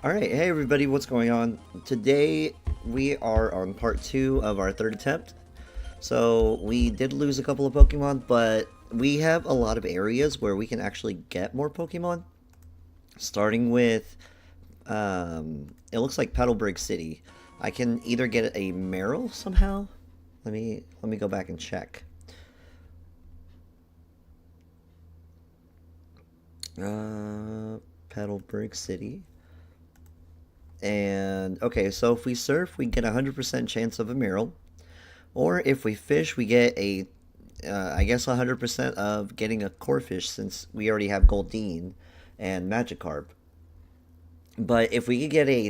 Alright, hey everybody, what's going on? Today we are on part 2 of our third attempt. So we did lose a couple of Pokemon, but we have a lot of areas where we can actually get more Pokemon. Starting with, it looks like Petalburg City. I can either get a Meryl somehow. Let me go back and check. Petalburg City. And okay, so if we surf, we get a 100% chance of a Meryl. Or if we fish, we get I guess 100% of getting a Corphish since we already have Goldeen and Magikarp. But if we could get a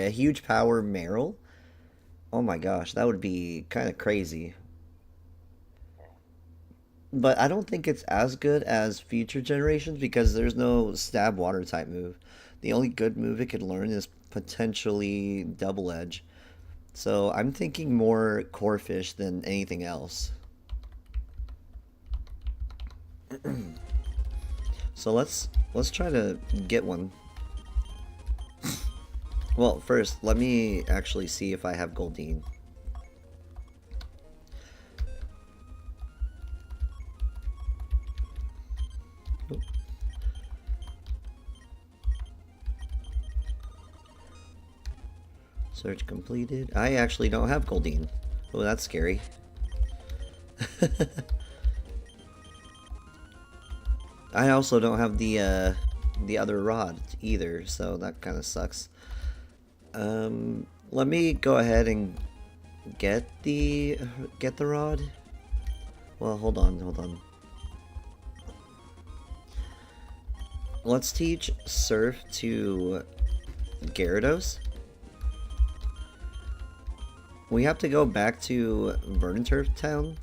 huge power Meryl, oh my gosh, that would be kind of crazy. But I don't think it's as good as future generations because there's no stab water type move. The only good move it could learn is potentially double edge. So I'm thinking more core fish than anything else. So let's try to get one. Well, first let me actually see if I have Goldeen. Search completed. I actually don't have Goldeen. Oh, that's scary. I also don't have the other rod either, so that kind of sucks. Let me go ahead and get the rod. Well, hold on. Let's teach Surf to Gyarados. We have to go back to Verdanturf Town.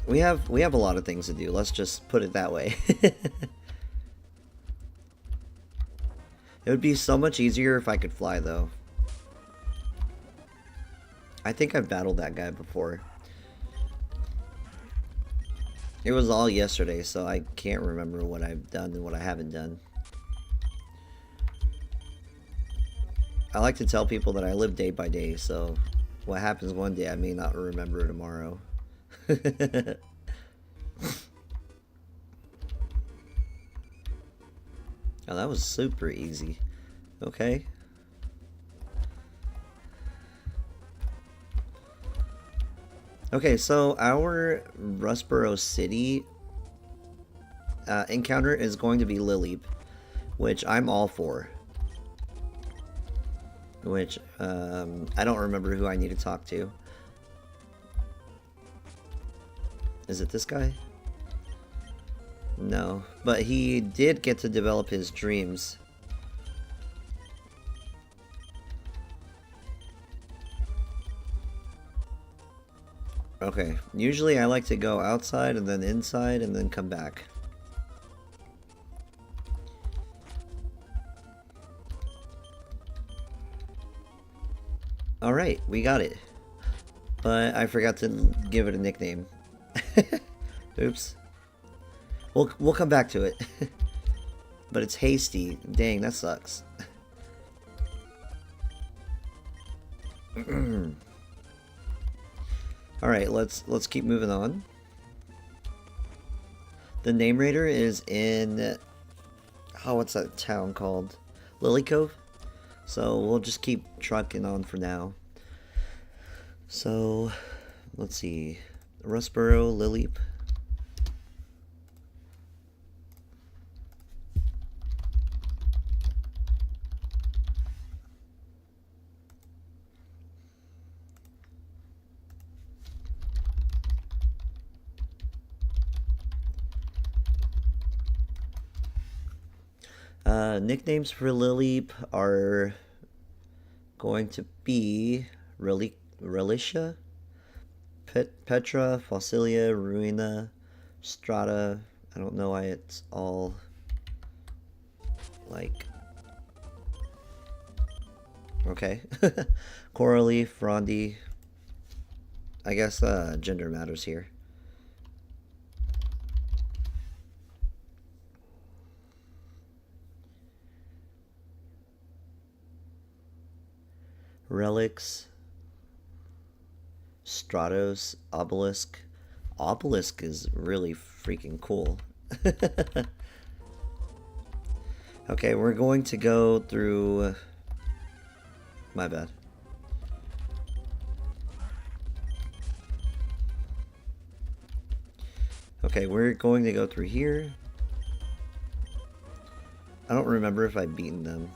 We have a lot of things to do. Let's just put it that way. It would be so much easier if I could fly, though. I think I've battled that guy before. It was all yesterday, so I can't remember what I've done and what I haven't done. I like to tell people that I live day by day, so what happens one day I may not remember tomorrow. Oh, that was super easy. Okay. Okay, so our Rustboro City encounter is going to be Lileep, which I'm all for. Which, I don't remember who I need to talk to. Is it this guy? No, but he did get to develop his dreams. Okay, usually I like to go outside and then inside and then come back. Alright, we got it. But I forgot to give it a nickname. Oops. We'll come back to it. But it's Hasty. Dang, that sucks. Alright, let's keep moving on. The name raider is in what's that town called? Lily Cove? So we'll just keep trucking on for now. So let's see. Rustboro, Lileep. Nicknames for Lileep are going to be Relicia, Petra, Fossilia, Ruina, Strata. I don't know why it's all like. Okay. Coralie, Frondi. I guess gender matters here. Relics. Stratos. Obelisk. Obelisk is really freaking cool. Okay, we're going to go through... My bad. Okay, we're going to go through here. I don't remember if I've beaten them.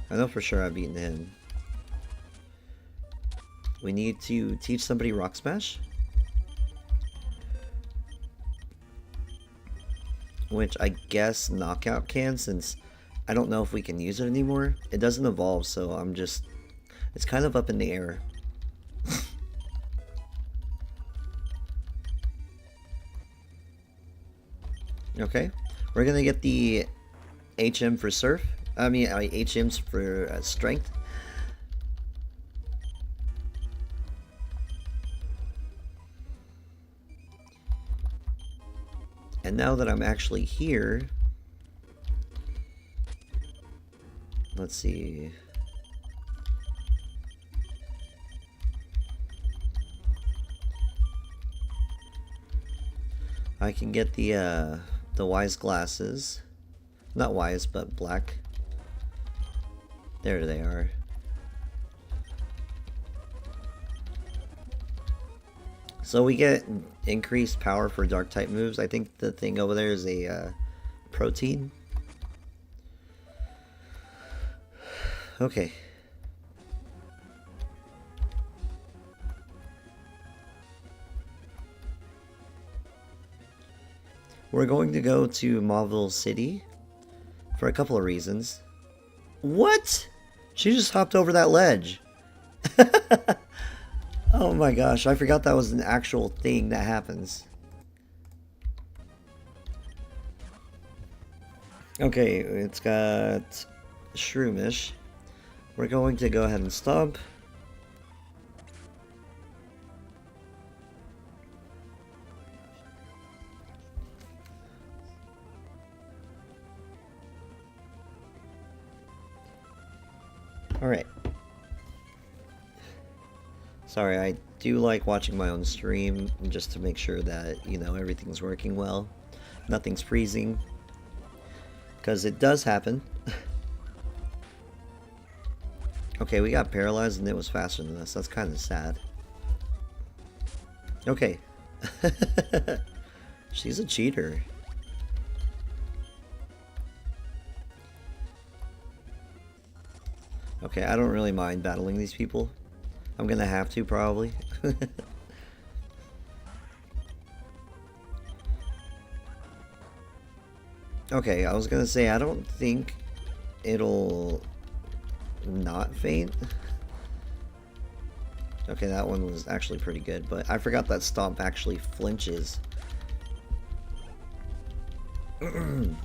I know for sure I've beaten him. We need to teach somebody Rock Smash. Which I guess Knockout can, since I don't know if we can use it anymore. It doesn't evolve, so I'm just... It's kind of up in the air. Okay. We're gonna get the HM for Surf. I mean, HMs for Strength. And now that I'm actually here, let's see. I can get the Wise glasses. Not Wise, but black. There they are. So we get increased power for dark type moves. I think the thing over there is a protein. Okay. We're going to go to Mauville City for a couple of reasons. What? She just hopped over that ledge. Oh my gosh, I forgot that was an actual thing that happens. Okay, it's got Shroomish. We're going to go ahead and stomp. Alright. Sorry, I do like watching my own stream just to make sure that, you know, everything's working well. Nothing's freezing. Because it does happen. Okay, we got paralyzed and it was faster than us. That's kind of sad. Okay. She's a cheater. Okay, I don't really mind battling these people. I'm gonna have to, probably. Okay, I was gonna say, I don't think it'll not faint. Okay, that one was actually pretty good, but I forgot that Stomp actually flinches. And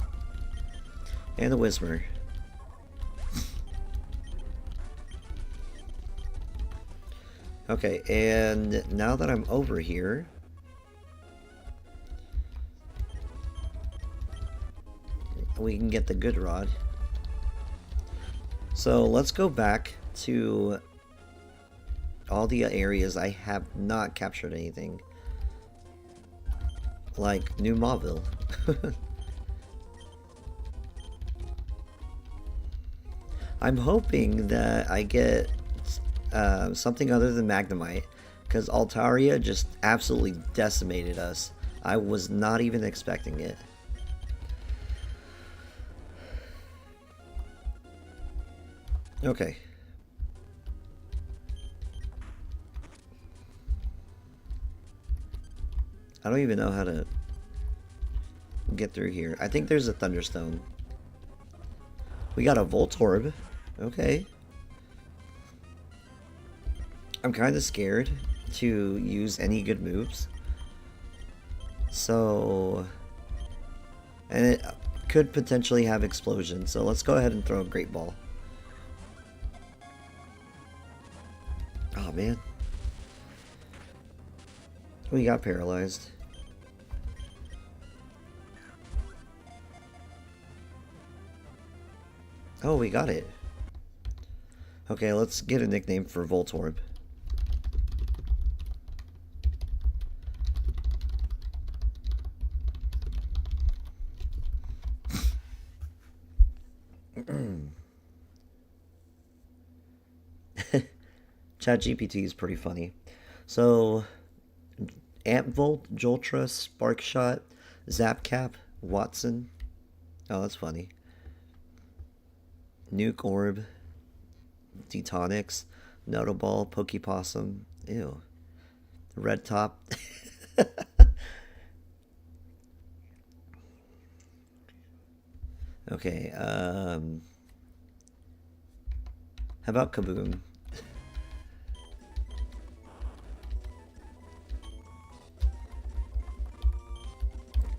the Whismer. Okay, and now that I'm over here, we can get the good rod. So let's go back to all the areas I have not captured anything. Like New Mauville. I'm hoping that I get something other than Magnemite, because Altaria just absolutely decimated us. I was not even expecting it. Okay. I don't even know how to get through here. I think there's a Thunderstone. We got a Voltorb. Okay. I'm kind of scared to use any good moves. So... And it could potentially have Explosion. So let's go ahead and throw a Great Ball. Oh man. We got paralyzed. Oh, we got it. Okay, let's get a nickname for Voltorb. ChatGPT is pretty funny. So, Ampvolt, Joltra, Sparkshot, Zapcap, Watson. Oh, that's funny. Nuke Orb, Detonics, Notable, Pokepossum. Ew. Red Top. Okay, how about Kaboom?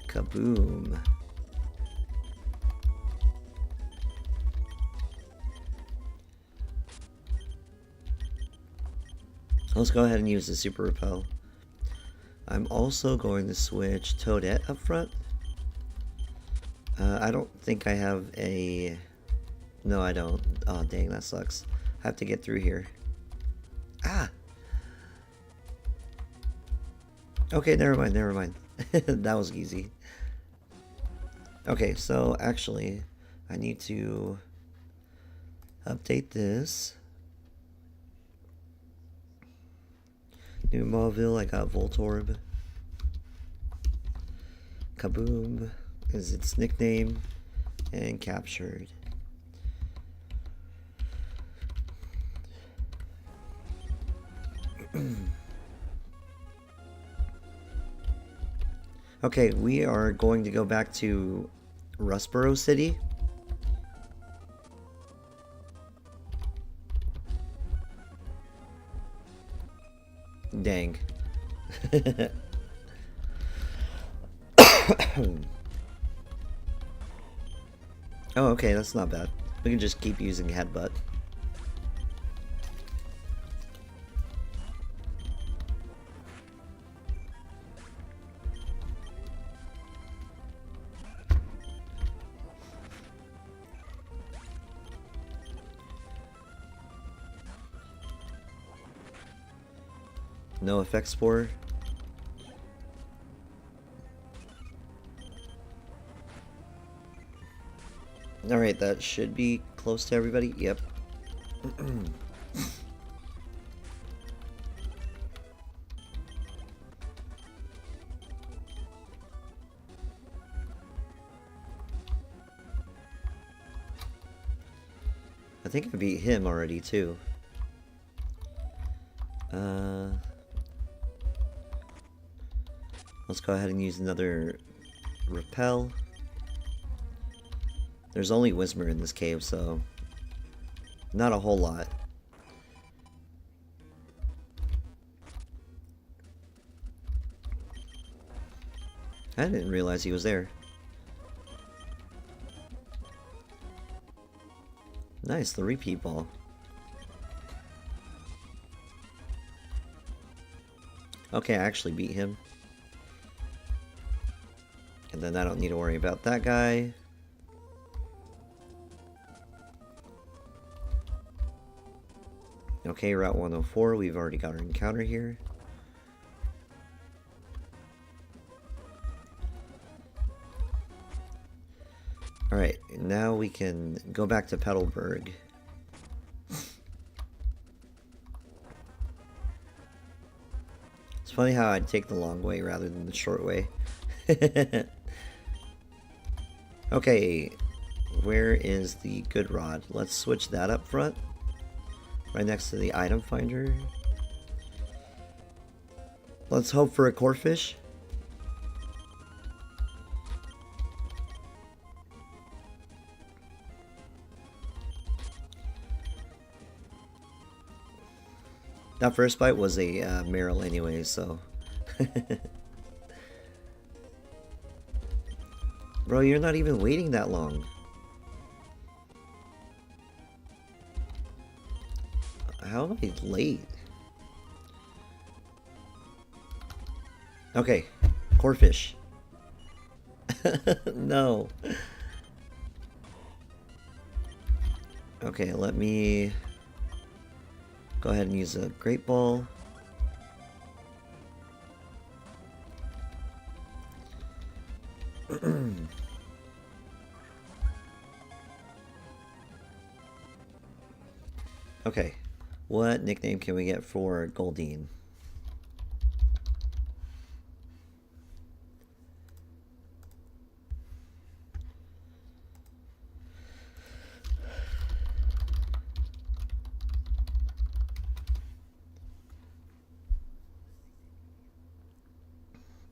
Kaboom. Let's go ahead and use the Super Repel. I'm also going to switch Toadette up front. I don't think I have a... No, I don't. Oh, dang, that sucks. I have to get through here. Ah! Okay, never mind, never mind. That was easy. Okay, so actually, I need to update this. New Mauville, I got Voltorb. Kaboom is its nickname, and captured. Okay, we are going to go back to Rustboro City. Dang. Oh, okay, that's not bad. We can just keep using Headbutt. No effect spore. Alright, that should be close to everybody. Yep. I think I beat him already too. Let's go ahead and use another repel. There's only Whismur in this cave, so not a whole lot. I didn't realize he was there. Nice, the repeat ball. Okay, I actually beat him. And then I don't need to worry about that guy. Okay, Route 104, we've already got our encounter here. Alright, now we can go back to Petalburg. It's funny how I'd take the long way rather than the short way. Okay, where is the good rod? Let's switch that up front. Right next to the item finder. Let's hope for a Corphish. That first bite was a Meryl anyway, so... Bro, you're not even waiting that long. How am I late? Okay, Corphish. No. Okay, let me go ahead and use a Great Ball. Okay, what nickname can we get for Goldeen?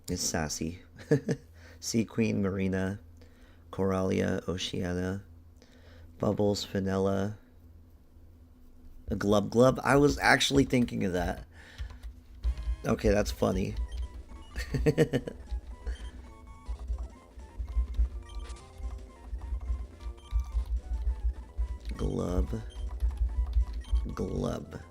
It's Sassy. Sea Queen, Marina, Coralia, Oceana, Bubbles, Vanilla, a Glub Glub. I was actually thinking of that. Okay, that's funny. Glub. Glub.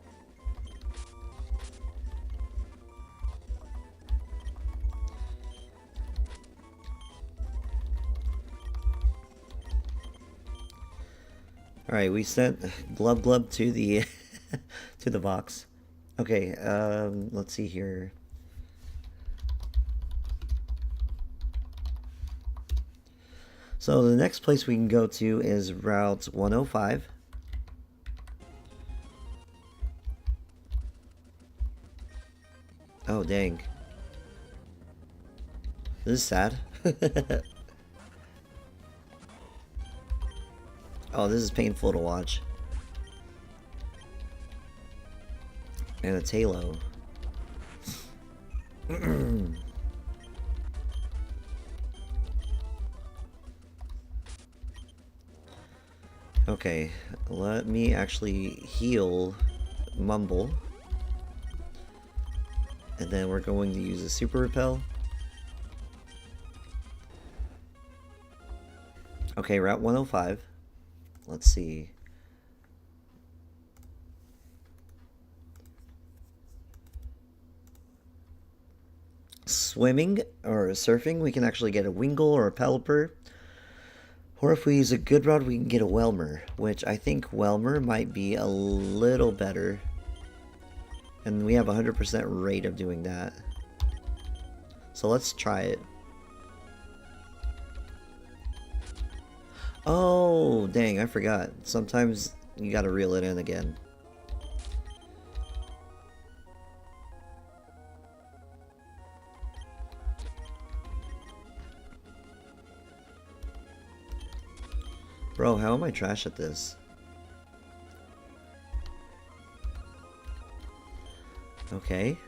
Alright, we sent Glub Glub to the to the box. Okay, let's see here. So the next place we can go to is Route 105. Oh, dang. This is sad. Oh, this is painful to watch. And it's Halo. Okay, let me actually heal Mumble. And then we're going to use a Super Repel. Okay, Route 105. Let's see. Swimming or surfing, we can actually get a Wingle or a Pelipper. Or if we use a good rod, we can get a Whelmer, which I think Whelmer might be a little better. And we have a 100% rate of doing that. So let's try it. Oh, dang, I forgot. Sometimes you gotta reel it in again. Bro, how am I trash at this? Okay.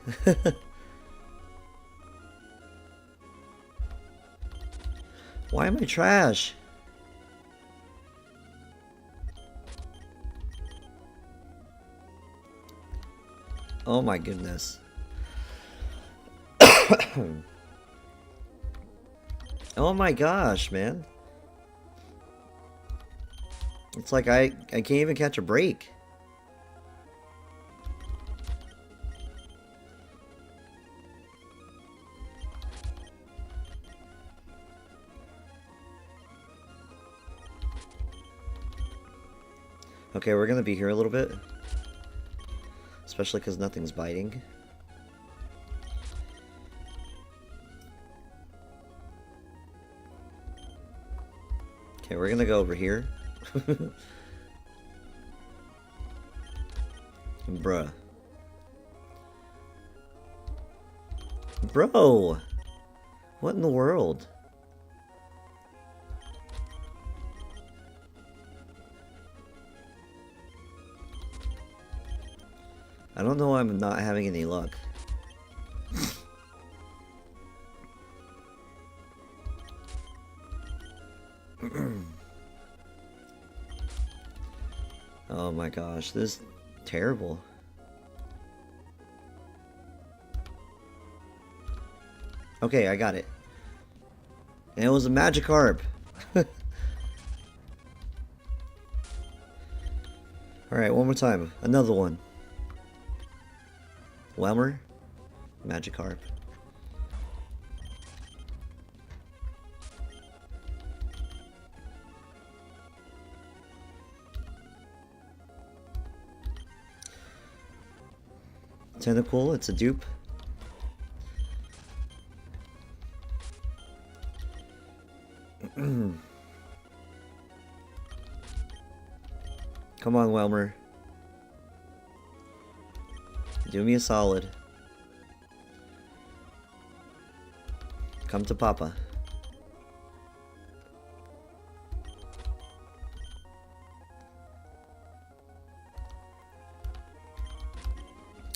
Why am I trash? Oh my goodness. Oh my gosh, man. It's like I can't even catch a break. Okay, we're gonna be here a little bit. Especially because nothing's biting. Okay, we're gonna go over here. Bruh. Bro! What in the world? I don't know why I'm not having any luck. Oh my gosh, this is terrible. Okay, I got it. And it was a Magikarp. Alright, one more time. Another one. Whelmer, Magikarp. Tentacle, it's a dupe. Come on, Welmer. Do me a solid. Come to Papa.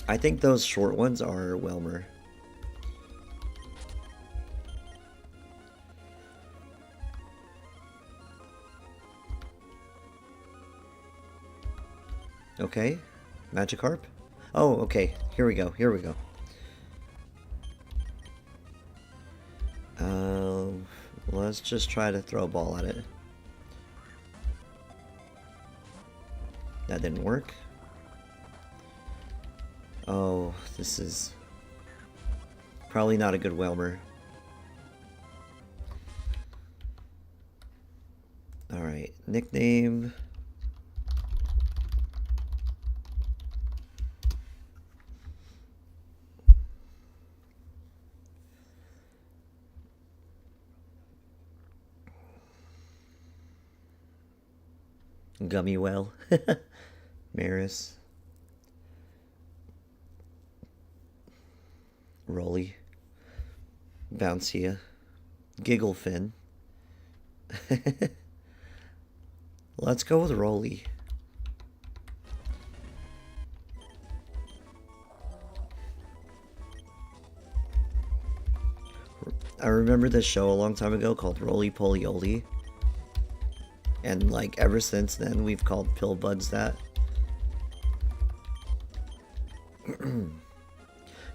I think those short ones are Welmer. Okay, Magikarp. Oh, okay. Here we go. Here we go. Let's just try to throw a ball at it. That didn't work. Oh, this is probably not a good Welmer. Alright, nickname. Gummy Well. Maris. Rolly. Bouncia. Gigglefin. Let's go with Rolly. I remember this show a long time ago called Roly Poly Oly. And like ever since then we've called pill buds that.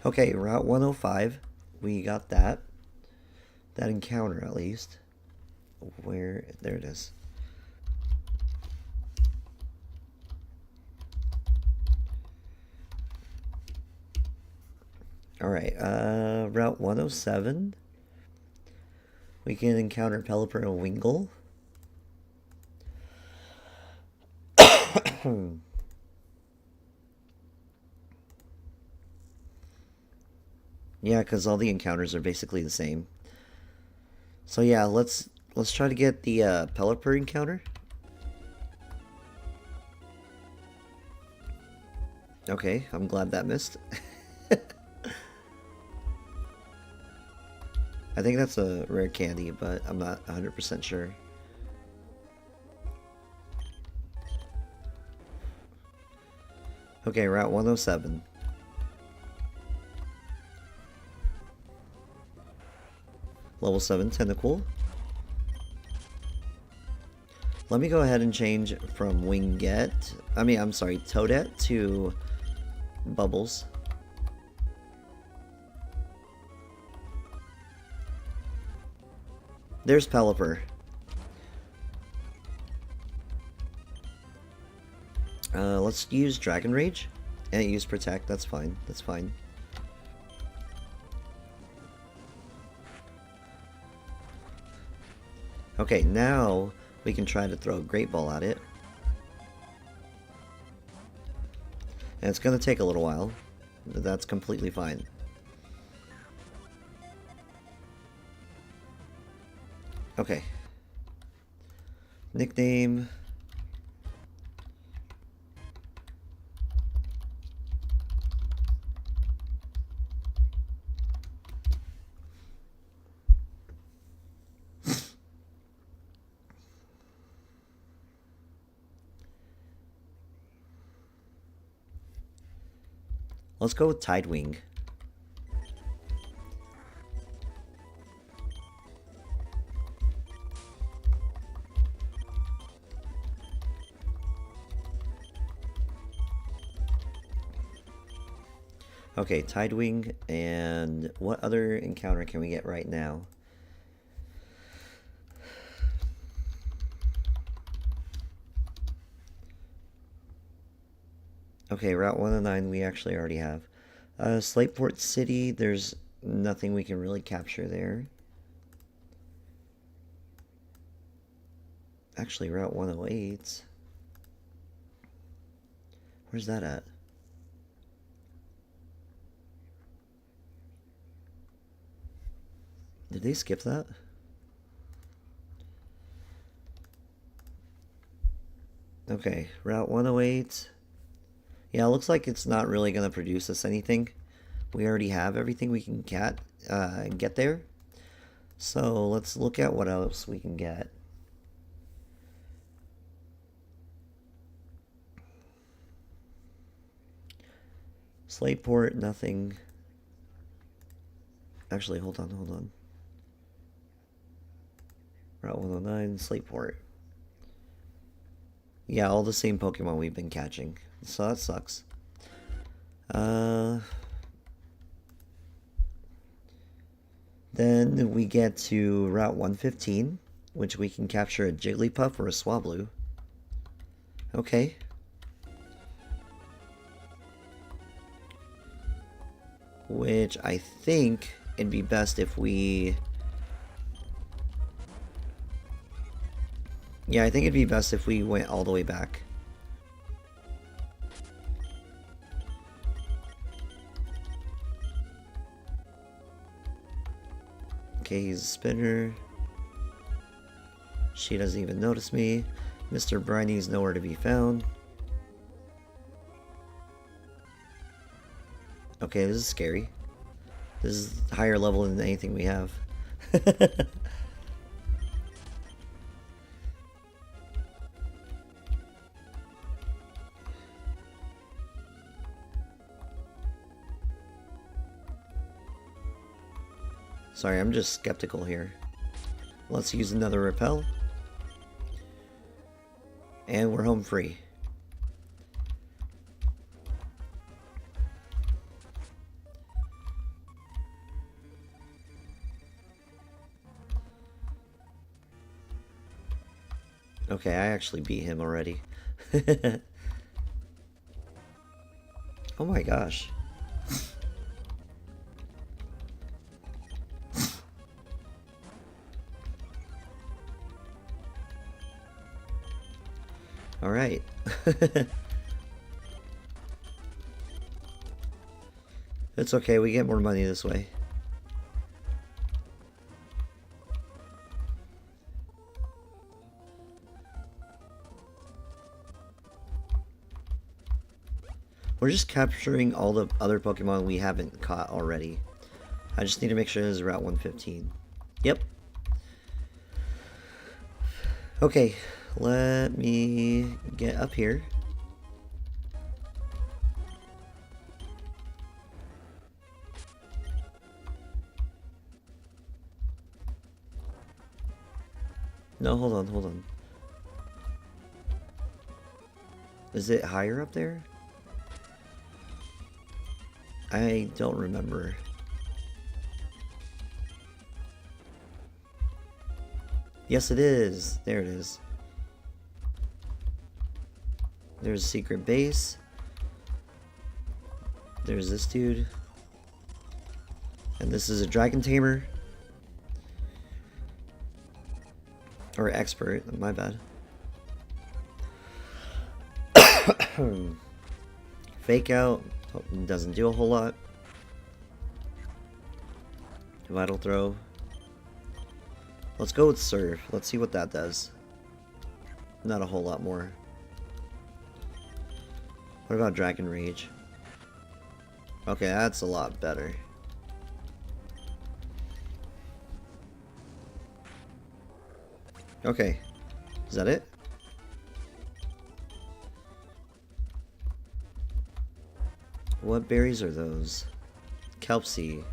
Okay, Route 105. We got that. That encounter at least. Where? There it is. Alright, Route 107. We can encounter Pelipper and Wingull. Yeah, because all the encounters are basically the same. So yeah, let's try to get the Pelipper encounter. Okay, I'm glad that missed. I think that's a rare candy, but I'm not 100% sure. Okay, Route 107. Level 7 Tentacle. Let me go ahead and change from Toadette to Bubbles. There's Pelipper. Let's use Dragon Rage and use Protect. That's fine. That's fine. Okay, now we can try to throw a Great Ball at it. And it's going to take a little while, but that's completely fine. Okay. Nickname. Let's go with Tidewing. Okay, Tidewing, and what other encounter can we get right now? Okay, Route 109 we actually already have. Slateport City, there's nothing we can really capture there. Actually, Route 108. Where's that at? Did they skip that? Okay, Route 108. Yeah, it looks like it's not really going to produce us anything. We already have everything we can get there. So let's look at what else we can get. Slateport, nothing. Actually, hold on. Route 109, Slateport. Yeah, all the same Pokemon we've been catching. So that sucks. Then we get to Route 115, which we can capture a Jigglypuff or a Swablu. Okay. Which I think it'd be best if we... Yeah, I think it'd be best if we went all the way back. Okay, he's a spinner. She doesn't even notice me. Mr. Briny's nowhere to be found. Okay, this is scary. This is higher level than anything we have. Sorry, I'm just skeptical here. Let's use another repel. And we're home free. Okay, I actually beat him already. Oh my gosh. Alright. It's okay, we get more money this way. We're just capturing all the other Pokemon we haven't caught already. I just need to make sure this is Route 115. Yep. Okay, let me get up here. No, hold on. Is it higher up there? I don't remember. Yes, it is. There it is. There's a secret base. There's this dude. And this is a dragon tamer. Or expert, my bad. Fake out. Doesn't do a whole lot. Vital throw. Let's go with Surf. Let's see what that does. Not a whole lot more. What about Dragon Rage? Okay, that's a lot better. Okay. Is that it? What berries are those? Kelpsea.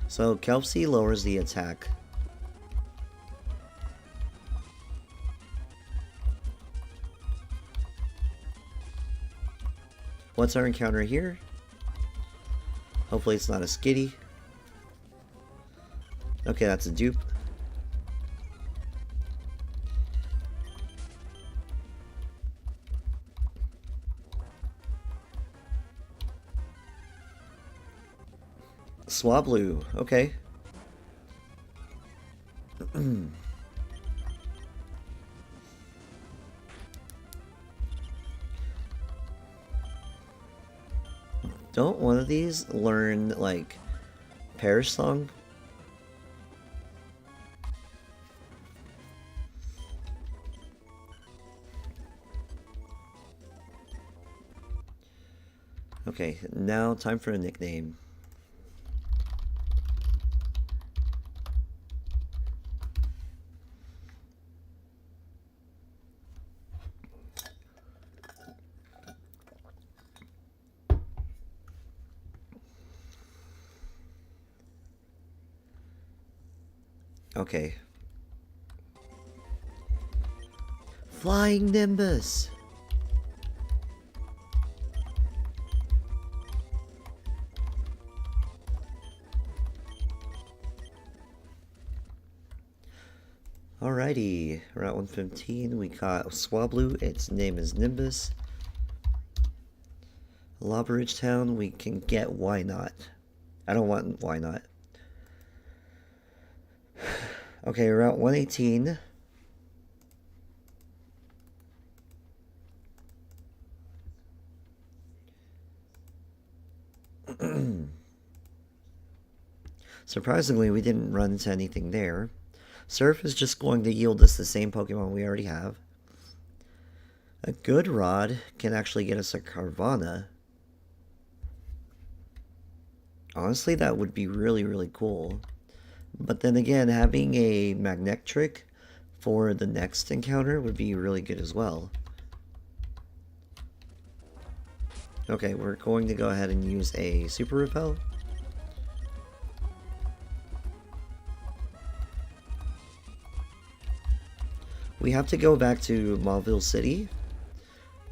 So Kelpsea lowers the attack. What's our encounter here? Hopefully it's not a Skitty. Okay, that's a dupe. Swablu, okay. Don't one of these learn, like, Perish Song? Okay, now time for a nickname. Okay. Flying Nimbus! Alrighty, Route 115, we got Swablu, its name is Nimbus. Lobberidge Town, we can get Why Not. I don't want Why Not. Okay, Route 118. Surprisingly, we didn't run into anything there. Surf is just going to yield us the same Pokemon we already have. A good Rod can actually get us a Carvana. Honestly, that would be really, really cool. But then again, having a Magnetric for the next encounter would be really good as well. Okay, we're going to go ahead and use a Super Repel. We have to go back to Mauville City,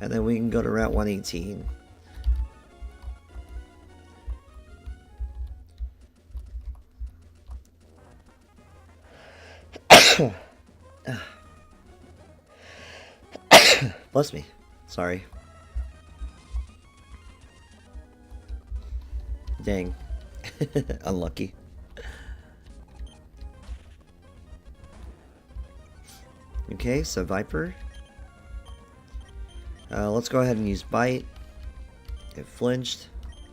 and then we can go to Route 118. Bless me. Sorry. Dang. Unlucky. Okay, so Viper. Let's go ahead and use Bite. It flinched.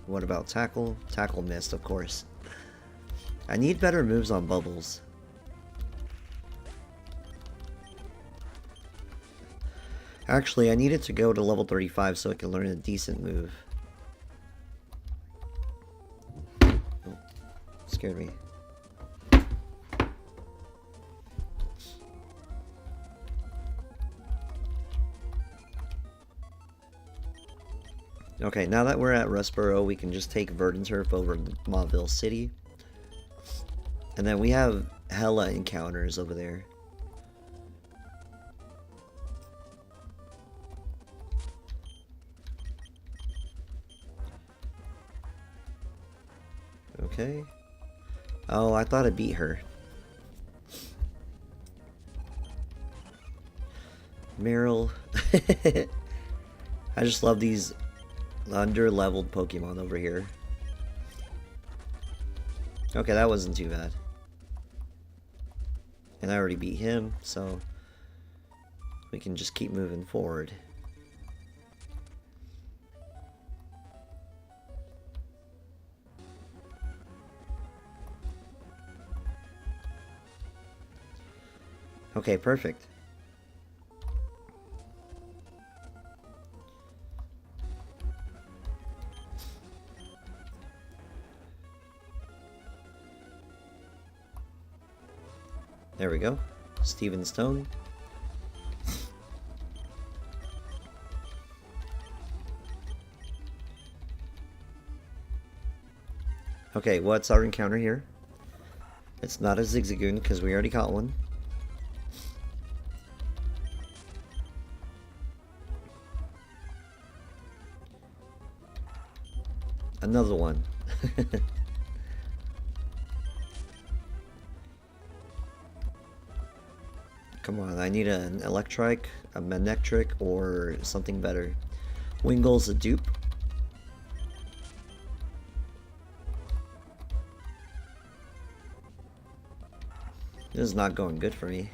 What about Tackle? Tackle missed, of course. I need better moves on Bubbles. Actually, I needed to go to level 35 so I can learn a decent move. Oh, scared me. Okay, now that we're at Rustboro, we can just take Verdanturf over to Mauville City. And then we have hella encounters over there. Okay. Oh, I thought I beat her. Meryl. I just love these under-leveled Pokemon over here. Okay, that wasn't too bad. And I already beat him, so we can just keep moving forward. Okay, perfect. There we go. Steven Stone. Okay, what's our encounter here? It's not a Zigzagoon because we already caught one. Another one. Come on, I need an Electrike, a Manectric, or something better. Wingle's a dupe. This is not going good for me.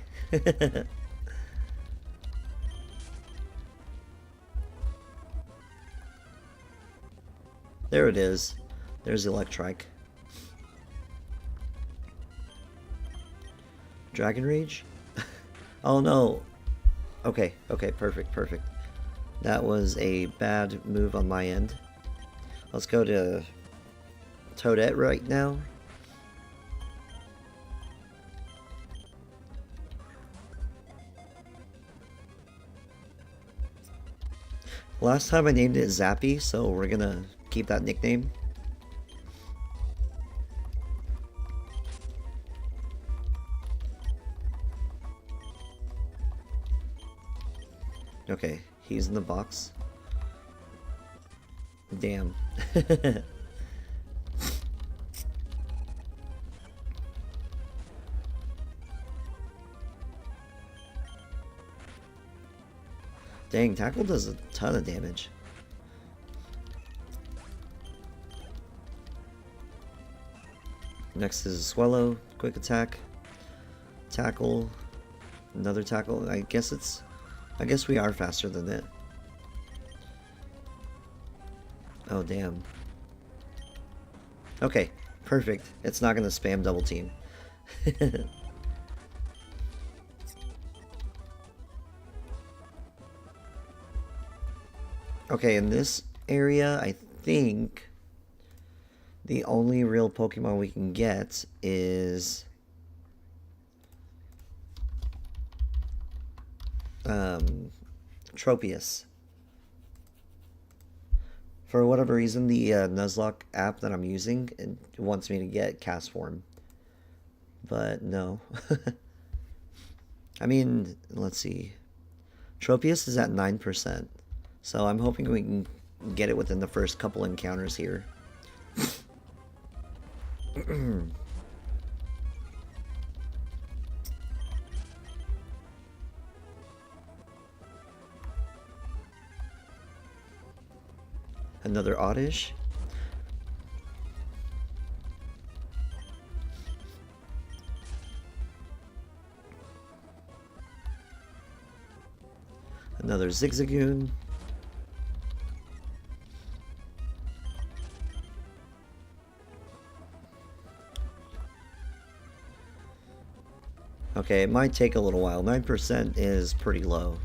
There it is. There's Electrike. Dragon Rage? Oh no. Okay, okay, perfect, perfect. That was a bad move on my end. Let's go to Toadette right now. Last time I named it Zappy, so we're gonna keep that nickname. Okay, he's in the box. Damn. Dang, Tackle does a ton of damage. Next is Swallow, quick attack, tackle, another tackle. I guess we are faster than it. Oh damn. Okay, perfect. It's not gonna spam double team. Okay, in this area, I think the only real Pokemon we can get is Tropius. For whatever reason, the Nuzlocke app that I'm using, it wants me to get Cast Form. But no. I mean, let's see. Tropius is at 9%. So I'm hoping we can get it within the first couple encounters here. Another Oddish. Another Zigzagoon. Okay, it might take a little while. 9% is pretty low.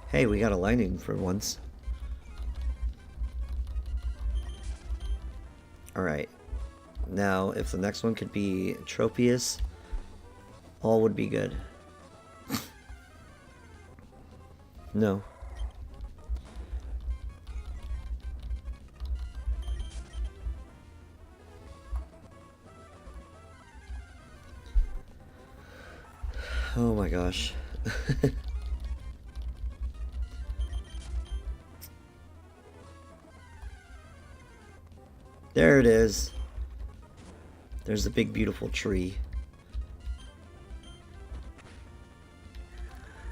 Hey, we got a lightning for once. Alright. Now, if the next one could be Tropius, all would be good. No. Oh my gosh. There it is. There's the big beautiful tree.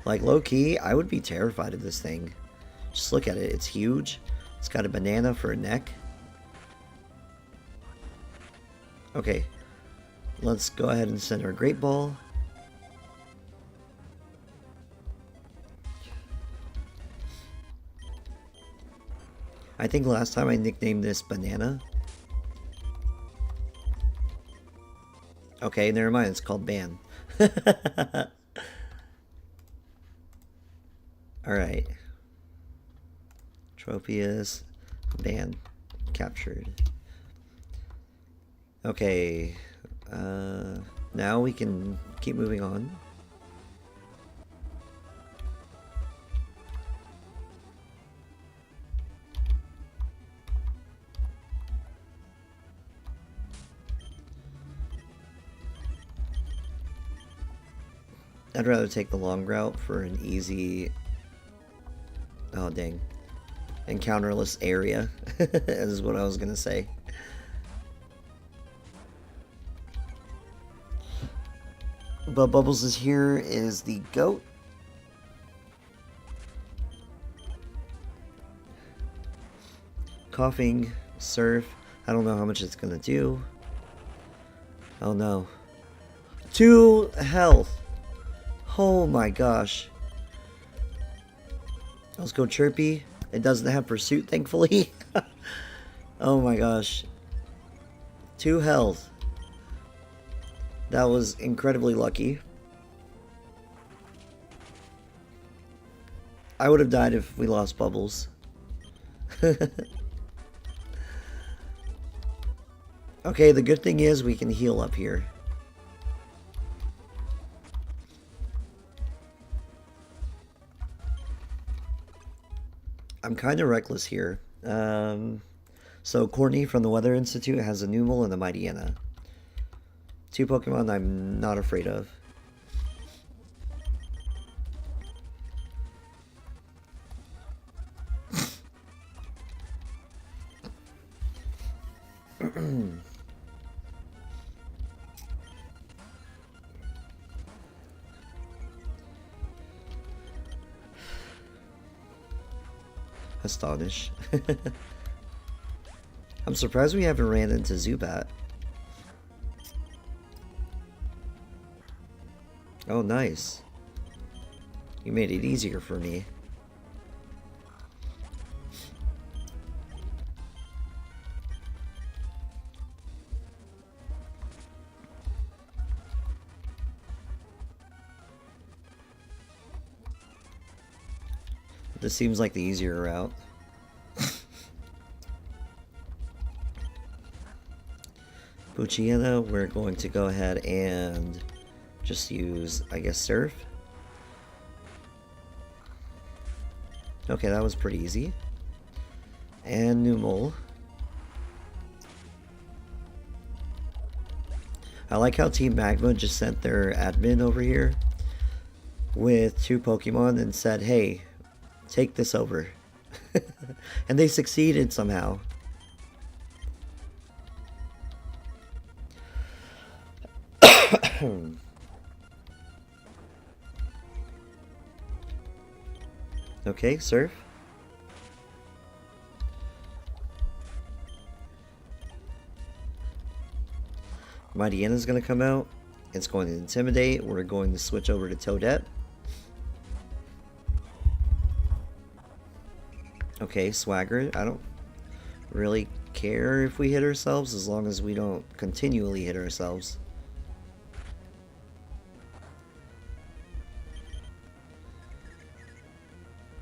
Like, low-key, I would be terrified of this thing. Just look at it. It's huge. It's got a banana for a neck. Okay. Let's go ahead and send our Great Ball. I think last time I nicknamed this Banana. Okay, never mind. It's called Ban. Alright. Tropius. Ban. Captured. Okay. Now we can keep moving on. I'd rather take the long route for an easy... Oh, dang. Encounterless area, is what I was gonna say. But Bubbles is here is the goat. Coughing, surf. I don't know how much it's gonna do. Oh no. 2 health. Oh my gosh. Let's go Chirpy. It doesn't have Pursuit, thankfully. Oh my gosh. 2 health. That was incredibly lucky. I would have died if we lost bubbles. Okay, the good thing is we can heal up here. I'm kind of reckless here. So Courtney from the Weather Institute has a Numel and a Mightyena. 2 Pokemon I'm not afraid of. Astonish. I'm surprised we haven't ran into Zubat. Oh, nice. You made it easier for me. This seems like the easier route. Poochyena, we're going to go ahead and just use, I guess, Surf. Okay, that was pretty easy. And Numel. I like how Team Magma just sent their admin over here with 2 Pokemon and said, hey, take this over. And they succeeded somehow. Okay, Surf. Mightyena's gonna come out. It's going to Intimidate. We're going to switch over to Toadette. Okay, Swagger. I don't really care if we hit ourselves as long as we don't continually hit ourselves.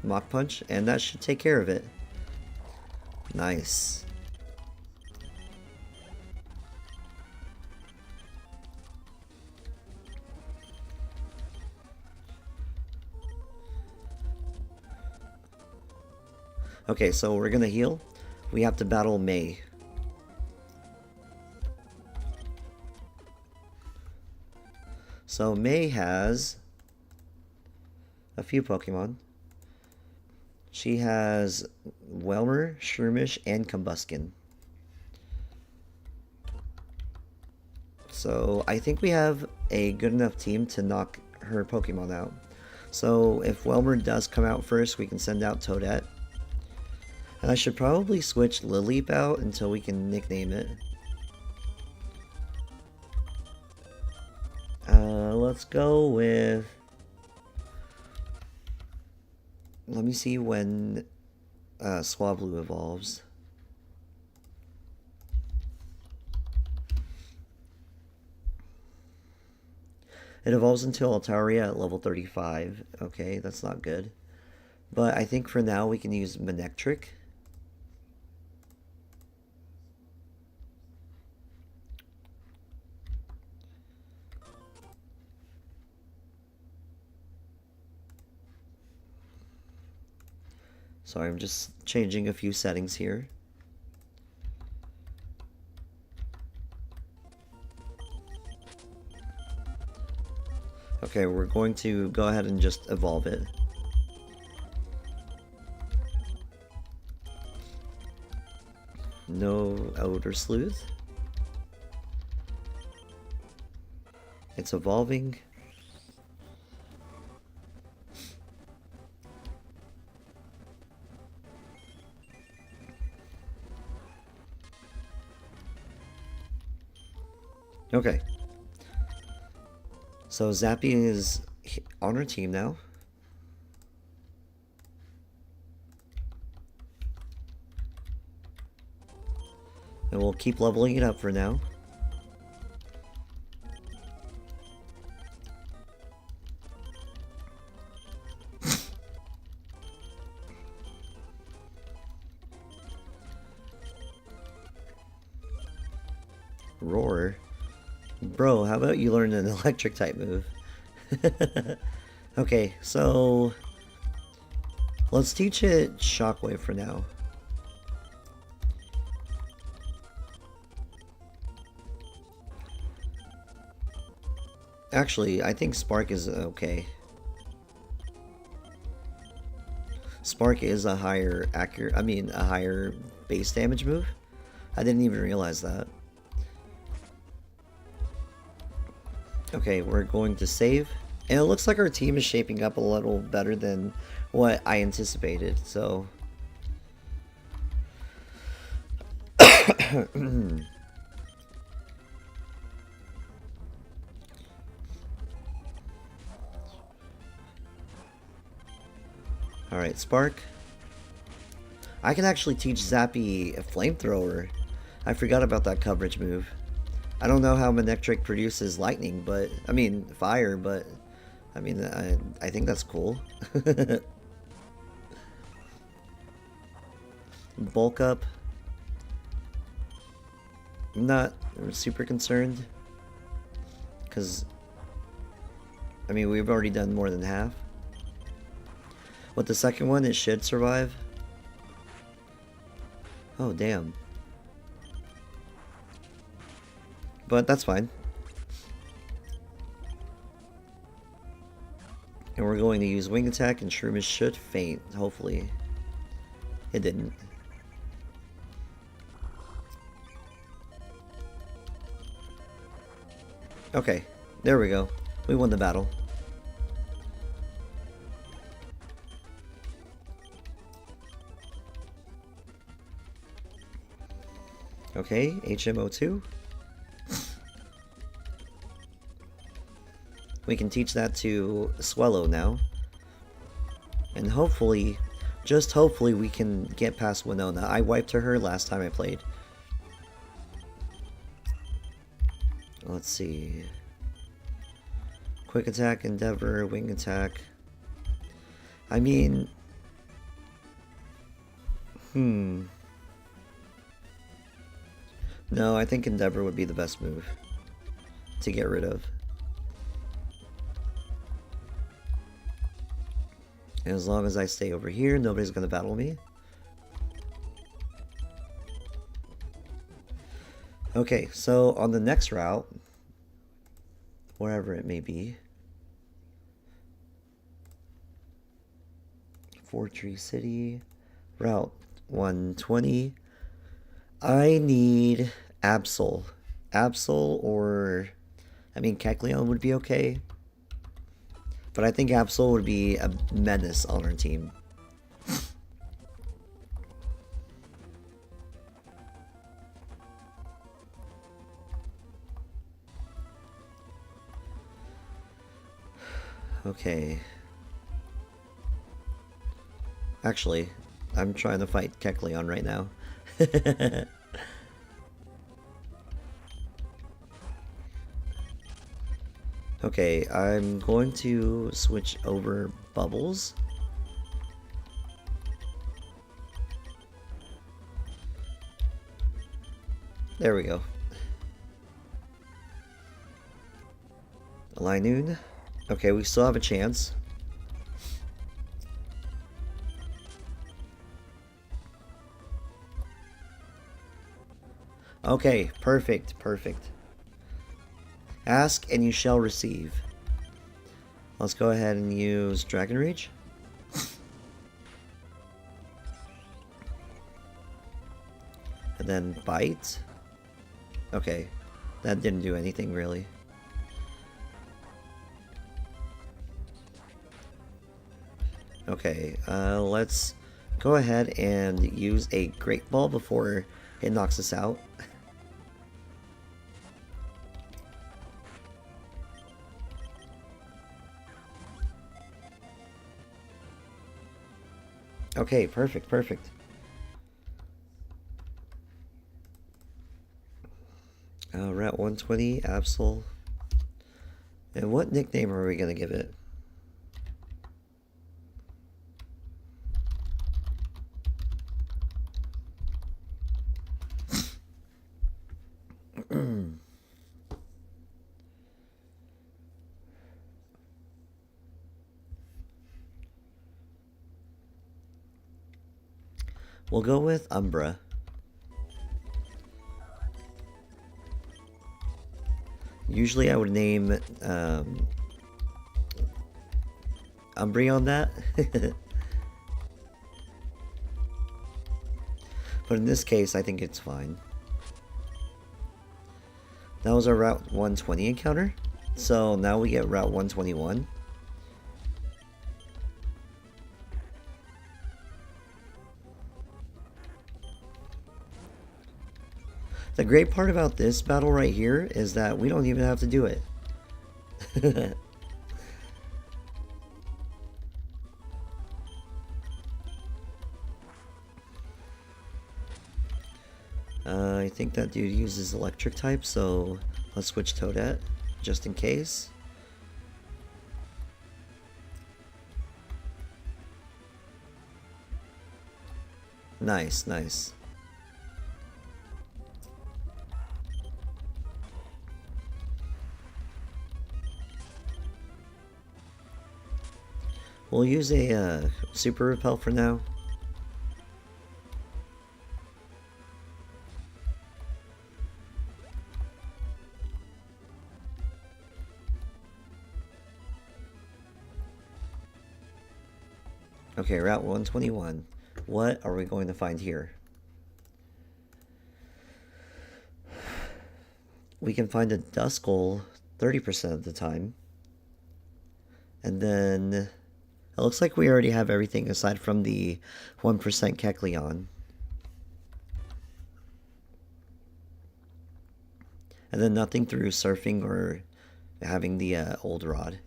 Mach Punch, and that should take care of it. Nice. Okay, so we're gonna heal. We have to battle May. So May has a few Pokemon. She has Welmer, Shroomish, and Combuskin. So I think we have a good enough team to knock her Pokemon out. So if Welmer does come out first, we can send out Toadette. And I should probably switch Lileep out until we can nickname it. Let's go with... Let me see when Swablu evolves. It evolves into Altaria at level 35. Okay, that's not good. But I think for now we can use Manectric. Sorry, I'm just changing a few settings here. Okay, we're going to go ahead and just evolve it. No Outer Sleuth. It's evolving. Okay. So Zappy is on our team now. And we'll keep leveling it up for now. Roar? Bro, how about you learn an electric type move? Okay, so let's teach it Shockwave for now. Actually, I think Spark is okay. Spark is a higher a higher base damage move. I didn't even realize that. Okay, we're going to save. And it looks like our team is shaping up a little better than what I anticipated, so... Alright, Spark. I can actually teach Zappy a Flamethrower. I forgot about that coverage move. I don't know how Manectric produces lightning, but... I mean, fire, but... I mean, I think that's cool. Bulk up. I'm not super concerned. Because... I mean, we've already done more than half. With the second one, it should survive. Oh, damn. But that's fine. And we're going to use Wing Attack, and Shroomish should faint, hopefully. It didn't. Okay, there we go. We won the battle. Okay, HMO2. We can teach that to Swellow now. And hopefully, just hopefully, we can get past Winona. I wiped her last time I played. Let's see. Quick Attack, Endeavor, Wing Attack. I mean... No, I think Endeavor would be the best move to get rid of. And as long as I stay over here, nobody's going to battle me. Okay, so on the next route, wherever it may be, Fortree City, Route 120, I need Absol. Absol or... I mean, Kecleon would be okay. But I think Absol would be a menace on our team. Okay. Actually, I'm trying to fight Kecleon right now. Okay, I'm going to switch over Bubbles. There we go. Linoon. Okay, we still have a chance. Okay, perfect, perfect. Ask and you shall receive. Let's go ahead and use Dragon Rage. And then Bite. Okay, that didn't do anything really. Okay, let's go ahead and use a Great Ball before it knocks us out. Okay, perfect, perfect. Route 120, Absol. And what nickname are we going to give it? We'll go with Umbra. Usually I would name Umbry on that. But in this case, I think it's fine. That was our Route 120 encounter. So now we get Route 121. The great part about this battle right here is that we don't even have to do it. I think that dude uses electric type, so let's switch Toadette, just in case. Nice, nice. We'll use a super repel for now. Okay, Route 121. What are we going to find here? We can find a Duskull 30% of the time. And then it looks like we already have everything aside from the 1% Kecleon. And then nothing through surfing or having the old rod.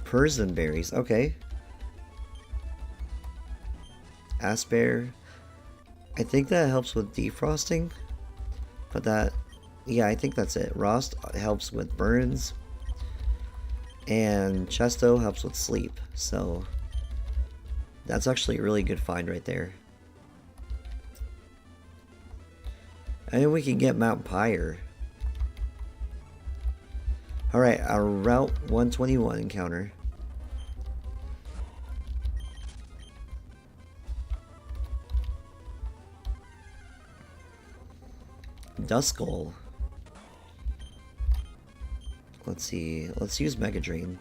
Persian berries, okay. Aspear. I think that helps with defrosting. But that, yeah, I think that's it. Rost helps with burns. And Chesto helps with sleep. So that's actually a really good find right there. And then we can get Mount Pyre. Alright, our Route 121 encounter. Duskull. Let's see. Let's use Mega Drain.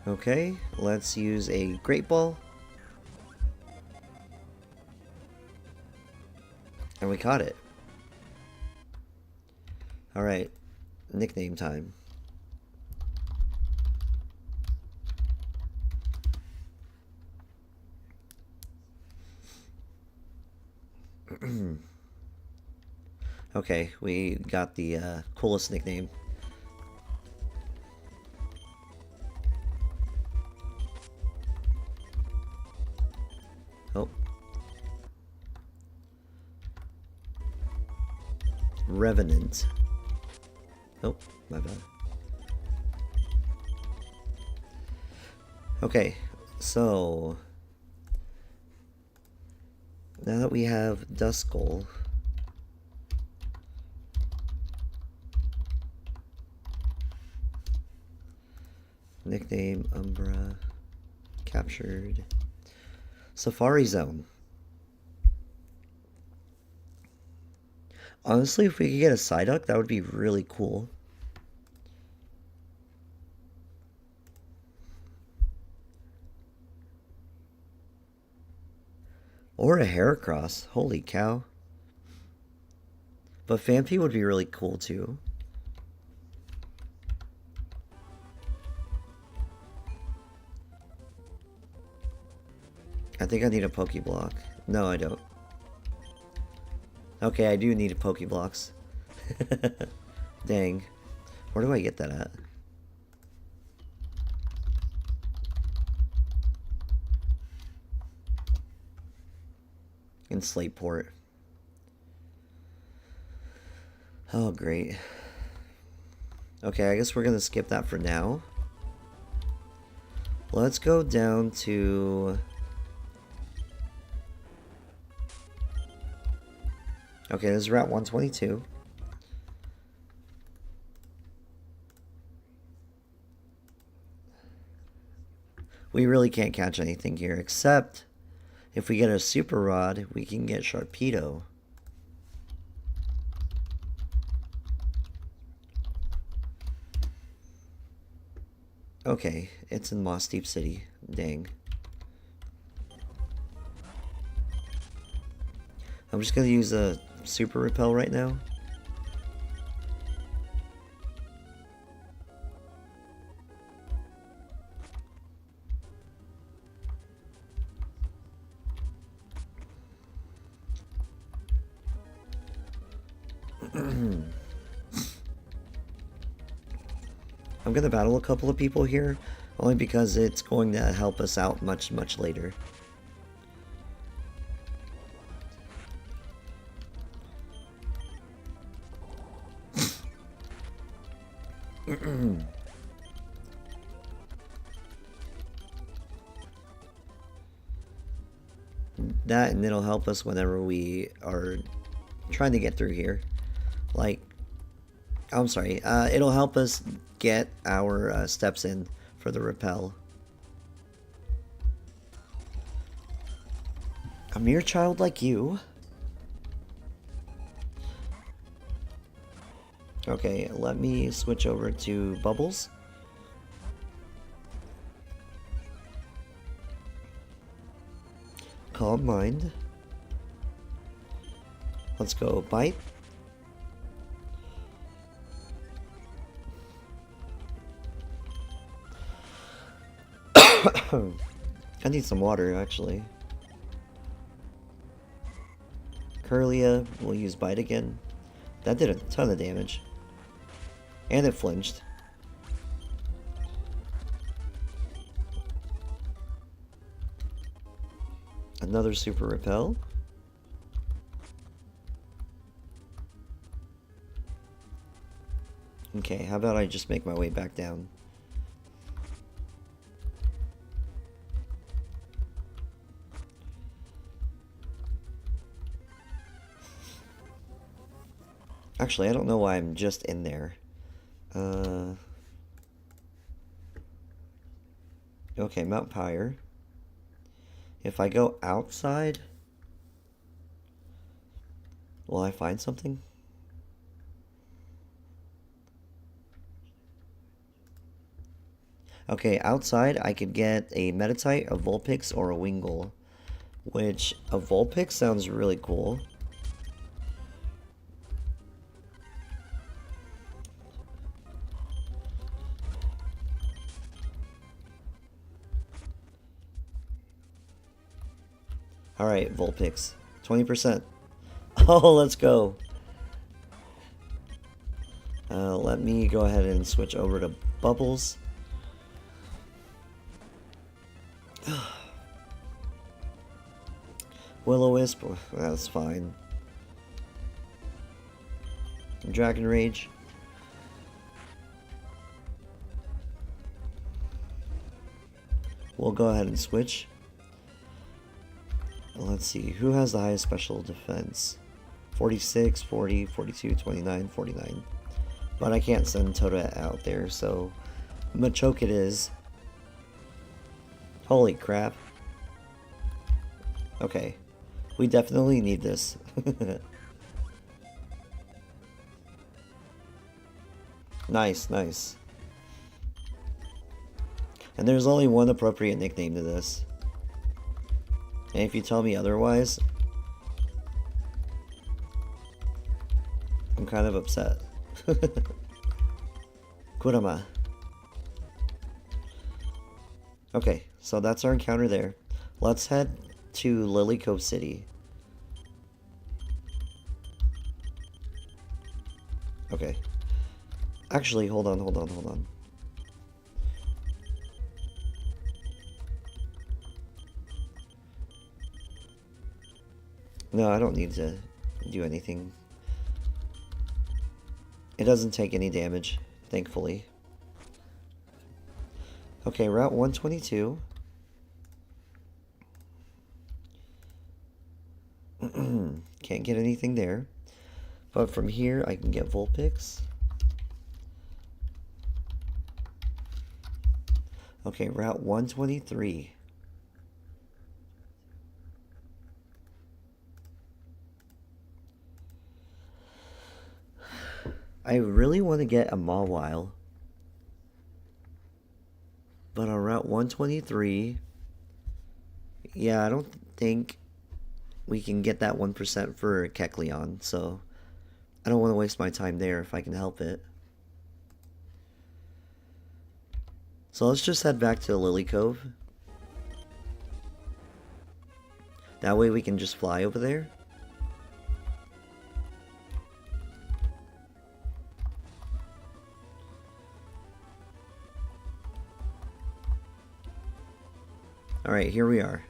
Okay, let's use a Great Ball. And we caught it. Alright, nickname time. Okay, we got the coolest nickname. Oh. Revenant. Oh, my bad. Okay, so now that we have Duskull, nickname Umbra, captured, Safari Zone. Honestly, if we could get a Psyduck, that would be really cool. Or a Heracross. Holy cow. But Phanpy would be really cool too. I think I need a Pokeblock. No, I don't. Okay, I do need a Pokeblocks. Dang. Where do I get that at? In Slateport. Oh, great. Okay, I guess we're gonna skip that for now. Let's go down to... Okay, this is Route 122. We really can't catch anything here, except if we get a Super Rod, we can get Sharpedo. Okay, it's in Moss Deep City. Dang. I'm just gonna use a Super Repel right now. I'm gonna battle a couple of people here, only because it's going to help us out much, much later. That, and it'll help us whenever we are trying to get through here. Like, I'm sorry, it'll help us get our steps in for the rappel. A mere child like you? Okay, let me switch over to Bubbles. Calm Mind. Let's go Bite. I need some water, actually. Curlia, we'll use Bite again. That did a ton of damage. And it flinched. Another Super Repel. Okay, how about I just make my way back down? Actually, I don't know why I'm just in there. Okay, Mount Pyre. If I go outside, will I find something? Okay, outside I could get a Meditite, a Vulpix, or a Wingull. Which, a Vulpix sounds really cool. Alright, Vulpix. 20%. Oh, let's go. Let me go ahead and switch over to Bubbles. Will-O-Wisp, that's fine. Dragon Rage. We'll go ahead and switch. Let's see, who has the highest special defense? 46, 40, 42, 29, 49. But I can't send Toda out there, so Machoke it is. Holy crap. Okay, we definitely need this. Nice, nice. And there's only one appropriate nickname to this. And if you tell me otherwise, I'm kind of upset. Kurama. Okay, so that's our encounter there. Let's head to Lily Cove City. Okay. Actually, hold on. No, I don't need to do anything. It doesn't take any damage, thankfully. Okay, Route 122. Can't get anything there. But from here, I can get Vulpix. Okay, Route 123. I really want to get a Mawile. But on Route 123, yeah, I don't think we can get that 1% for Kecleon, so I don't want to waste my time there if I can help it. So let's just head back to Lily Cove. That way we can just fly over there. Alright, here we are.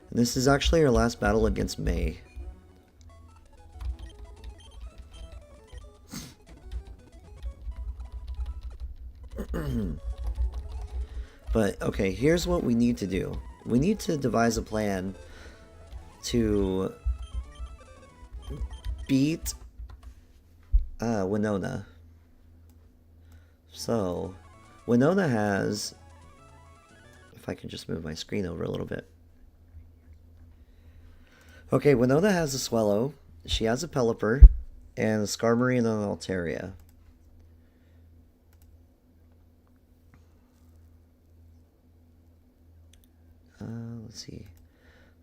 And this is actually our last battle against May. But, okay, here's what we need to do. We need to devise a plan to beat Winona. So, Winona has... If I can just move my screen over a little bit. Okay, Winona has a Swellow. She has a Pelipper. And a Skarmory and an Altaria. Let's see.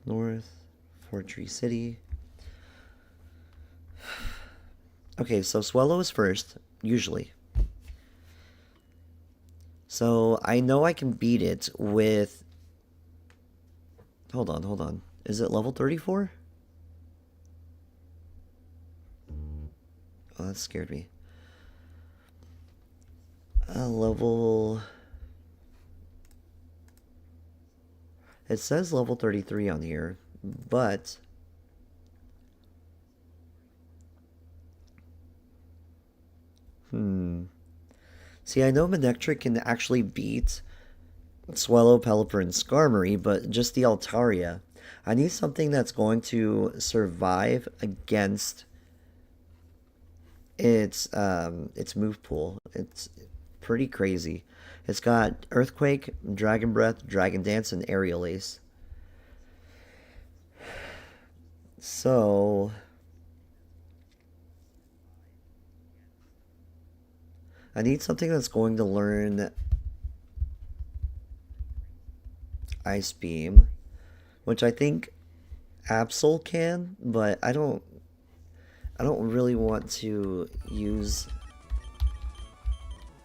North, Fortree City. Okay, so Swellow is first, usually. So I know I can beat it with... Hold on. Is it level 34? Oh, that scared me. Level... It says level 33 on here, but... See, I know Manectric can actually beat Swellow, Pelipper, and Skarmory, but just the Altaria. I need something that's going to survive against its move pool. It's pretty crazy. It's got Earthquake, Dragon Breath, Dragon Dance, and Aerial Ace. So... I need something that's going to learn Ice Beam, which I think Absol can, but I don't really want to use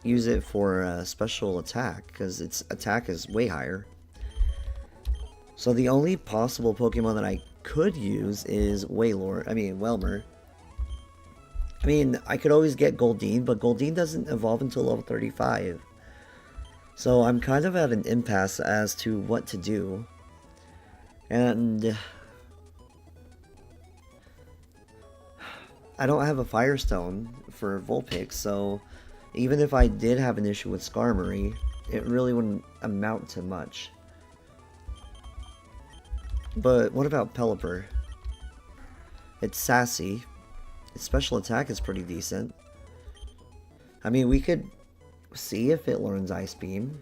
it for a special attack because its attack is way higher. So the only possible Pokemon that I could use is Whelmer. I mean, I could always get Goldeen, but Goldeen doesn't evolve until level 35. So I'm kind of at an impasse as to what to do. And... I don't have a Firestone for Vulpix, so even if I did have an issue with Skarmory, it really wouldn't amount to much. But what about Pelipper? It's sassy. Its special attack is pretty decent. I mean, we could see if it learns Ice Beam.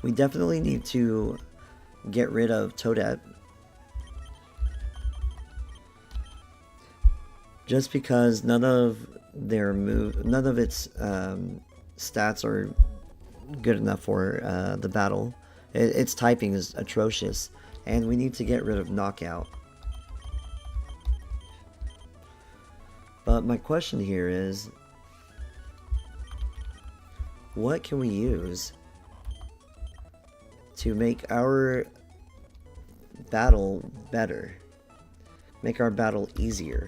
We definitely need to get rid of Toadette. Just because none of its stats are good enough for the battle. Its typing is atrocious, and we need to get rid of Knockout. But my question here is, what can we use to make our battle better? Make our battle easier.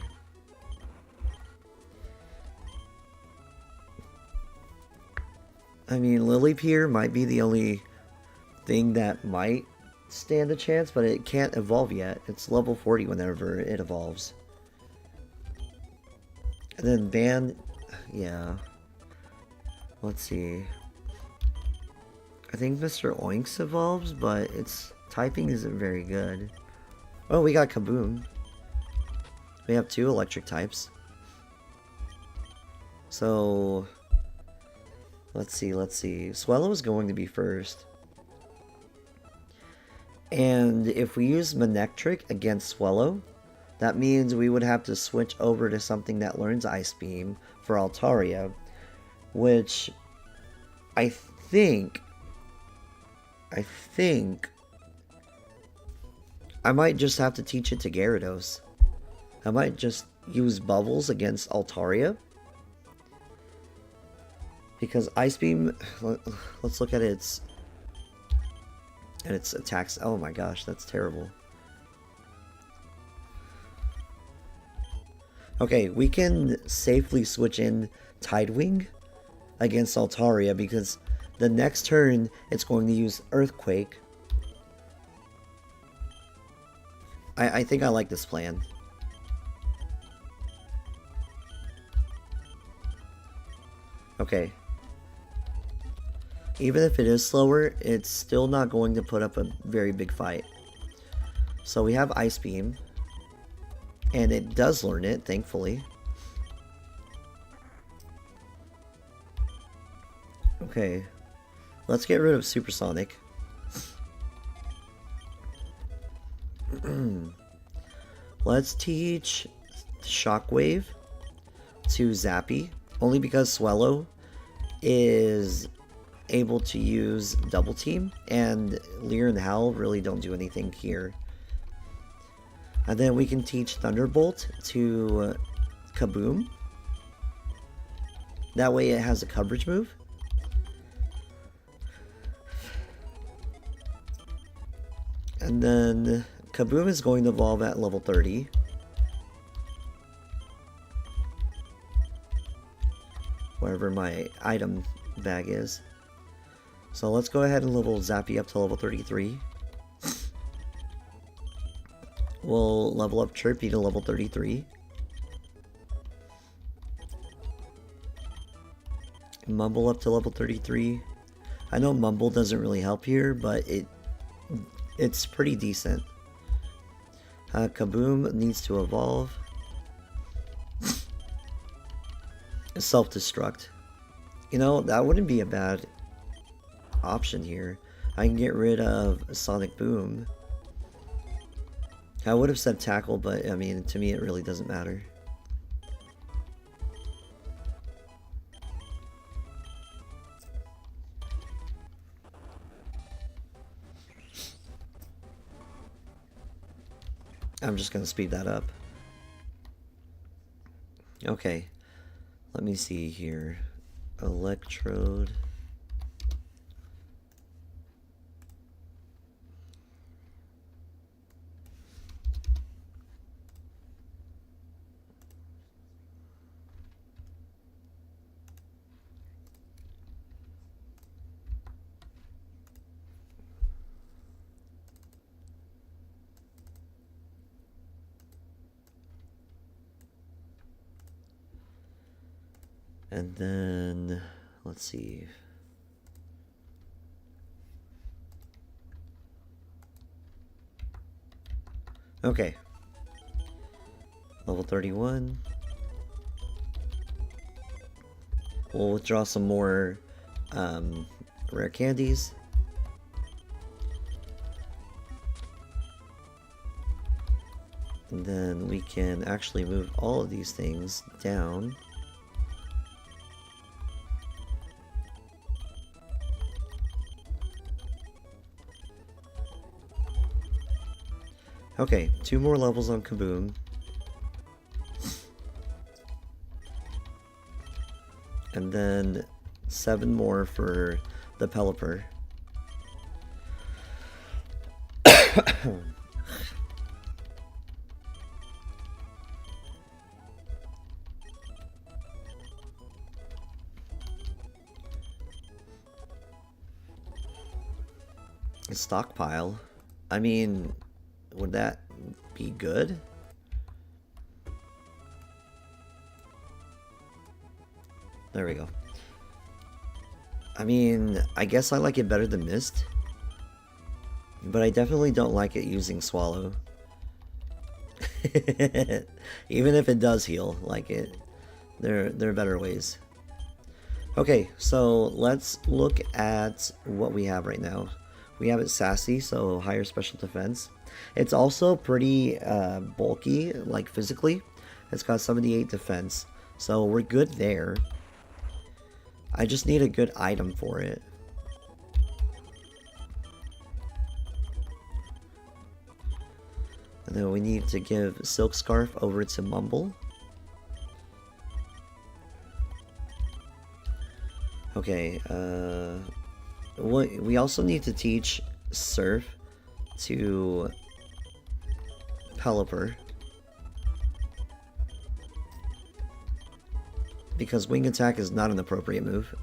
I mean, Lilypeer might be the only thing that might stand a chance, but it can't evolve yet. It's level 40 whenever it evolves. And then Ban... yeah. Let's see. I think Mr. Oinks evolves, but its typing isn't very good. Oh, we got Kaboom. We have 2 electric types. So... let's see. Swallow is going to be first. And if we use Manectric against Swallow, that means we would have to switch over to something that learns Ice Beam for Altaria, which I think I might just have to teach it to Gyarados. I might just use Bubbles against Altaria. Because Ice Beam, let's look at its attacks. Oh my gosh, that's terrible. Okay, we can safely switch in Tidewing against Altaria because the next turn it's going to use Earthquake. I think I like this plan. Okay. Even if it is slower, it's still not going to put up a very big fight. So we have Ice Beam. And it does learn it, thankfully. Okay. Let's get rid of Supersonic. Let's teach Shockwave to Zappy. Only because Swallow is able to use Double Team, and Leer and Howl really don't do anything here. And then we can teach Thunderbolt to Kaboom. That way it has a coverage move. And then Kaboom is going to evolve at level 30. Wherever my item bag is. So let's go ahead and level Zappy up to level 33. We'll level up Chirpy to level 33. Mumble up to level 33. I know Mumble doesn't really help here, but it's pretty decent. Kaboom needs to evolve. Self-destruct. You know, that wouldn't be a bad option here. I can get rid of Sonic Boom. I would have said Tackle, but I mean, to me it really doesn't matter. I'm just gonna speed that up. Okay. Let me see here. Electrode. And then, let's see. Okay. Level 31. We'll withdraw some more rare candies. And then we can actually move all of these things down. Okay, 2 more levels on Kaboom. And then 7 more for the Pelipper. Stockpile? I mean, would that be good? There we go. I mean, I guess I like it better than Mist. But I definitely don't like it using Swallow. Even if it does heal, like it. There are better ways. Okay, so let's look at what we have right now. We have it Sassy, so higher special defense. It's also pretty bulky, like physically. It's got 78 defense, so we're good there. I just need a good item for it. And then we need to give Silk Scarf over to Mumble. Okay, we also need to teach Surf to Pelipper. Because Wing Attack is not an appropriate move.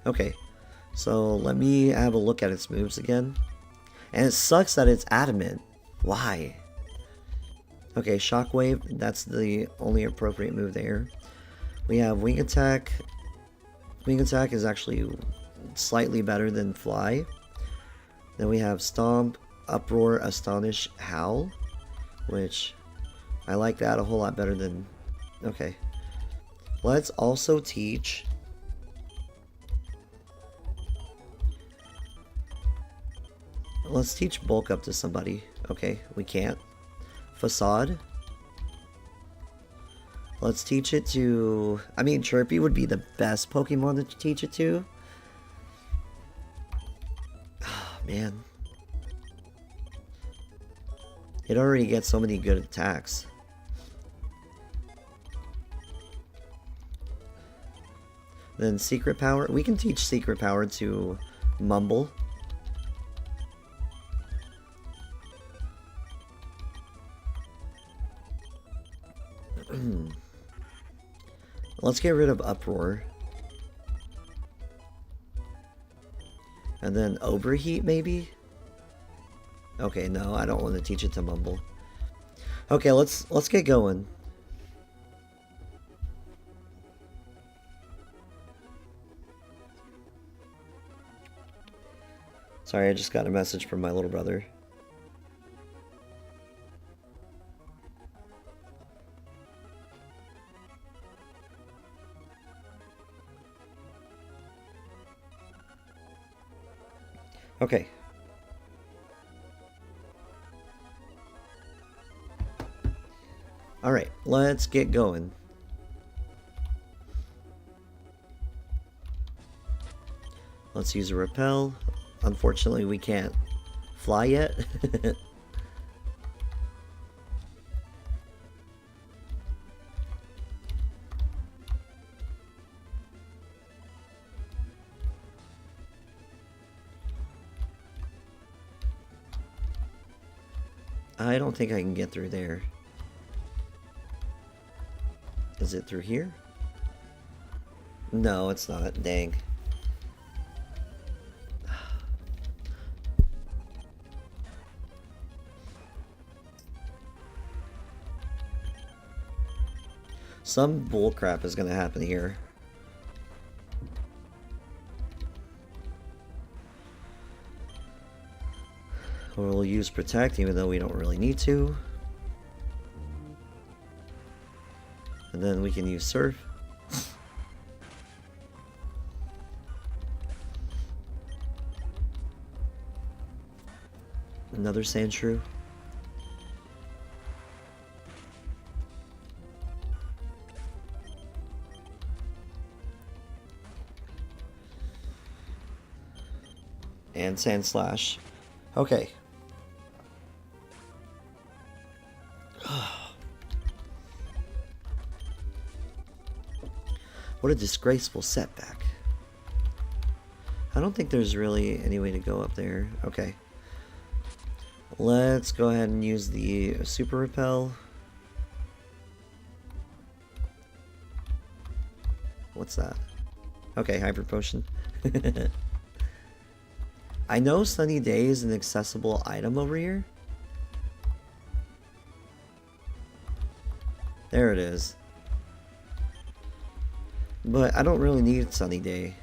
Okay, so let me have a look at its moves again. And it sucks that it's adamant. Why? Okay, Shockwave, that's the only appropriate move there. We have Wing Attack. Wing Attack is actually slightly better than Fly. Then we have Stomp, Uproar, Astonish, Howl, which I like that a whole lot better than... Okay. Let's also teach... Let's teach Bulk Up to somebody. Okay, we can't. Facade. Let's teach it to... I mean, Chirpy would be the best Pokemon to teach it to. Oh, man. It already gets so many good attacks. Then Secret Power. We can teach Secret Power to Mumble. Let's get rid of Uproar. And then Overheat, maybe? Okay, no, I don't want to teach it to Mumble. Okay, let's get going. Sorry, I just got a message from my little brother. Okay. Alright, let's get going. Let's use a Repel. Unfortunately, we can't fly yet. I don't think I can get through there. Is it through here? No, it's not. Dang. Some bullcrap is gonna happen here. We'll use Protect even though we don't really need to. And then we can use Surf. Another Sandshrew. And Sand Slash. Okay. What a disgraceful setback. I don't think there's really any way to go up there. Okay. Let's go ahead and use the super repel. What's that? Okay, hyper potion. I know Sunny Day is an accessible item over here. There it is. But I don't really need Sunny Day.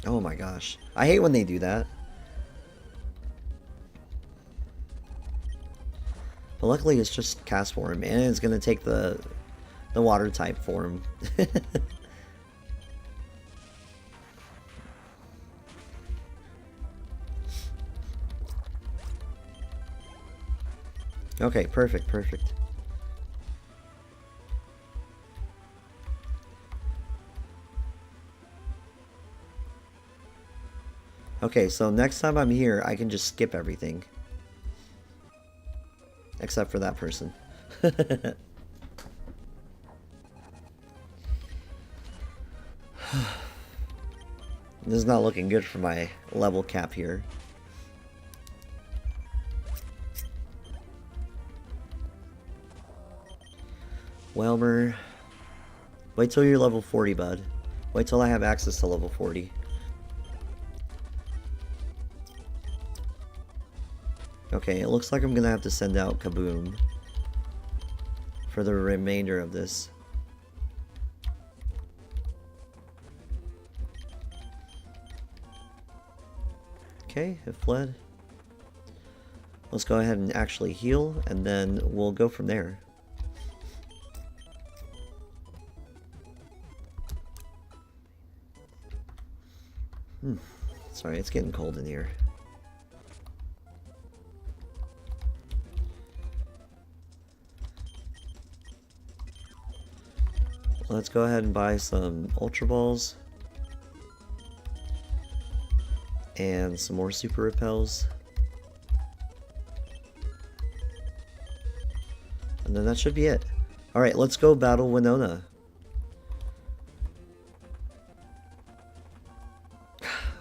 Oh my gosh. I hate when they do that. But luckily it's just cast form, and it's gonna take the water type form. Okay, perfect. Okay, so next time I'm here, I can just skip everything. Except for that person. This is not looking good for my level cap here. Welmer. Wait till you're level 40, bud. Wait till I have access to level 40. Okay, it looks like I'm gonna have to send out Kaboom for the remainder of this. Okay, it fled. Let's go ahead and actually heal, and then we'll go from there. Sorry, it's getting cold in here. Let's go ahead and buy some Ultra Balls. And some more Super Repels. And then that should be it. Alright, let's go battle Winona.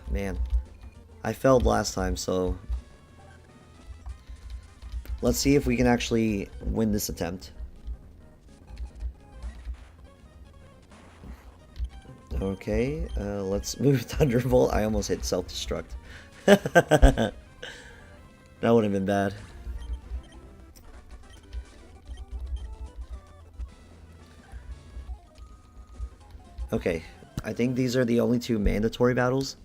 Man, I failed last time, so let's see if we can actually win this attempt. Okay, let's move Thunderbolt. I almost hit self-destruct. That would have been bad. Okay, I think these are the only two mandatory battles.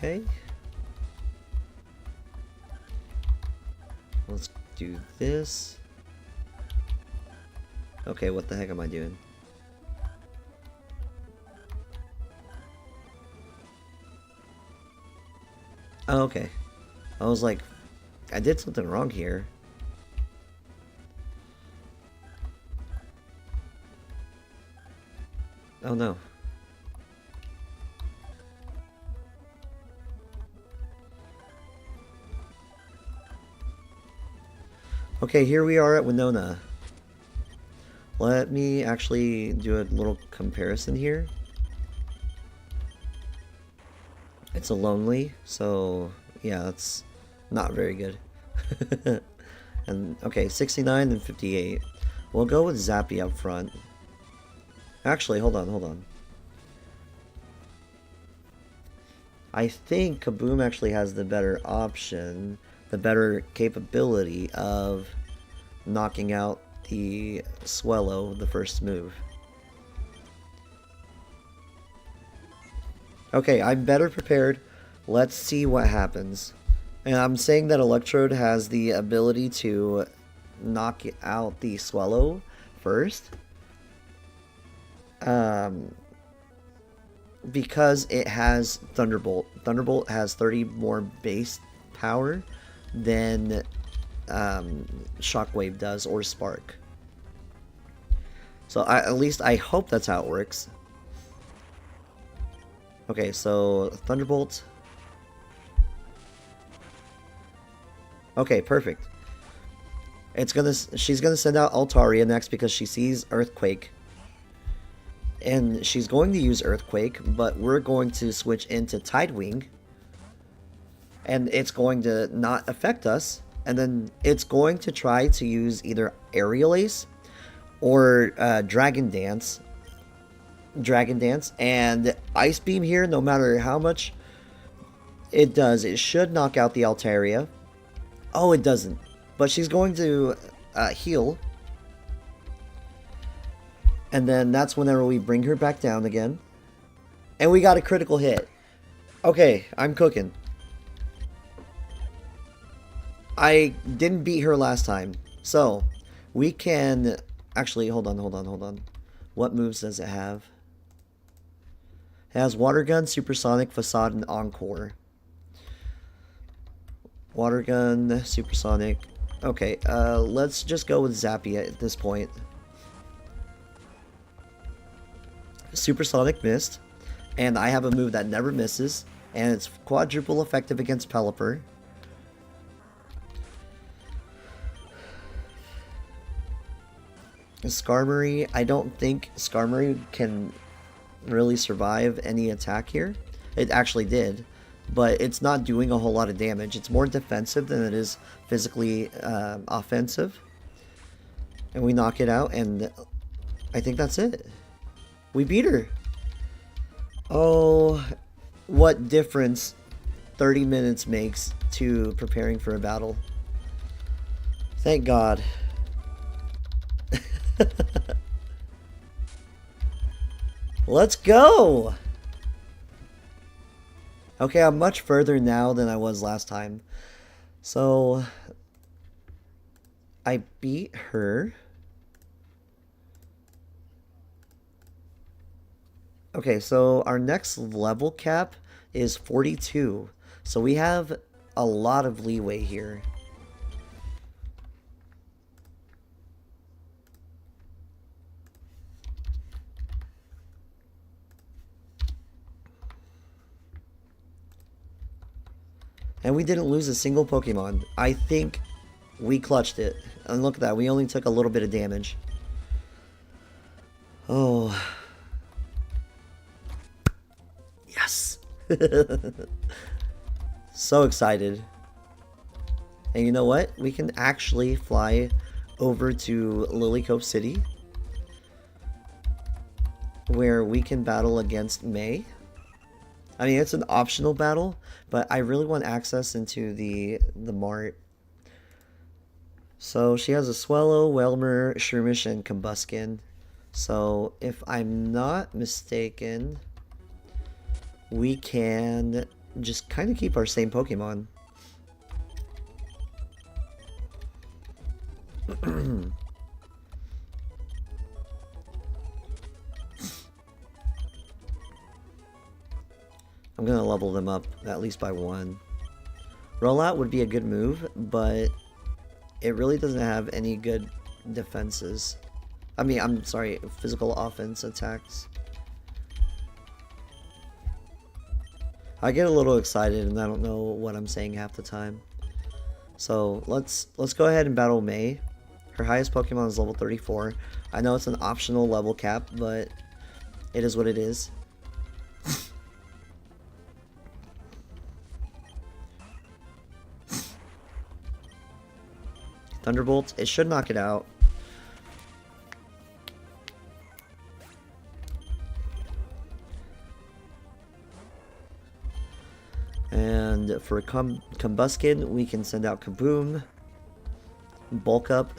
Okay. Let's do this. Okay, what the heck am I doing? Oh, okay. I was like, I did something wrong here. Oh no. Okay, here we are at Winona. Let me actually do a little comparison here. It's a lonely, so yeah, that's not very good. And okay, 69 and 58. We'll go with Zappy up front. Actually, hold on. I think Kaboom actually has the better option, the better capability of knocking out the Swellow the first move. Okay, I'm better prepared. Let's see what happens. And I'm saying that Electrode has the ability to knock out the Swellow first. Because it has Thunderbolt. Thunderbolt has 30 more base power than Shockwave does, or Spark. So at least I hope that's how it works. Okay, so Thunderbolt. Okay, perfect. She's gonna send out Altaria next because she sees Earthquake. And she's going to use Earthquake, but we're going to switch into Tidewing. And it's going to not affect us. And then it's going to try to use either Aerial Ace or Dragon Dance. And Ice Beam here, no matter how much it does, it should knock out the Altaria. Oh, it doesn't. But she's going to heal. And then that's whenever we bring her back down again. And we got a critical hit. Okay, I'm cooking. I didn't beat her last time. So, we can... Actually, hold on. What moves does it have? It has Water Gun, Supersonic, Facade, and Encore. Water Gun, Supersonic. Okay, let's just go with Zappy at this point. Supersonic missed. And I have a move that never misses. And it's quadruple effective against Pelipper. Skarmory, I don't think Skarmory can really survive any attack here. It actually did, but it's not doing a whole lot of damage. It's more defensive than it is physically offensive. And we knock it out, and I think that's it. We beat her. Oh, what difference 30 minutes makes to preparing for a battle. Thank God. Let's go! Okay, I'm much further now than I was last time. So, I beat her. Okay, so our next level cap is 42. So we have a lot of leeway here. And we didn't lose a single Pokemon. I think we clutched it. And look at that, we only took a little bit of damage. Oh. Yes! So excited. And you know what? We can actually fly over to Lily Cove City, where we can battle against May. I mean, it's an optional battle, but I really want access into the mart. So she has a Swellow, Whelmer, Shroomish, and Combuskin. So if I'm not mistaken, we can just kind of keep our same Pokemon. I'm gonna level them up at least by 1. Rollout would be a good move, but it really doesn't have any good defenses. I mean, I'm sorry, physical offense attacks. I get a little excited and I don't know what I'm saying half the time. So let's go ahead and battle May. Her highest Pokemon is level 34. I know it's an optional level cap, but it is what it is. Thunderbolt, it should knock it out. And for Combuskin, we can send out Kaboom. Bulk up.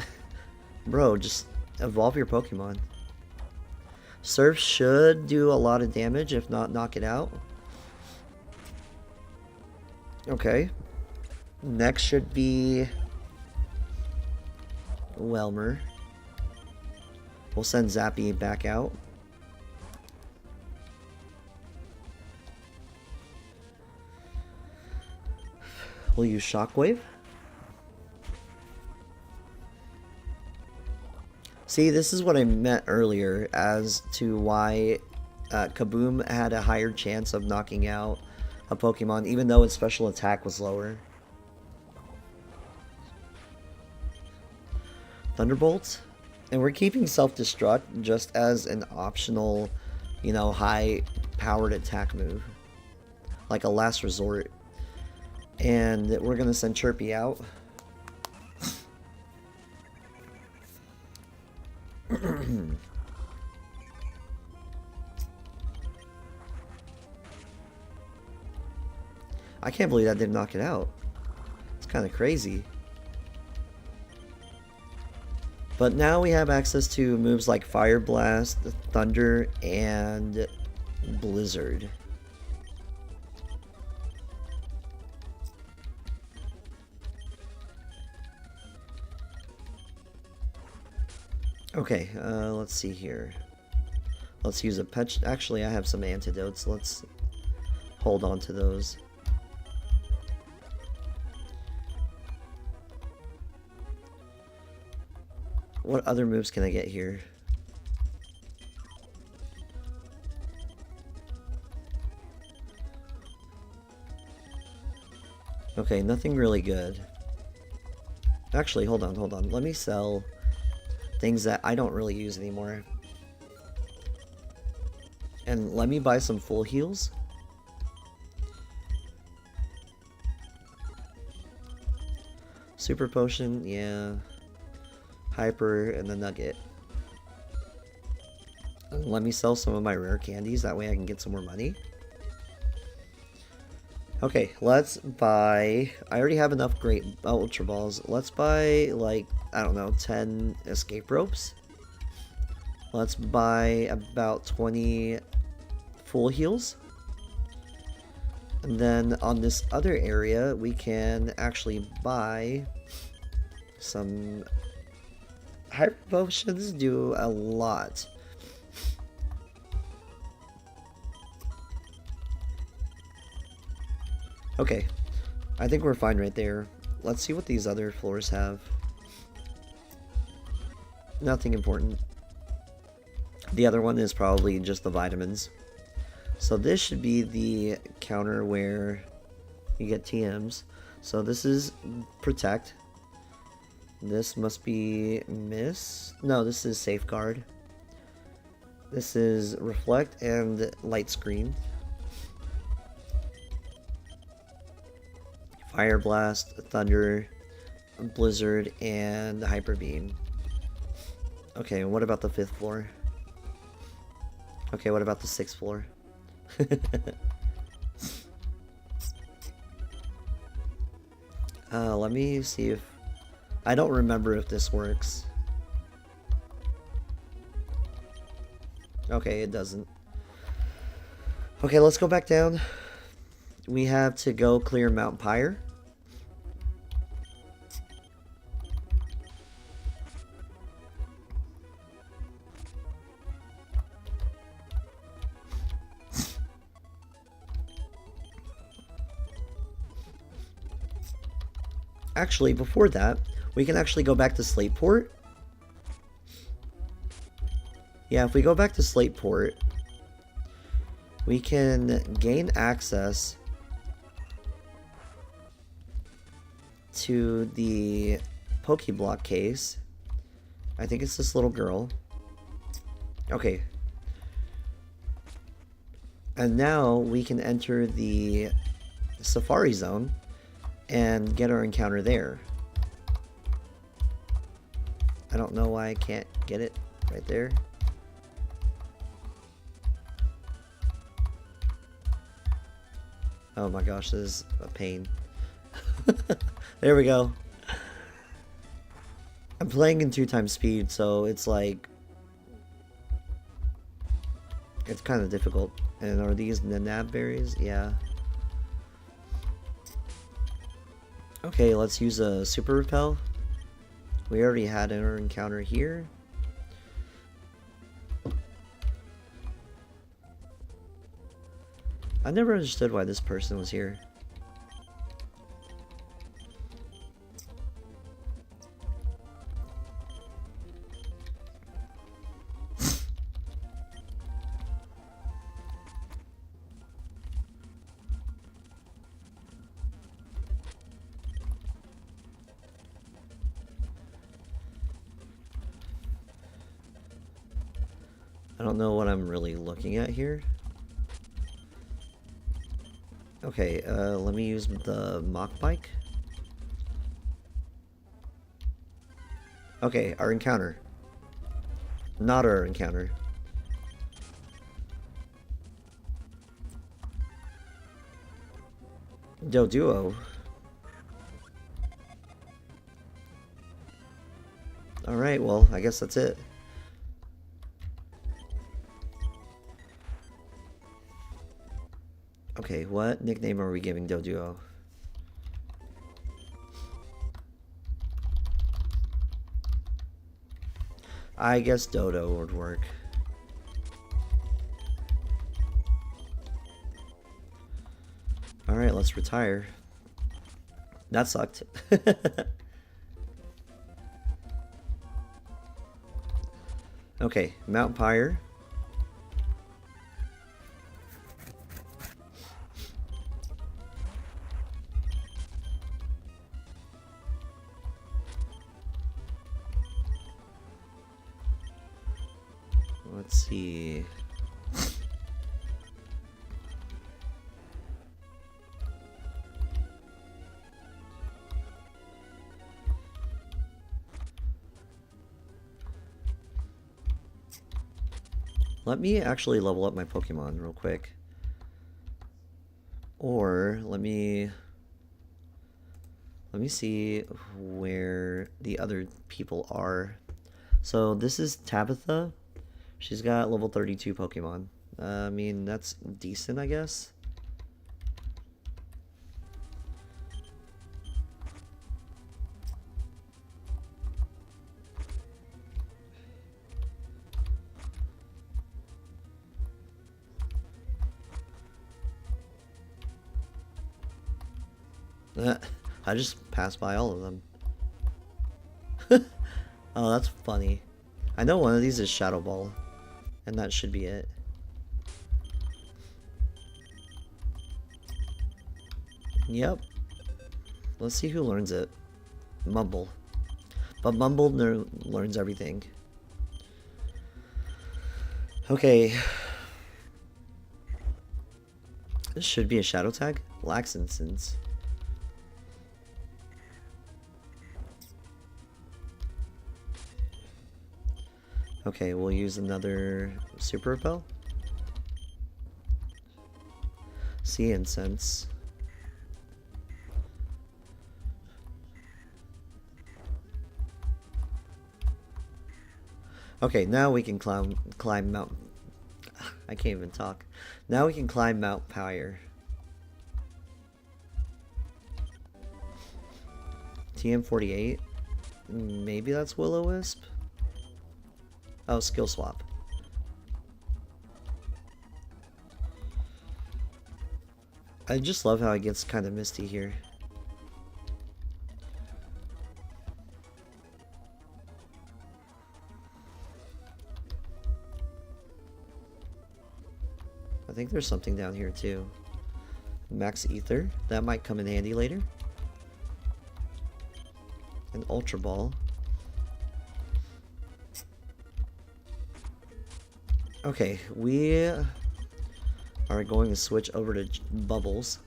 Bro, just evolve your Pokemon. Surf should do a lot of damage, if not knock it out. Okay. Next should be Whelmer. We'll send Zappy back out. We'll use Shockwave. See, this is what I meant earlier as to why Kaboom had a higher chance of knocking out a Pokemon, even though its special attack was lower. Thunderbolt? And we're keeping Self-Destruct just as an optional, you know, high-powered attack move. Like a last resort. And we're going to send Chirpy out. I can't believe that didn't knock it out. It's kind of crazy. But now we have access to moves like Fire Blast, Thunder, and Blizzard. Okay, let's see here. Let's use a pet. Actually, I have some antidotes. Let's hold on to those. What other moves can I get here? Okay, nothing really good. Actually, hold on. Let me sell things that I don't really use anymore. And let me buy some full heals. Super potion, yeah. Hyper and the nugget. And let me sell some of my rare candies, that way I can get some more money. Okay, let's buy... I already have enough great Ultra Balls. Let's buy, like, I don't know, 10 escape ropes. Let's buy about 20 full heals. And then on this other area, we can actually buy some... Hyper potions do a lot. Okay, I think we're fine right there. Let's see what these other floors have. Nothing important. The other one is probably just the vitamins. So this should be the counter where you get TMs. So this is Protect. This must be Miss. No, this is Safeguard. This is Reflect and Light Screen. Fire Blast, Thunder, Blizzard, and Hyper Beam. Okay, what about the 5th floor? Okay, what about the 6th floor? Let me see if... I don't remember if this works. Okay, it doesn't. Okay, let's go back down. We have to go clear Mount Pyre. Actually, before that, we can actually go back to Slateport. Yeah, if we go back to Slateport, we can gain access to the Pokeblock case. I think it's this little girl. Okay. And now we can enter the Safari Zone and get our encounter there. I don't know why I can't get it right there. Oh my gosh, this is a pain. There we go. I'm playing in 2x speed, so it's like... it's kind of difficult. And are these the nab berries? Yeah. Okay, let's use a Super Repel. We already had our encounter here. I never understood why this person was here. I don't know what I'm really looking at here. Okay, let me use the Mach Bike. Okay, our encounter. Not our encounter. Doduo. Alright, well, I guess that's it. Okay, what nickname are we giving Doduo? I guess Dodo would work. Alright, let's retire. That sucked. Okay, Mount Pyre. Let's see. Let me actually level up my Pokemon real quick. Or let me see where the other people are. So this is Tabitha. She's got level 32 Pokemon. I mean, that's decent, I guess. I just passed by all of them. Oh, that's funny. I know one of these is Shadow Ball, and that should be it. Yep. Let's see who learns it. Mumble. But Mumble learns everything. Okay. This should be a Shadow Tag. Lax Instance. Okay, we'll use another Super Repel. Sea Incense. Okay, now we can climb Mount... I can't even talk. Now we can climb Mount Pyre. TM48? Maybe that's Will-O-Wisp? Oh, skill swap. I just love how it gets kind of misty here. I think there's something down here too. Max Ether. That might come in handy later. An Ultra Ball. Okay, we are going to switch over to Bubbles.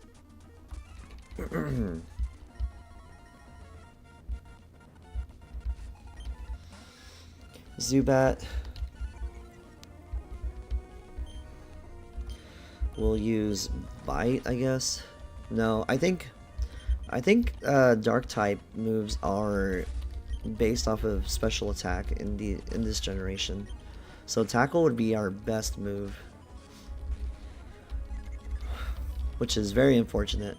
Zubat. We'll use Bite, I guess. No, I think Dark type moves are based off of special attack in this generation. So Tackle would be our best move, which is very unfortunate.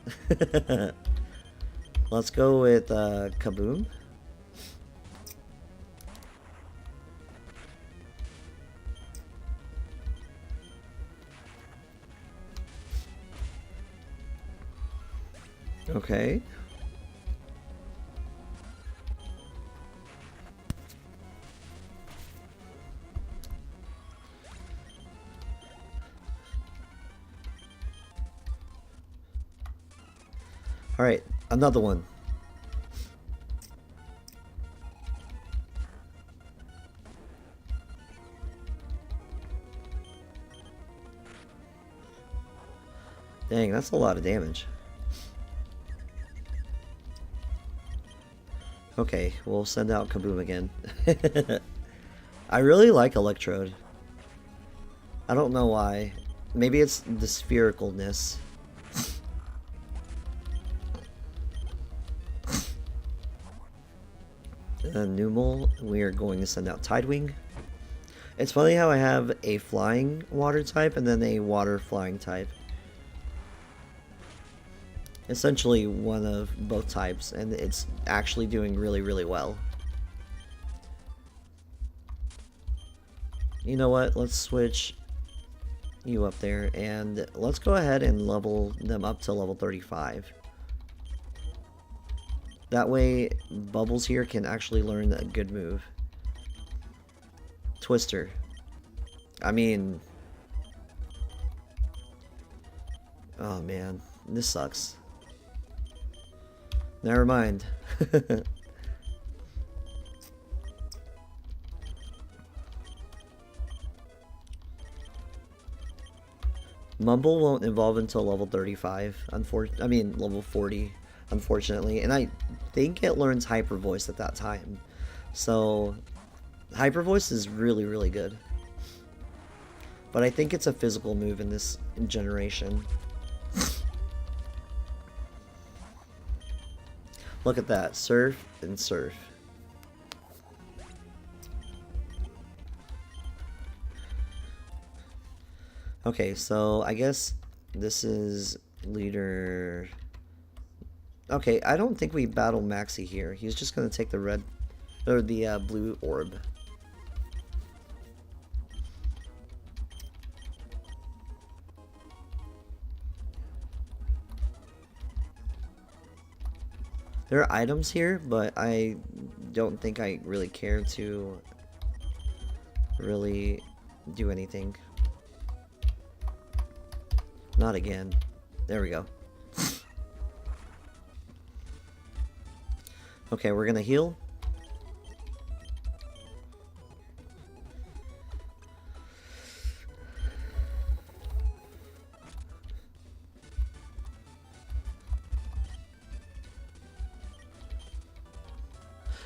Let's go with Kaboom. Okay. Alright, another one. Dang, that's a lot of damage. Okay, we'll send out Kaboom again. I really like Electrode. I don't know why. Maybe it's the sphericalness. Numel, we are going to send out Tidewing. It's funny how I have a flying water type and then a water flying type. Essentially one of both types, and it's actually doing really, really well. You know what? Let's switch you up there, and let's go ahead and level them up to level 35. That way, Bubbles here can actually learn a good move. Twister. I mean... Oh man, this sucks. Never mind. Mumble won't evolve until level 35. I mean, level 40, unfortunately. And I think it learns Hyper Voice at that time. So, Hyper Voice is really, really good. But I think it's a physical move in this generation. Look at that. Surf and Surf. Okay, so I guess this is leader... Okay, I don't think we battle Maxi here. He's just going to take the red... or the blue orb. There are items here, but I don't think I really care to really do anything. Not again. There we go. Okay, we're gonna heal.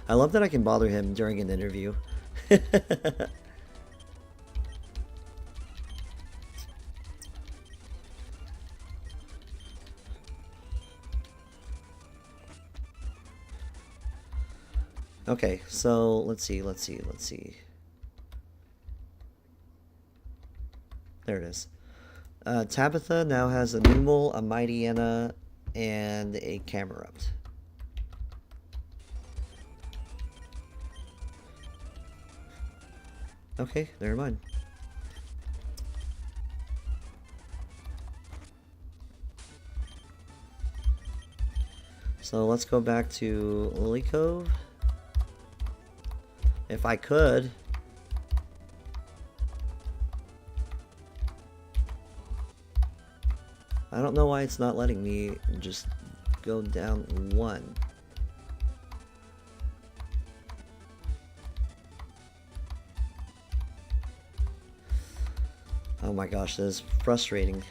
I love that I can bother him during an interview. Okay, so let's see. There it is. Tabitha now has a Numel, a Mightyena, and a Camerupt. Okay, never mind. So let's go back to Lily Cove. If I could. I don't know why it's not letting me just go down one. Oh my gosh, that is frustrating.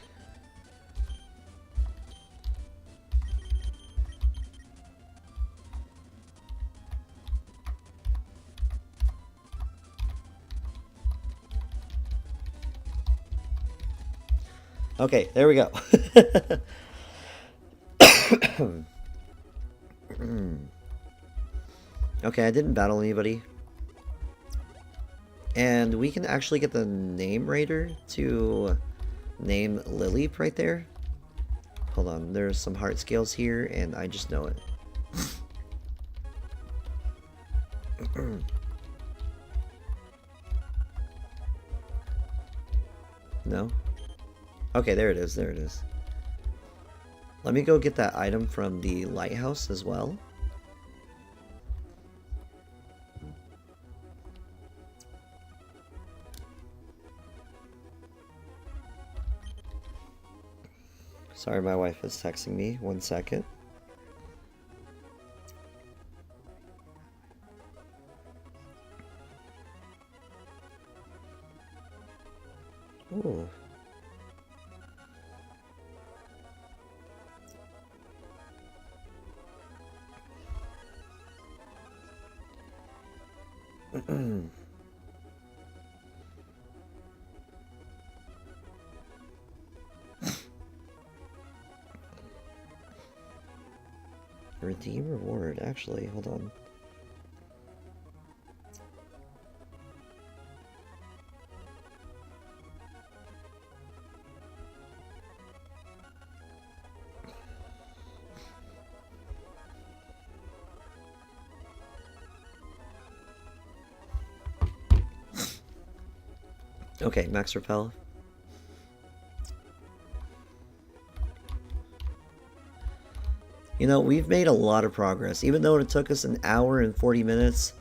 Okay, there we go. Okay, I didn't battle anybody. And we can actually get the name raider to name Lily right there. Hold on, there's some heart scales here, and I just know it. No? Okay, there it is, there it is. Let me go get that item from the lighthouse as well. Sorry, my wife is texting me. 1 second. Ooh. Redeem reward. Actually, hold on. Okay, max repel. You know, we've made a lot of progress. Even though it took us an hour and 40 minutes,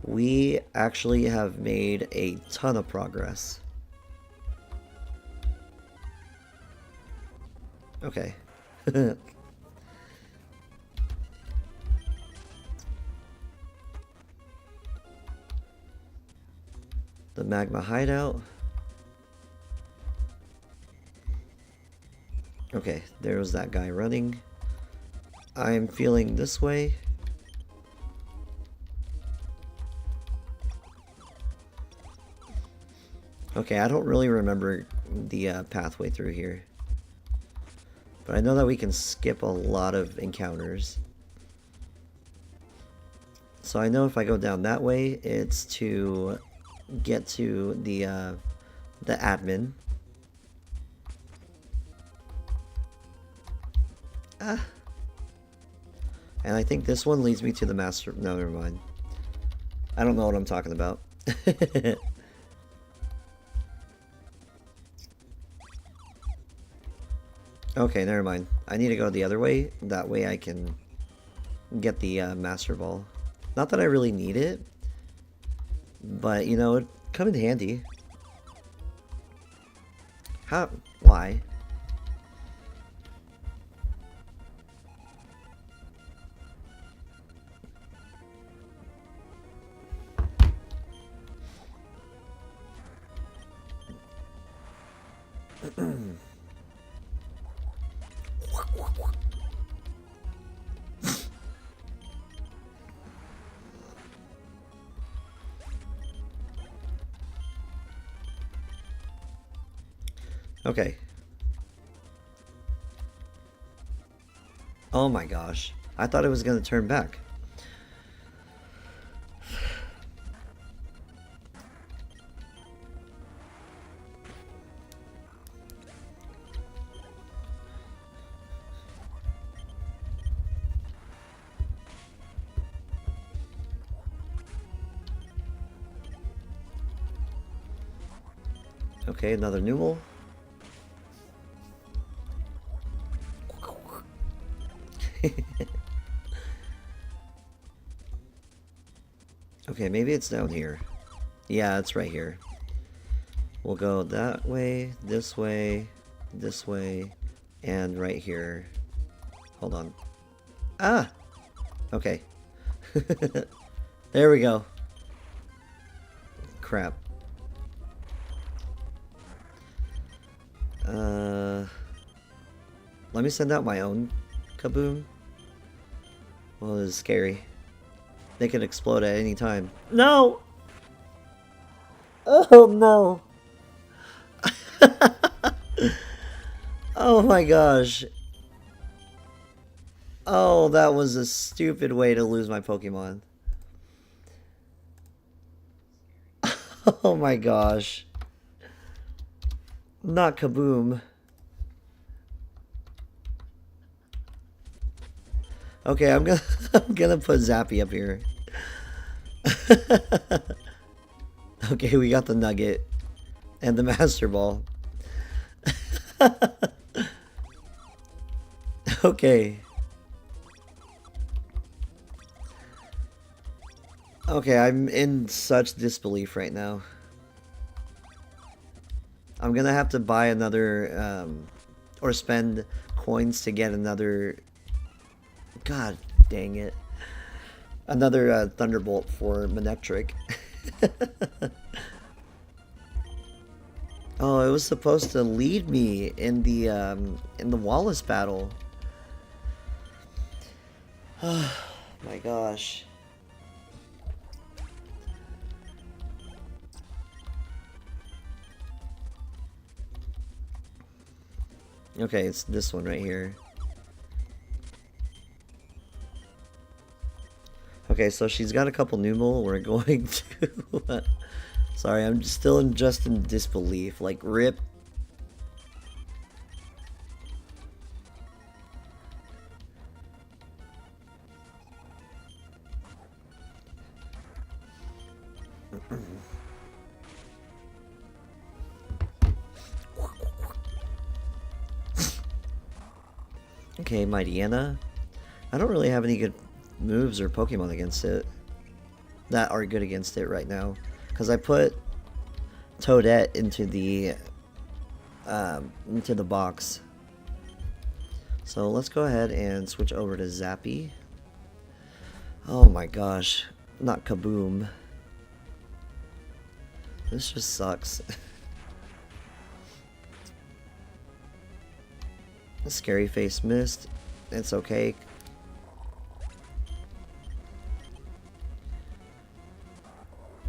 we actually have made a ton of progress. Okay. The magma hideout. Okay, there was that guy running. I'm feeling this way. Okay, I don't really remember the pathway through here. But I know that we can skip a lot of encounters. So I know if I go down that way, it's to get to the admin. Ah. And I think this one leads me to the master... No, never mind. I don't know what I'm talking about. Okay, never mind. I need to go the other way. That way I can get the master ball. Not that I really need it. But, you know, it'd come in handy. How? Why? Okay. Oh my gosh. I thought it was going to turn back. Okay, another Newell. Okay, maybe it's down here. Yeah, it's right here. We'll go that way, this way, and right here. Hold on. Ah! Okay. There we go. Crap. Let me send out my own kaboom. Well, this is scary. They could explode at any time. No! Oh no! Oh my gosh. Oh, that was a stupid way to lose my Pokemon. Oh my gosh. Not kaboom. Okay, I'm gonna put Zappy up here. Okay, we got the Nugget and the Master Ball. Okay. Okay, I'm in such disbelief right now. I'm gonna have to buy another, or spend coins to get another... God dang it. Another Thunderbolt for Manectric. Oh, it was supposed to lead me in the Wallace battle. Oh my gosh. Okay, it's this one right here. Okay, so she's got a couple Numel. We're going to... Sorry, I'm still just in disbelief. Like, rip. Okay, Mightyena. I don't really have any good moves or Pokemon against it that are good against it right now, because I put Toadette into the box. So let's go ahead and switch over to Zappy. Oh my gosh, not Kaboom. This just sucks. Scary Face missed. It's okay.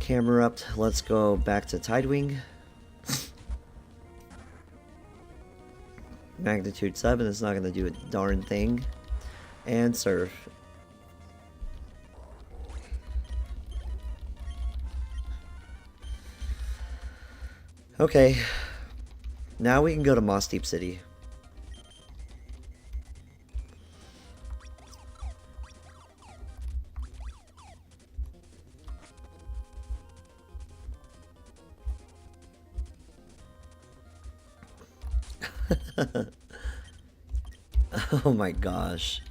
Camera up. Let's go back to Tidewing. Magnitude 7 is not going to do a darn thing. And Surf. Okay. Now we can go to Moss Deep City. Oh my gosh.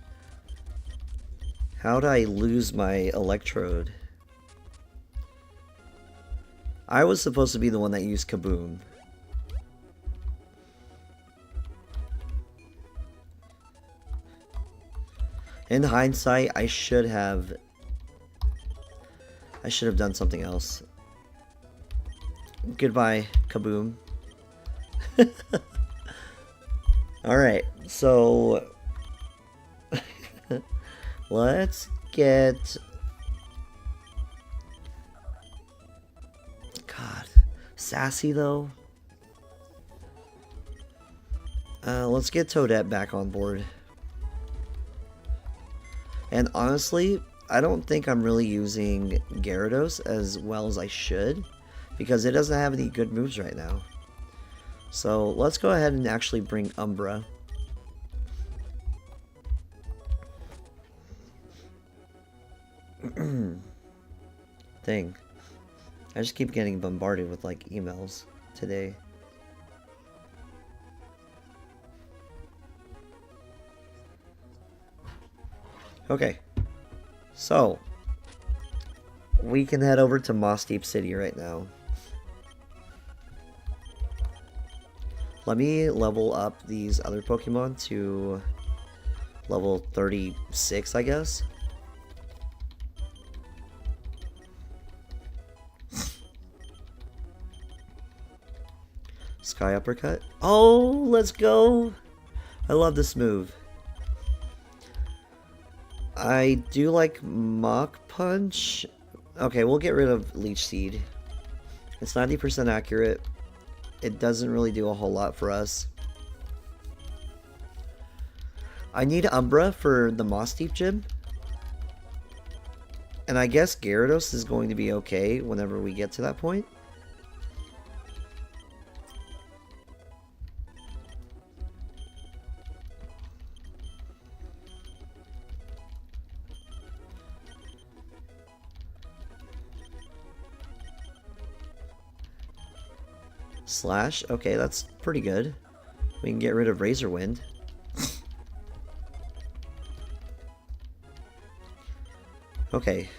How'd I lose my Electrode? I was supposed to be the one that used Kaboom. In hindsight, I should have done something else. Goodbye, Kaboom. Alright, so let's get... God, Sassy though. Let's get Toadette back on board. And honestly, I don't think I'm really using Gyarados as well as I should, because it doesn't have any good moves right now. So let's go ahead and actually bring Umbra. Dang. I just keep getting bombarded with like emails today. Okay. So we can head over to Moss Deep City right now. Let me level up these other Pokemon to level 36, I guess. Sky Uppercut. Oh, let's go! I love this move. I do like Mach Punch. Okay, we'll get rid of Leech Seed. It's 90% accurate. It doesn't really do a whole lot for us. I need Umbra for the Moss Deep Gym. And I guess Gyarados is going to be okay whenever we get to that point. Slash, okay, that's pretty good. We can get rid of Razor Wind. Okay.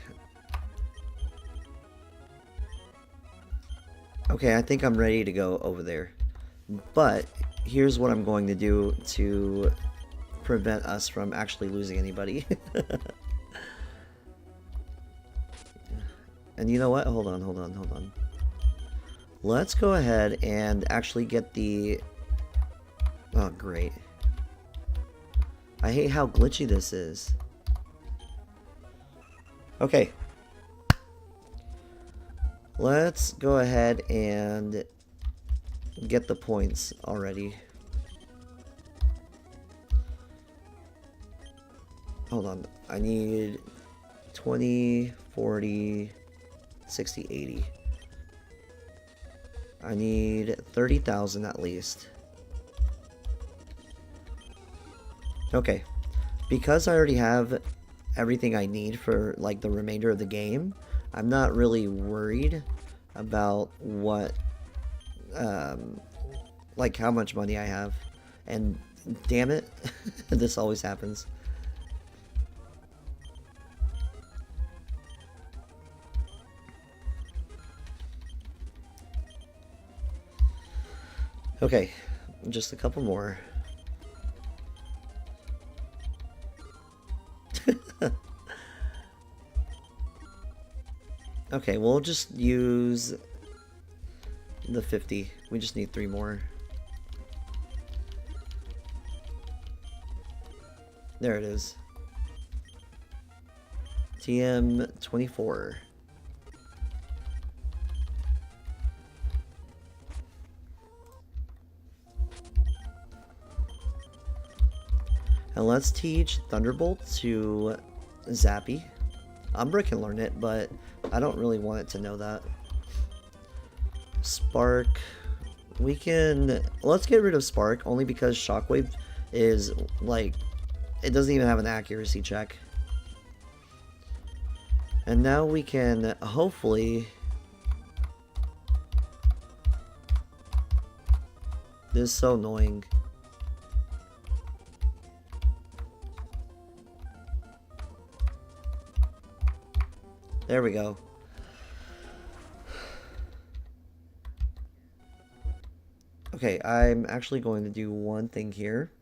Okay, I think I'm ready to go over there. But here's what I'm going to do to prevent us from actually losing anybody. And you know what? Hold on. Let's go ahead and actually get the... Oh, great. I hate how glitchy this is. Okay. Let's go ahead and get the points already. Hold on. I need 20, 40, 60, 80. I need 30,000 at least. Okay. Because I already have everything I need for like the remainder of the game, I'm not really worried about what like how much money I have. And damn it, this always happens. Okay, just a couple more. Okay, we'll just use the 50. We just need 3 more. There it is. TM24. And let's teach Thunderbolt to Zappy. Umbra can learn it, but I don't really want it to know that. Spark. We can... Let's get rid of Spark, only because Shockwave is, like... It doesn't even have an accuracy check. And now we can, hopefully... This is so annoying. There we go. Okay, I'm actually going to do one thing here.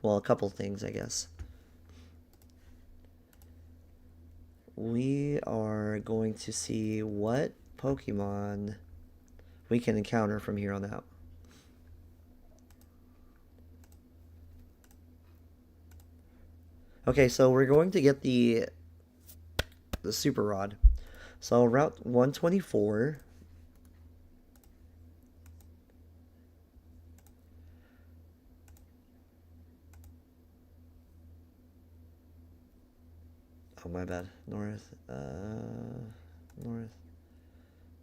Well, a couple things, I guess. We are going to see what Pokemon we can encounter from here on out. Okay, so we're going to get the Super Rod. So Route 124. Oh, my bad. North.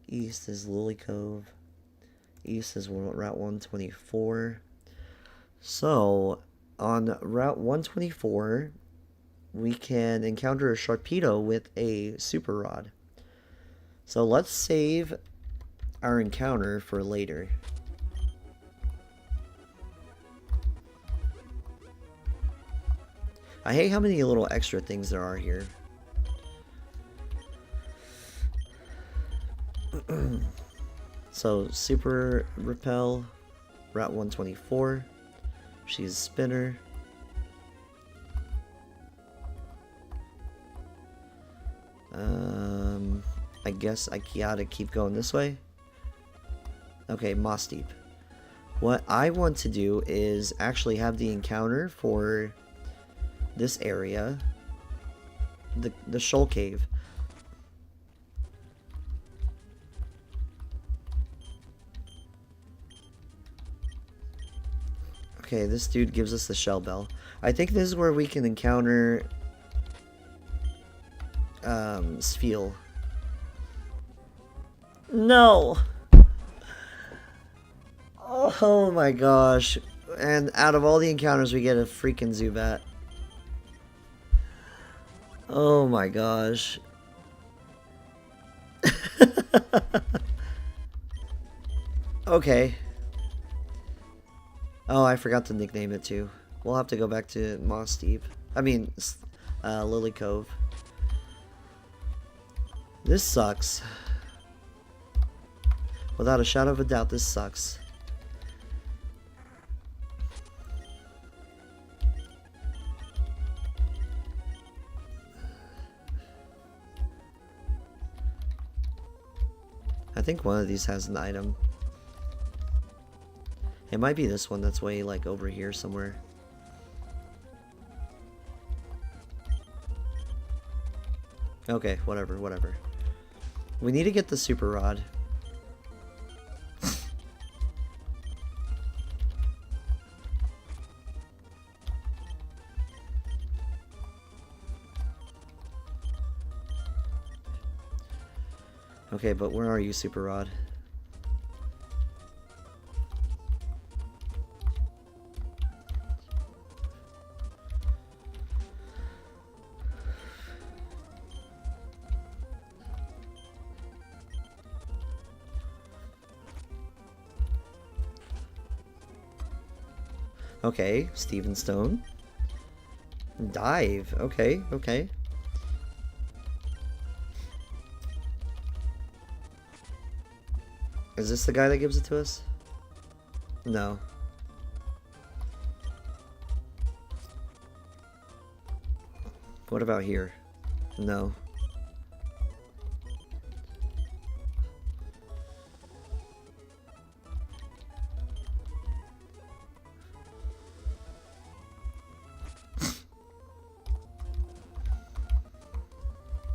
East is Lily Cove. East is Route 124. So, on Route 124, we can encounter a Sharpedo with a Super Rod. So let's save our encounter for later. I hate how many little extra things there are here. So, Super Repel, Route 124. She's Spinner. I guess I gotta keep going this way. Okay, Moss Deep. What I want to do is actually have the encounter for this area, the Shoal Cave. Okay, this dude gives us the Shell Bell. I think this is where we can encounter Spheal. No! Oh my gosh. And out of all the encounters, we get a freaking Zubat. Oh my gosh. Okay. Oh, I forgot to nickname it too. We'll have to go back to Moss Deep. I mean, Lily Cove. This sucks. Without a shadow of a doubt, this sucks. I think one of these has an item. It might be this one that's way like over here somewhere. Okay, whatever. We need to get the Super Rod. Okay, but where are you, Super Rod? Okay, Steven Stone. Dive. Okay, okay. Is this the guy that gives it to us? No. What about here? No.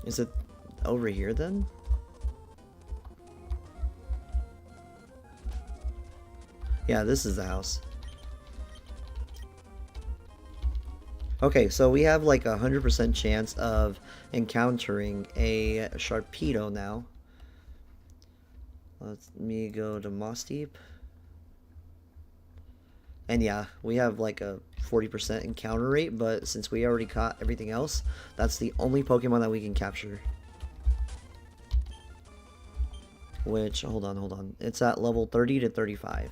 Is it over here then? Yeah, this is the house. Okay, so we have like 100% chance of encountering a Sharpedo now. Let me go to Moss Deep. And yeah, we have like a 40% encounter rate, but since we already caught everything else, that's the only Pokemon that we can capture. Which, hold on. It's at level 30 to 35.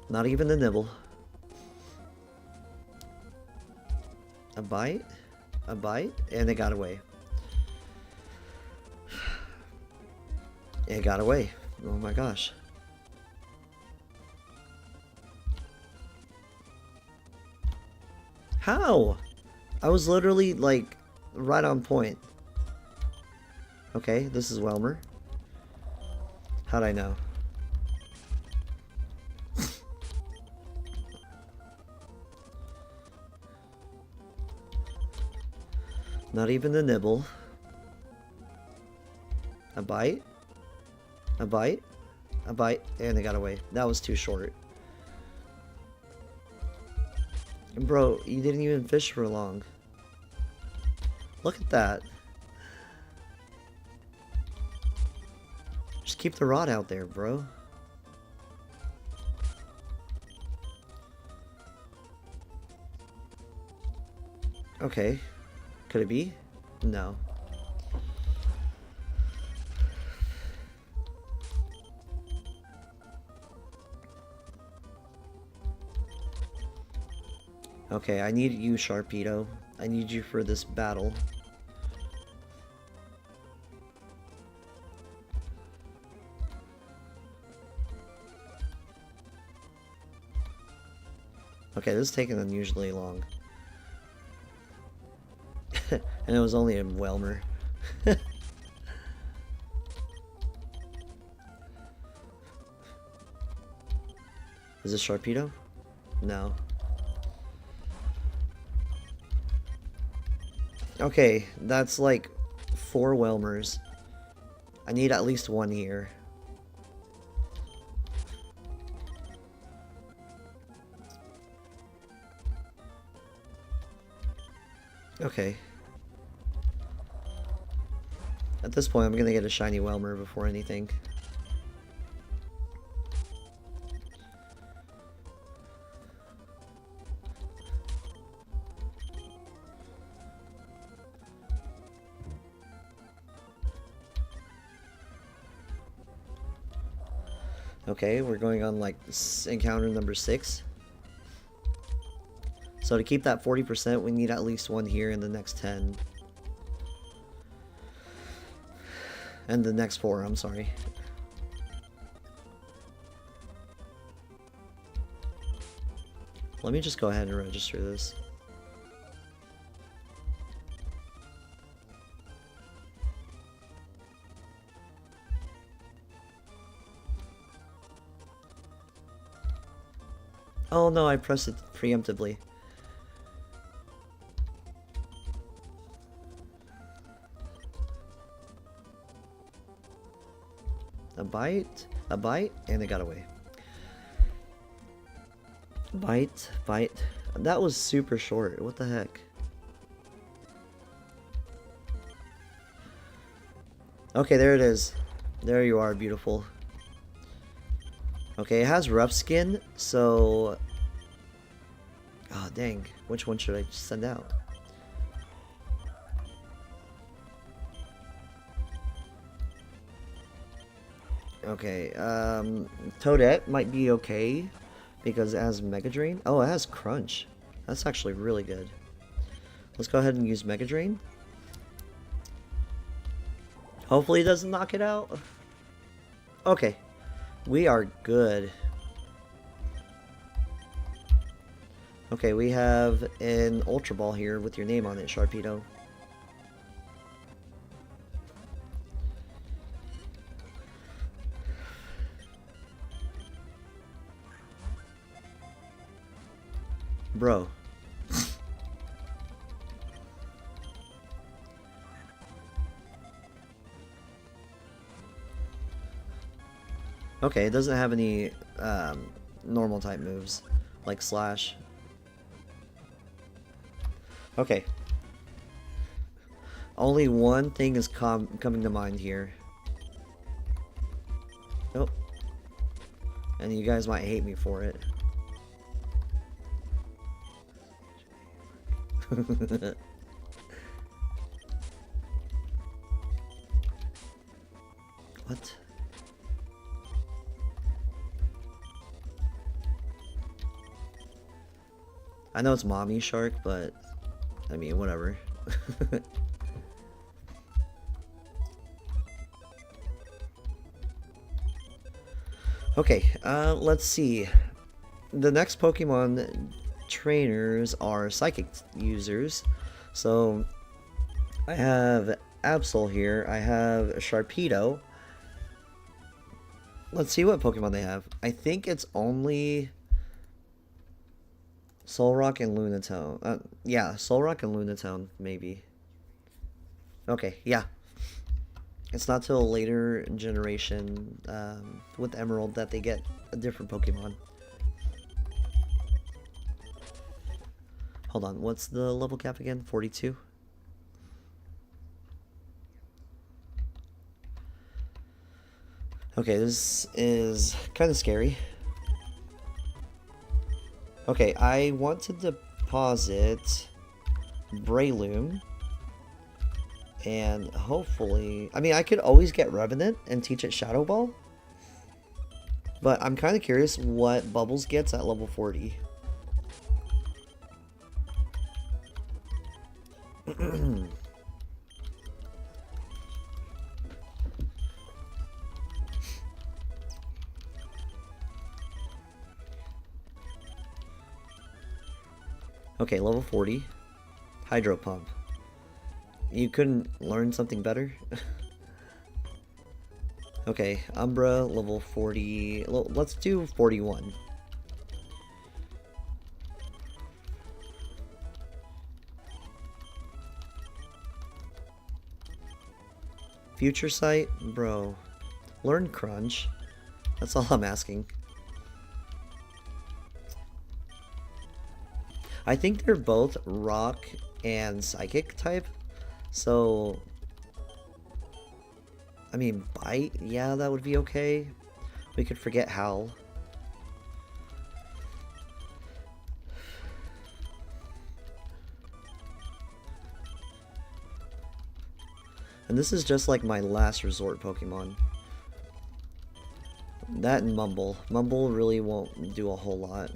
Not even the nibble. A bite, and it got away. It got away. Oh my gosh. How? I was literally like right on point. Okay, this is Welmer. How'd I know? Not even the nibble. A bite, and it got away. That was too short. And bro, you didn't even fish for long. Look at that. Just keep the rod out there, bro. Okay. Could it be? No. Okay, I need you, Sharpedo. I need you for this battle. Okay, this is taking unusually long. And it was only a Welmer. Is this Sharpedo? No. Okay, that's like 4 Welmers. I need at least one here. Okay. At this point, I'm gonna get a shiny Welmer before anything. Okay, we're going on like encounter number 6. So to keep that 40%, we need at least one here in the next 10. And the next 4, I'm sorry. Let me just go ahead and register this. Oh no, I pressed it preemptively. A bite, and it got away. Bite, bite. That was super short. What the heck? Okay, there it is. There you are, beautiful. Okay, it has rough skin, so... Oh, dang. Which one should I send out? Okay, Toadette might be okay because it has Mega Drain. Oh, it has Crunch. That's actually really good. Let's go ahead and use Mega Drain. Hopefully it doesn't knock it out. Okay, we are good. Okay, we have an Ultra Ball here with your name on it, Sharpedo. Bro. Okay, it doesn't have any normal type moves, like Slash. Okay. Only one thing is coming to mind here. Oh. And you guys might hate me for it. What? I know it's Mommy Shark, but I mean, whatever. Okay, let's see. The next Pokemon trainers are Psychic users. So, I have Absol here. I have Sharpedo. Let's see what Pokemon they have. I think it's only Solrock and Lunatone. Yeah, Solrock and Lunatone, maybe. Okay, yeah. It's not till a later generation with Emerald that they get a different Pokemon. Hold on, what's the level cap again? 42? Okay, this is kind of scary. Okay, I want to deposit Breloom. And hopefully... I mean, I could always get Revenant and teach it Shadow Ball. But I'm kind of curious what Bubbles gets at level 40. Okay, level 40. Hydro Pump. You couldn't learn something better? Okay, Umbra, level 40. Let's do 41. Future Sight? Bro. Learn Crunch. That's all I'm asking. I think they're both Rock and Psychic type. So, I mean, Bite, yeah, that would be okay. We could forget Howl. And this is just like my last resort Pokemon. That and Mumble. Mumble really won't do a whole lot.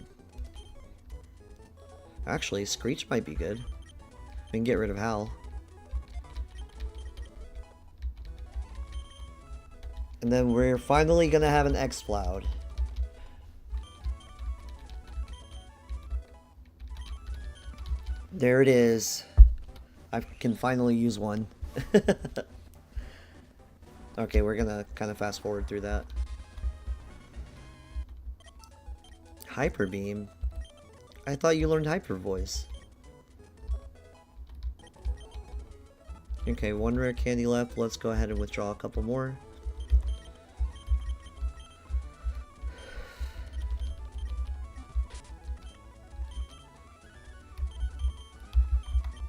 Actually, Screech might be good. We can get rid of Howl. And then we're finally gonna have an X-Cloud. There it is. I can finally use one. Okay, we're gonna kind of fast forward through that. Hyper Beam? I thought you learned Hyper Voice. Okay, one rare candy left. Let's go ahead and withdraw a couple more.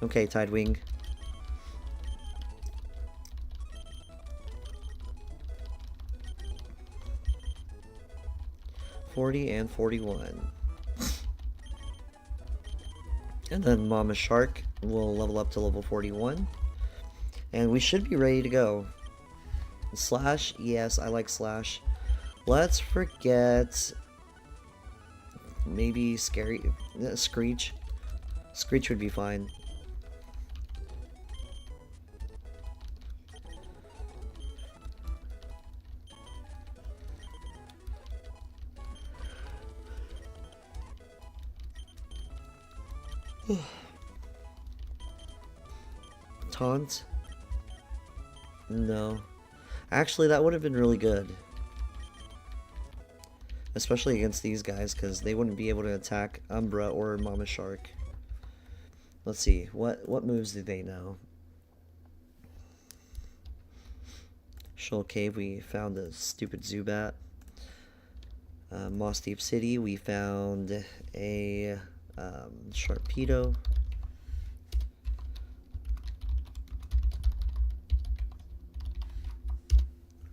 Okay, Tidewing. $40 and $41. And then Mama Shark will level up to level 41. And we should be ready to go. Slash, yes, I like Slash. Let's forget maybe Screech. Screech would be fine. Taunt? No. Actually, that would have been really good. Especially against these guys, because they wouldn't be able to attack Umbra or Mama Shark. Let's see, what moves do they know? Shoal Cave, we found a stupid Zubat. Moss Deep City, we found a Sharpedo.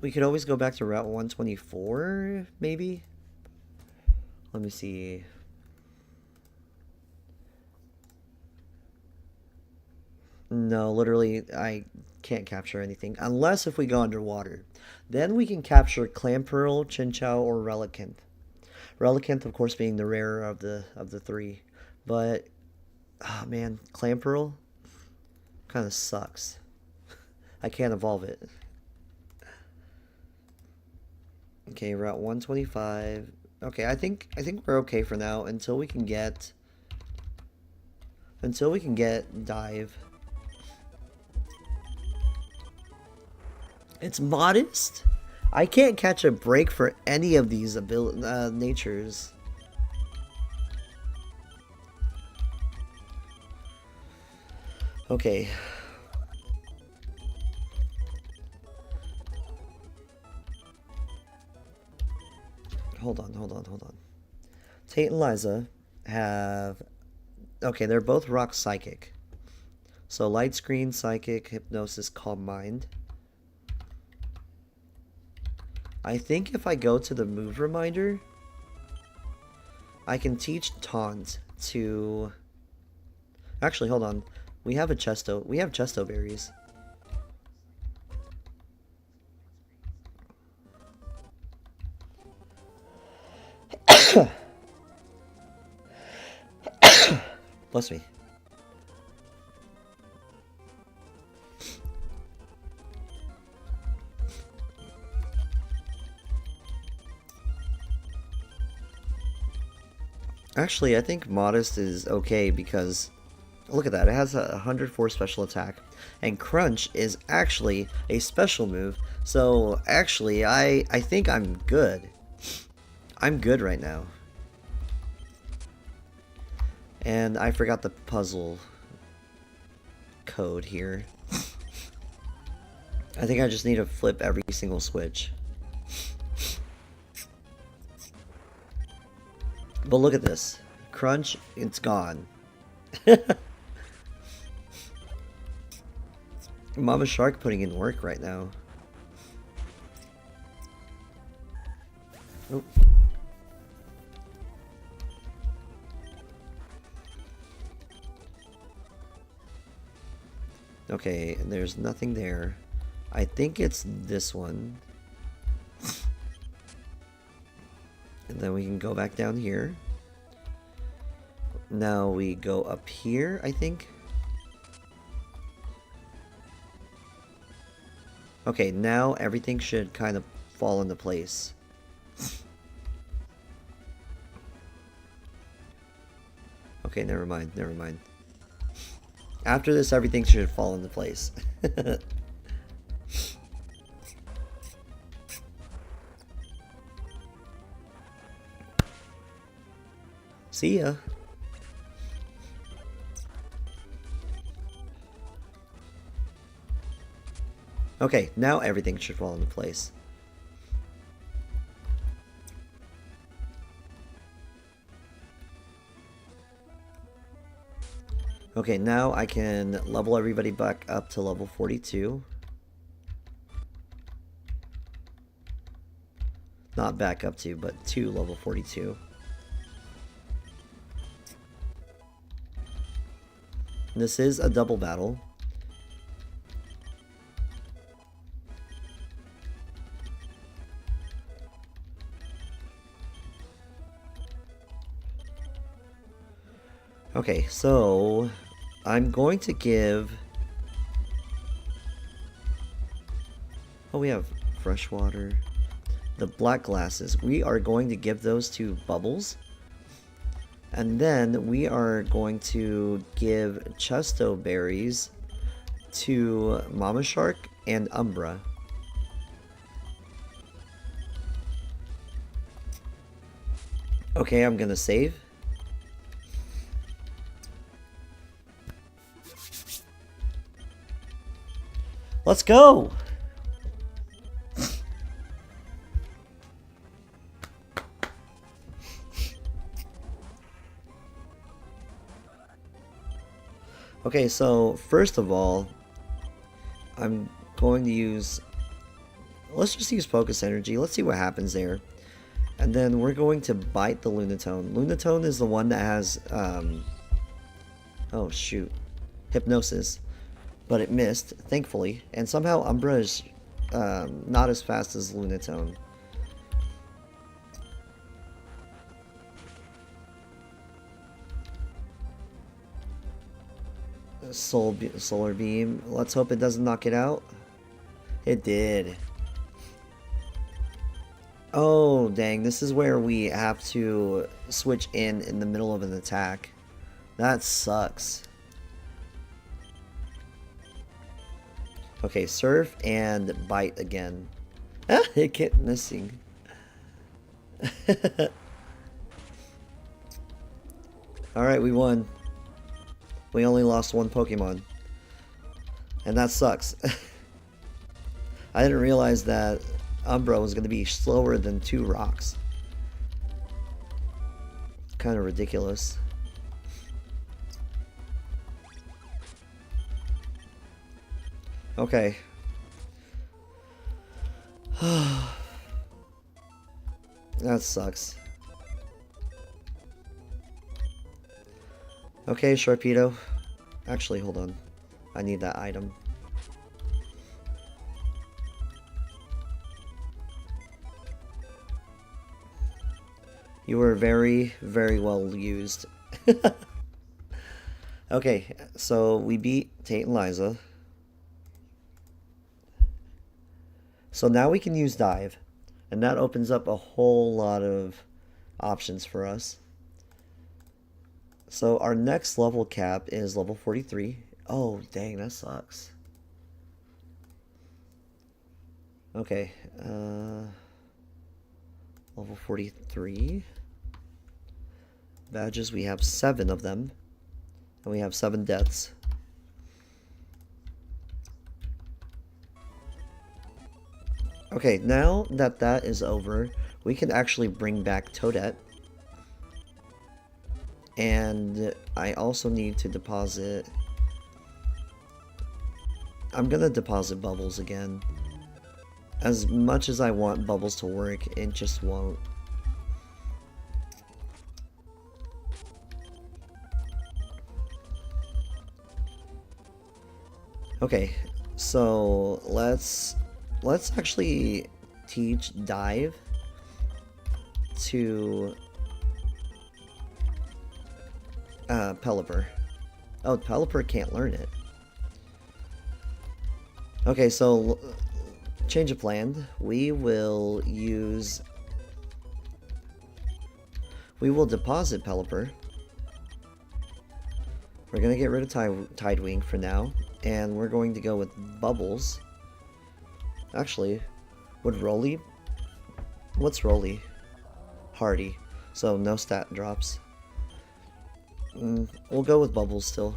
We could always go back to Route 124, maybe? Let me see. No, literally, I can't capture anything. Unless if we go underwater. Then we can capture Clamperl, Chinchou, or Relicanth. Relicanth, of course, being the rarer of the three. But, oh man, Clamperl kind of sucks. I can't evolve it. Okay, Route 125. Okay, I think we're okay for now until we can get Dive. It's modest. I can't catch a break for any of these natures. Okay. Hold on. Tate and Liza have... Okay, they're both rock psychic. So Light Screen, Psychic, Hypnosis, Calm Mind. I think if I go to the move reminder, I can teach Taunt to... Actually, hold on. We have Chesto berries. Bless me. Actually, I think Modest is okay because look at that. It has a 104 special attack. And Crunch is actually a special move. So actually, I think I'm good. I'm good right now. And I forgot the puzzle code here. I think I just need to flip every single switch. But look at this. Crunch, it's gone. Mama Shark putting in work right now. Oop. Okay, there's nothing there. I think it's this one. And then we can go back down here. Now we go up here, I think. Okay, now everything should kind of fall into place. Okay, never mind. After this, everything should fall into place. See ya. Okay, now everything should fall into place. Okay, now I can level everybody back up to level 42. Not back up to, but to level 42. This is a double battle. Okay, so I'm going to give... Oh, we have fresh water. The black glasses. We are going to give those to Bubbles. And then we are going to give Chesto berries to Mama Shark and Umbra. Okay, I'm gonna save. Let's go! Okay, so first of all, I'm going to use... Let's just use Focus Energy. Let's see what happens there. And then we're going to bite the Lunatone. Lunatone is the one that has... oh, shoot. Hypnosis. But it missed, thankfully. And somehow Umbra is not as fast as Lunatone. Solar Beam. Let's hope it doesn't knock it out. It did. Oh, dang. This is where we have to switch in the middle of an attack. That sucks. Okay, Surf and Bite again. Ah, it kept missing. Alright, we won. We only lost one Pokemon. And that sucks. I didn't realize that Umbra was going to be slower than 2 rocks. Kind of ridiculous. Okay. That sucks. Okay, Sharpedo. Actually, hold on. I need that item. You were very, very well used. Okay, so we beat Tate and Liza. So now we can use Dive. And that opens up a whole lot of options for us. So our next level cap is level 43. Oh, dang, that sucks. Okay, level 43. Badges, we have 7 of them. And we have 7 deaths. Okay, now that that is over, we can actually bring back Toadette. And I also need to deposit... I'm gonna deposit Bubbles again. As much as I want Bubbles to work, it just won't. Okay, so let's actually teach Dive to Pelipper. Oh, Pelipper can't learn it. Okay, so change of plan. We will deposit Pelipper. We're gonna get rid of Tidewing for now, and we're going to go with Bubbles. Actually, would Rolly? What's Rolly? Hardy. So no stat drops. We'll go with Bubbles still.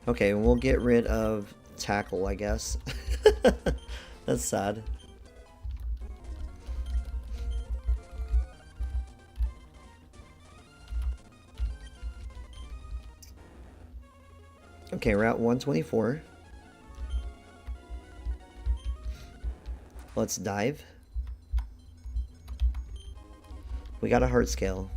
Okay, we'll get rid of tackle, I guess. That's sad. Okay, Route 124. Let's dive. We got a heart scale.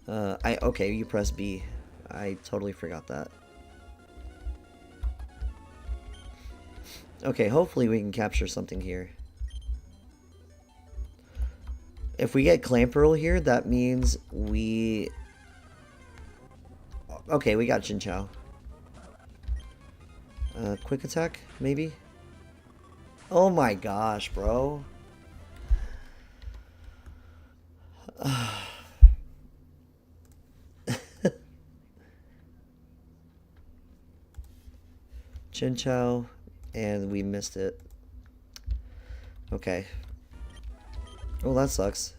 Okay, you press B. I totally forgot that. Okay, hopefully we can capture something here. If we get Clamp Pearl here, that means we... Okay, we got Chinchou. Quick attack, maybe? Oh my gosh, bro. Chinchou, and we missed it. Okay. Oh, that sucks.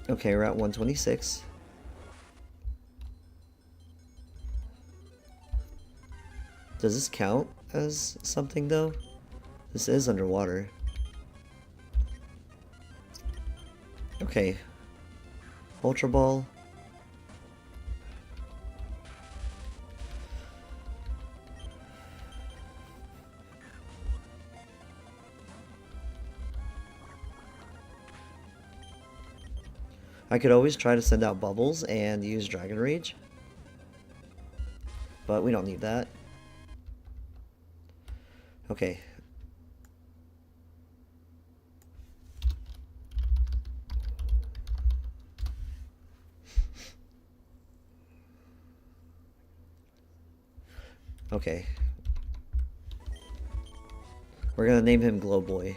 Okay, Route 126. Does this count as something though? This is underwater. Okay. Ultra Ball. I could always try to send out bubbles and use Dragon Rage, but we don't need that. Okay. Okay. We're gonna name him Glow Boy.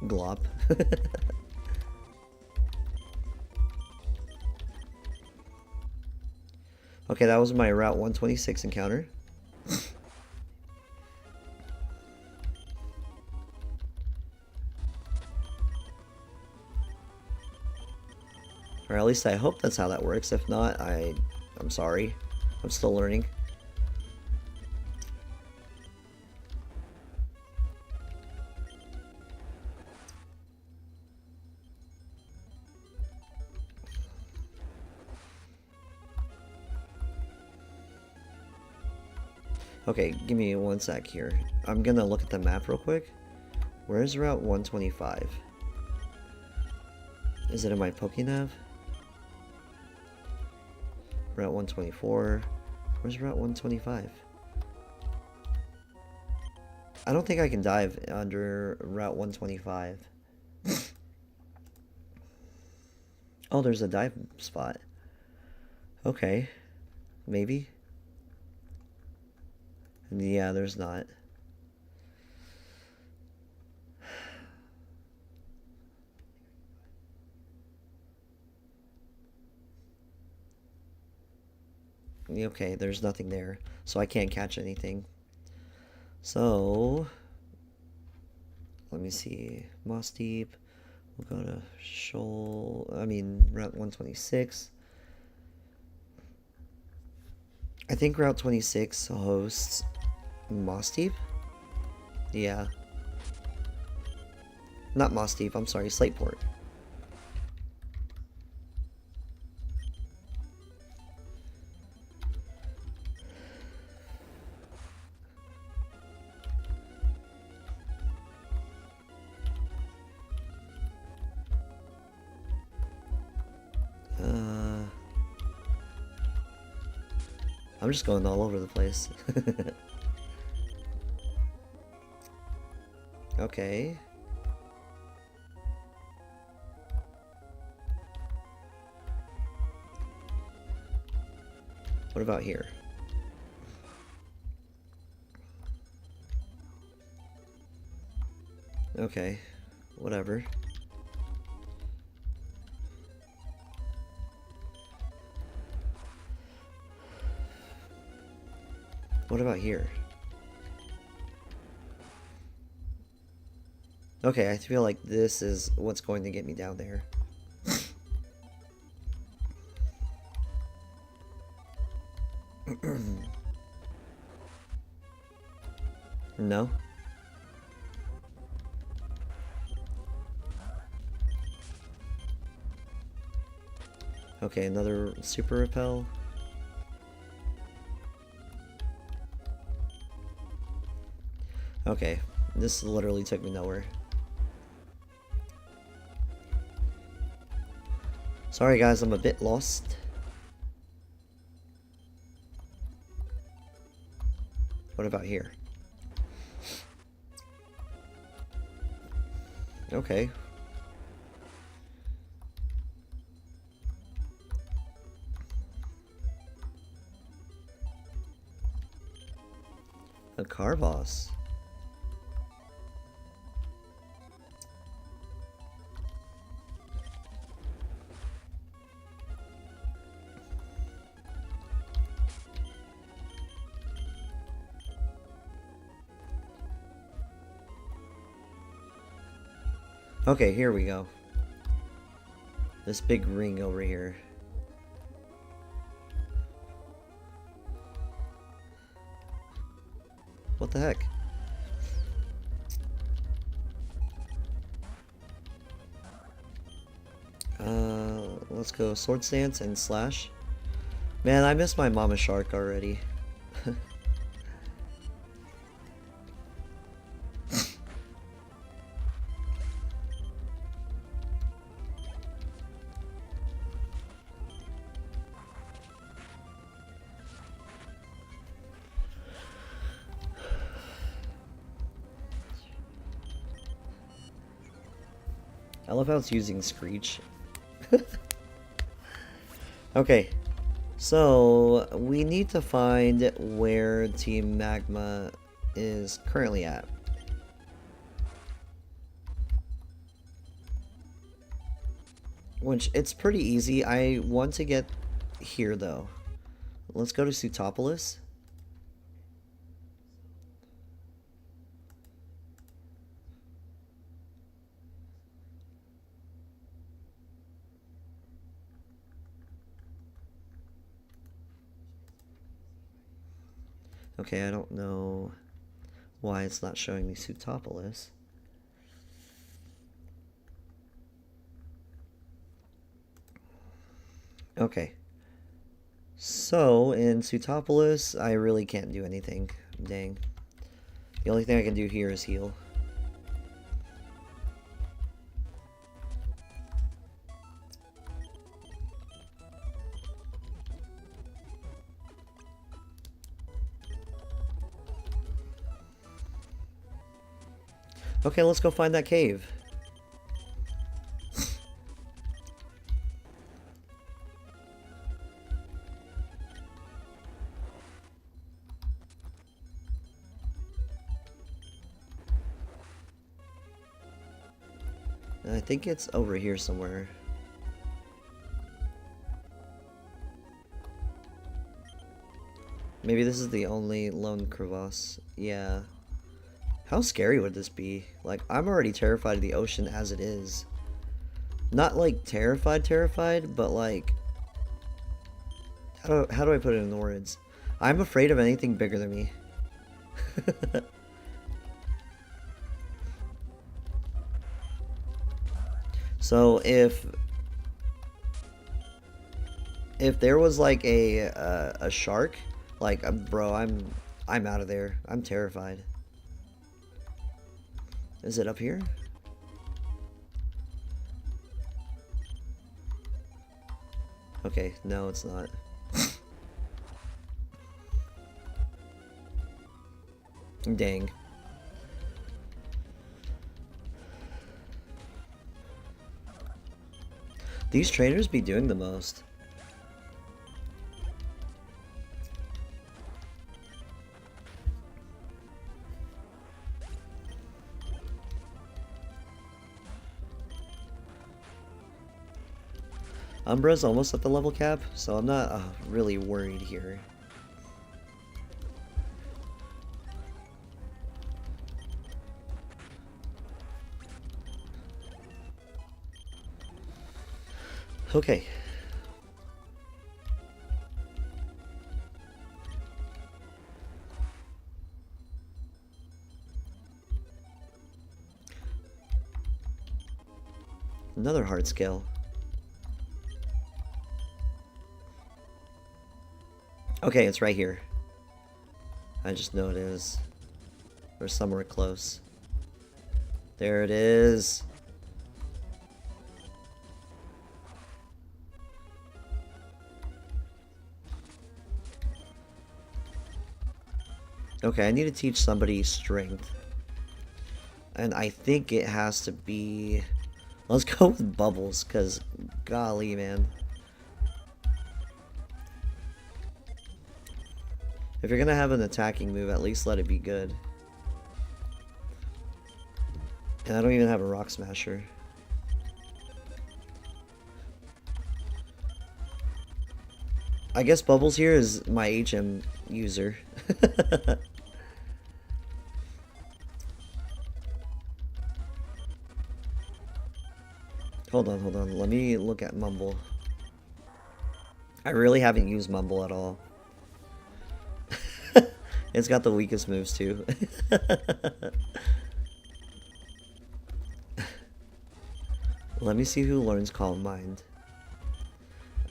Glop. Okay, that was my Route 126 encounter. Or at least I hope that's how that works. If not, I'm sorry. I'm still learning. Okay, give me one sec here. I'm gonna look at the map real quick. Where's Route 125? Is it in my Pokénav? Route 124. Where's Route 125? I don't think I can dive under Route 125. Oh, there's a dive spot. Okay. Maybe. Yeah, there's not. Okay, there's nothing there, so I can't catch anything. So, let me see. Moss Deep. We'll go to Route 126. I think Route 26 hosts Moss Deep? Yeah. Not Moss Deep, I'm sorry, Slateport. I'm just going all over the place. Okay. What about here? Okay. whatever. What about here? Okay, I feel like this is what's going to get me down there. No? Okay, another super repel. Okay, this literally took me nowhere. Sorry guys, I'm a bit lost. What about here? Okay. A car boss. Okay, here we go. This big ring over here. What the heck? Let's go sword stance and slash. Man, I miss my mama shark already. I love how it's using Screech. Okay, so we need to find where Team Magma is currently at. Which, it's pretty easy. I want to get here, though. Let's go to Sutopolis. Okay, I don't know why it's not showing me Sutopolis. Okay. So, in Sutopolis, I really can't do anything. Dang. The only thing I can do here is heal. Okay, let's go find that cave. I think it's over here somewhere. Maybe this is the only lone crevasse. Yeah. How scary would this be? Like, I'm already terrified of the ocean as it is. Not like terrified, but like... How do I put it in words? I'm afraid of anything bigger than me. So if there was like a shark, like bro, I'm out of there. I'm terrified. Is it up here? Okay, no, it's not. Dang. These trainers be doing the most. Umbra's almost at the level cap, so I'm not really worried here. Okay. Another hard scale. Okay, it's right here. I just know it is. Or somewhere close. There it is. Okay, I need to teach somebody strength. And I think it has to be... Let's go with bubbles, because golly, man. If you're gonna have an attacking move, at least let it be good. And I don't even have a rock smasher. I guess Bubbles here is my HM user. Hold on. Let me look at Mumble. I really haven't used Mumble at all. It's got the weakest moves too. Let me see who learns Calm Mind.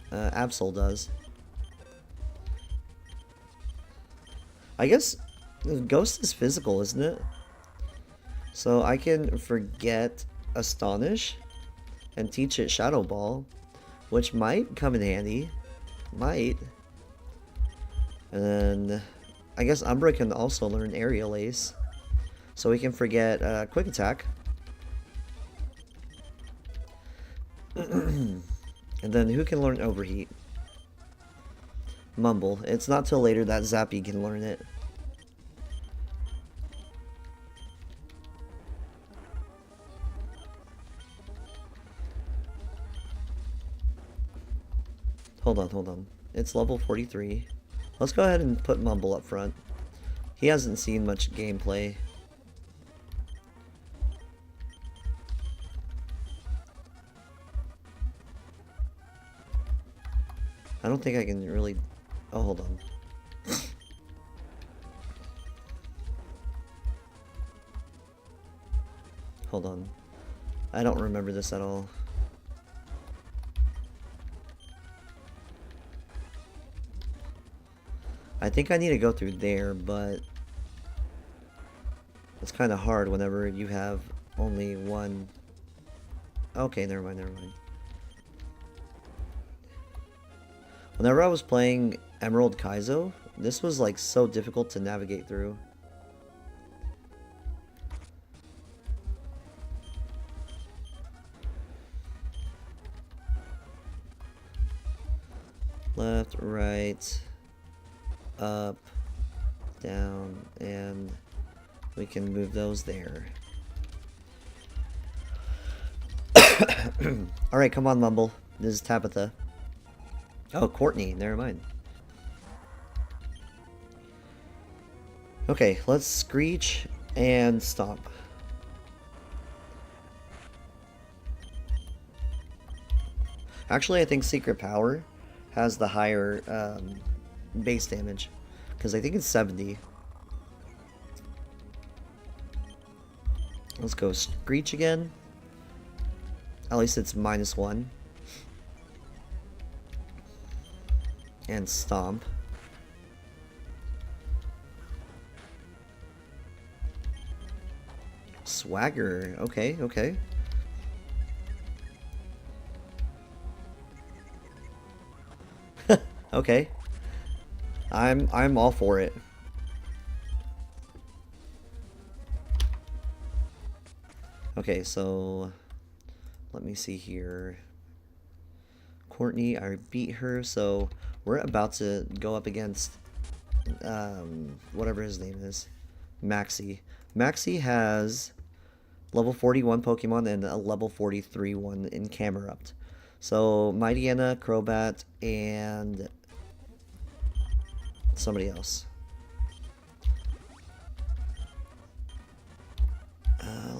Absol does. I guess Ghost is physical, isn't it? So I can forget Astonish and teach it Shadow Ball, which might come in handy. Might. And then I guess Umbra can also learn Aerial Ace. So we can forget Quick Attack. And then who can learn Overheat? Mumble. It's not till later that Zappy can learn it. Hold on. It's level 43. Let's go ahead and put Mumble up front. He hasn't seen much gameplay. I don't think I can really... Oh, hold on. Hold on. I don't remember this at all. I think I need to go through there, but it's kind of hard whenever you have only one. Okay, never mind. Whenever I was playing Emerald Kaizo, this was like so difficult to navigate through. Left, right, up, down, and we can move those there. Alright, come on, Mumble. This is Tabitha. Oh, Courtney, never mind. Okay, let's Screech and Stomp. Actually, I think Secret Power has the higher base damage, because I think it's 70. Let's go Screech again. At least it's -1. And Stomp. Swagger. Okay. Okay. I'm all for it. Okay, so let me see here. Courtney, I beat her, so we're about to go up against whatever his name is. Maxie. Maxie has level 41 Pokemon and a level 43 one in Camerupt. So, Mightyena, Crobat, and somebody else.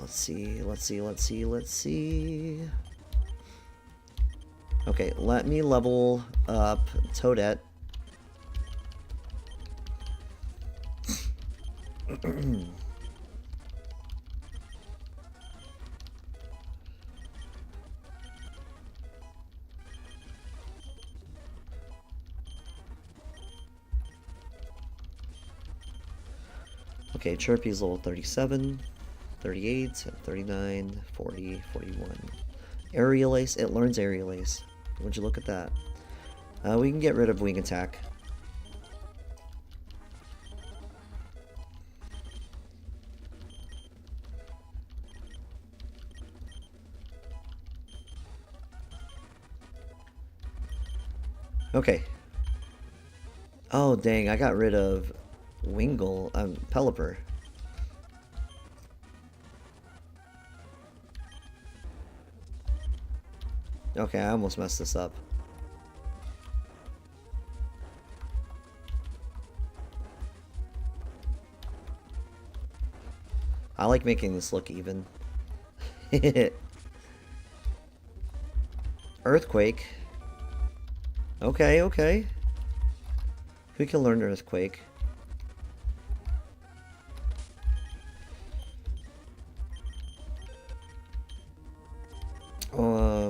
Let's see. Okay, let me level up Toadette. Okay, Chirpy's level 37, 38, 39, 40, 41. Aerial Ace, it learns Aerial Ace. Would you look at that? We can get rid of Wing Attack. Okay. Oh, dang, I got rid of Wingull, Pelipper. Okay, I almost messed this up. I like making this look even. Earthquake. Okay, okay. We can learn Earthquake.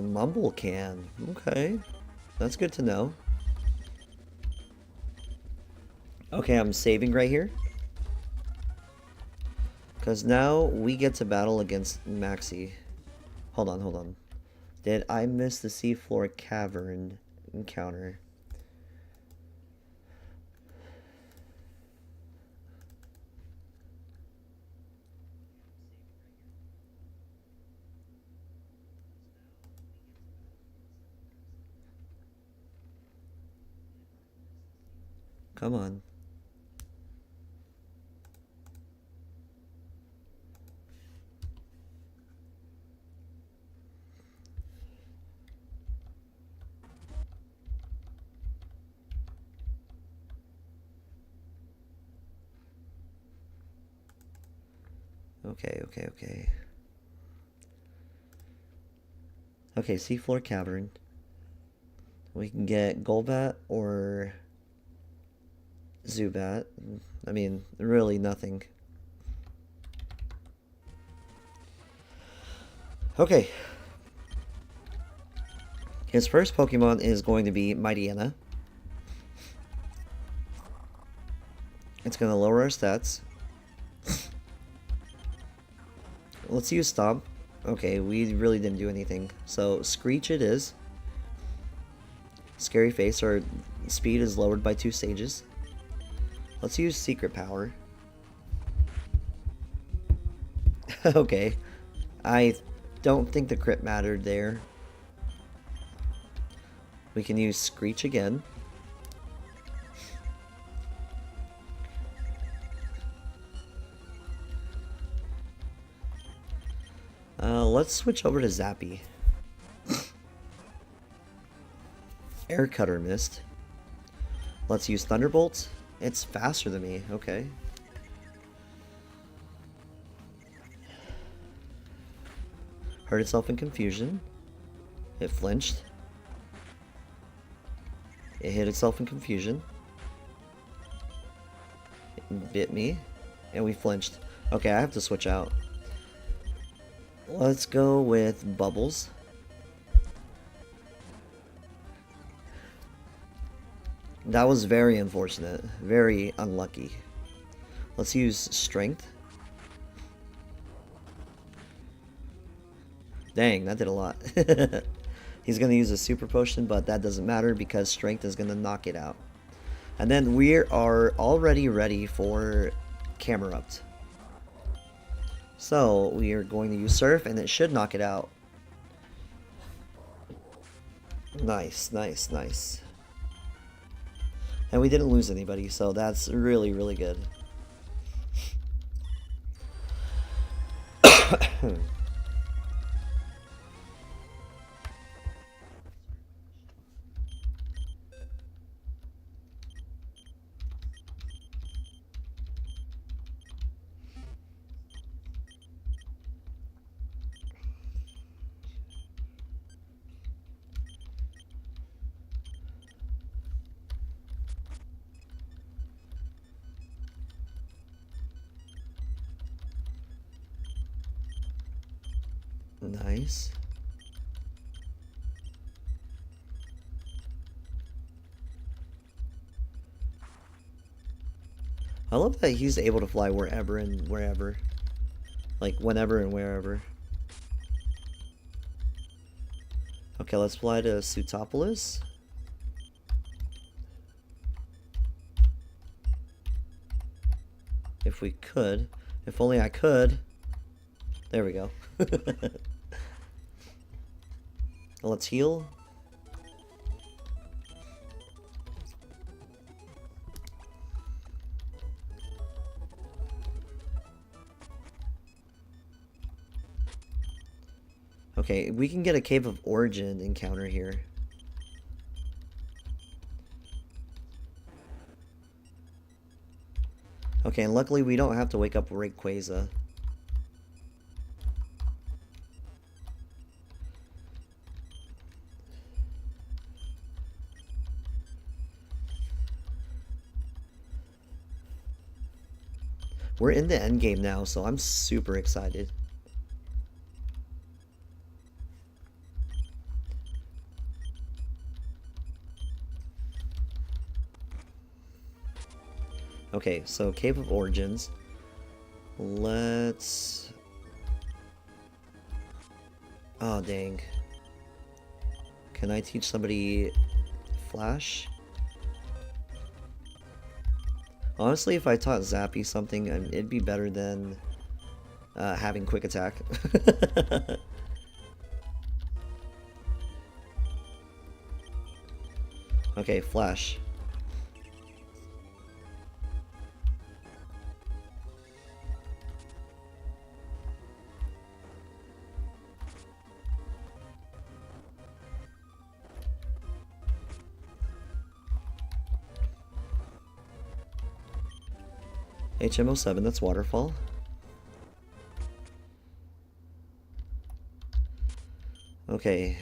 Mumble can. Okay. That's good to know. Okay, I'm saving right here. Because now we get to battle against Maxie. Hold on. Did I miss the seafloor cavern encounter? Come on. Okay. Okay, seafloor cavern. We can get Golbat or Zubat. I mean, really nothing. Okay. His first Pokemon is going to be Mightyena. It's going to lower our stats. Let's use Stomp. Okay, we really didn't do anything. So, Screech it is. Scary Face, our speed is lowered by 2 stages. Let's use Secret Power. Okay. I don't think the crit mattered there. We can use Screech again. Let's switch over to Zappy. Air Cutter missed. Let's use Thunderbolt. It's faster than me. Okay. Hurt itself in confusion. It flinched. It hit itself in confusion. It bit me. And we flinched. Okay, I have to switch out. Let's go with Bubbles. That was very unfortunate. Very unlucky. Let's use Strength. Dang, that did a lot. He's going to use a Super Potion, but that doesn't matter because Strength is going to knock it out. And then we are already ready for Camerupt. So, we are going to use Surf, and it should knock it out. Nice. And we didn't lose anybody, so that's really, really good. Nice. I love that he's able to fly wherever and wherever. Like, whenever and wherever. Okay, let's fly to Sutopolis. If we could. If only I could. There we go. Let's heal. Okay, we can get a Cave of Origin encounter here. Okay, and luckily we don't have to wake up Rayquaza. We're in the end game now, so I'm super excited. Okay, so Cave of Origins. Let's... Oh, dang. Can I teach somebody Flash? Honestly, if I taught Zappy something, it'd be better than having Quick Attack. Okay, Flash. HM07, that's Waterfall. Okay,